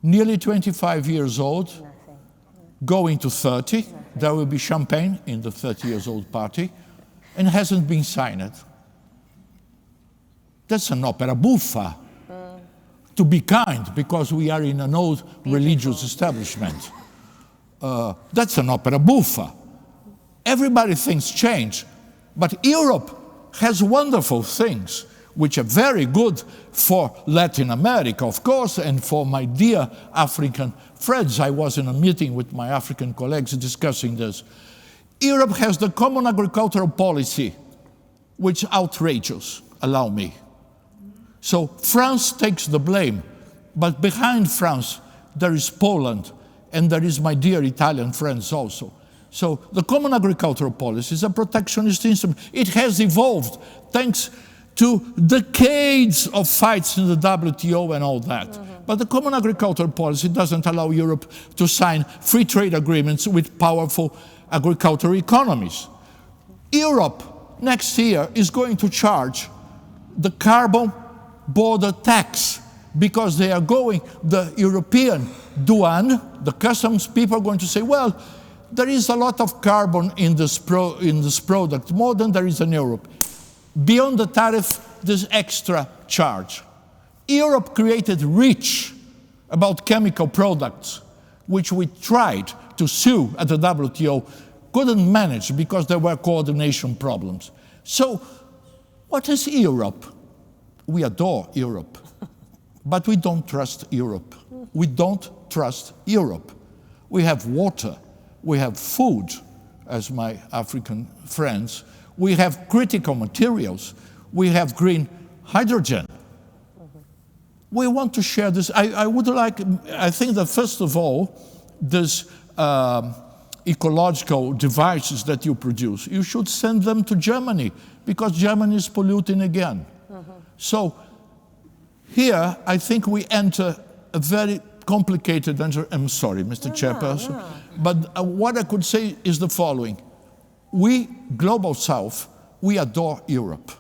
nearly 25 years old, going to 30. There will be champagne in the 30 years old party, and hasn't been signed. That's an opera buffa. To be kind, because we are in an old religious establishment. That's an opera buffa. Everybody thinks change, but Europe has wonderful things which are very good for Latin America, of course, and for my dear African friends. I was in a meeting with my African colleagues discussing this. Europe has the common agricultural policy, which is outrageous, allow me. So France takes the blame, but behind France there is Poland, and there is my dear Italian friends also. So the common agricultural policy is a protectionist instrument. It has evolved thanks to decades of fights in the WTO and all that. But the common agricultural policy doesn't allow Europe to sign free trade agreements with powerful agricultural economies. Europe next year is going to charge the carbon border tax because they are going, the European douane, the customs people are going to say, well, there is a lot of carbon in this product, more than there is in Europe. Beyond the tariff, there's extra charge. Europe created REACH about chemical products, which we tried to sue at the WTO, couldn't manage because there were coordination problems. So what is Europe? We adore Europe, but we don't trust Europe. We don't trust Europe. We have water, we have food, as my African friends, we have critical materials, we have green hydrogen. We want to share this. I think that first of all, these ecological devices that you produce, you should send them to Germany because Germany is polluting again. So here, I think we enter a very complicated, I'm sorry, Mr. Chairperson, but what I could say is the following. We, Global South, we adore Europe,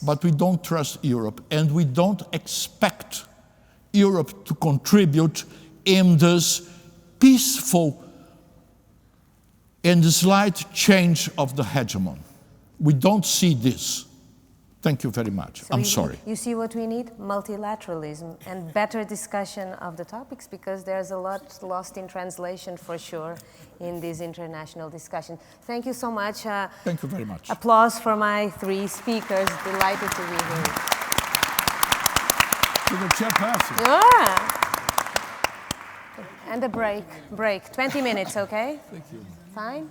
but we don't trust Europe, and we don't expect Europe to contribute in this peaceful and slight change of the hegemon. We don't see this. Thank you very much. I'm sorry. You see what we need? Multilateralism and better discussion of the topics, because there's a lot lost in translation for sure in this international discussion. Thank you so much. Thank you very much. Applause for my three speakers. Delighted to be here. To the chairperson. Yeah. And a break. 20 minutes, okay? Thank you. Fine?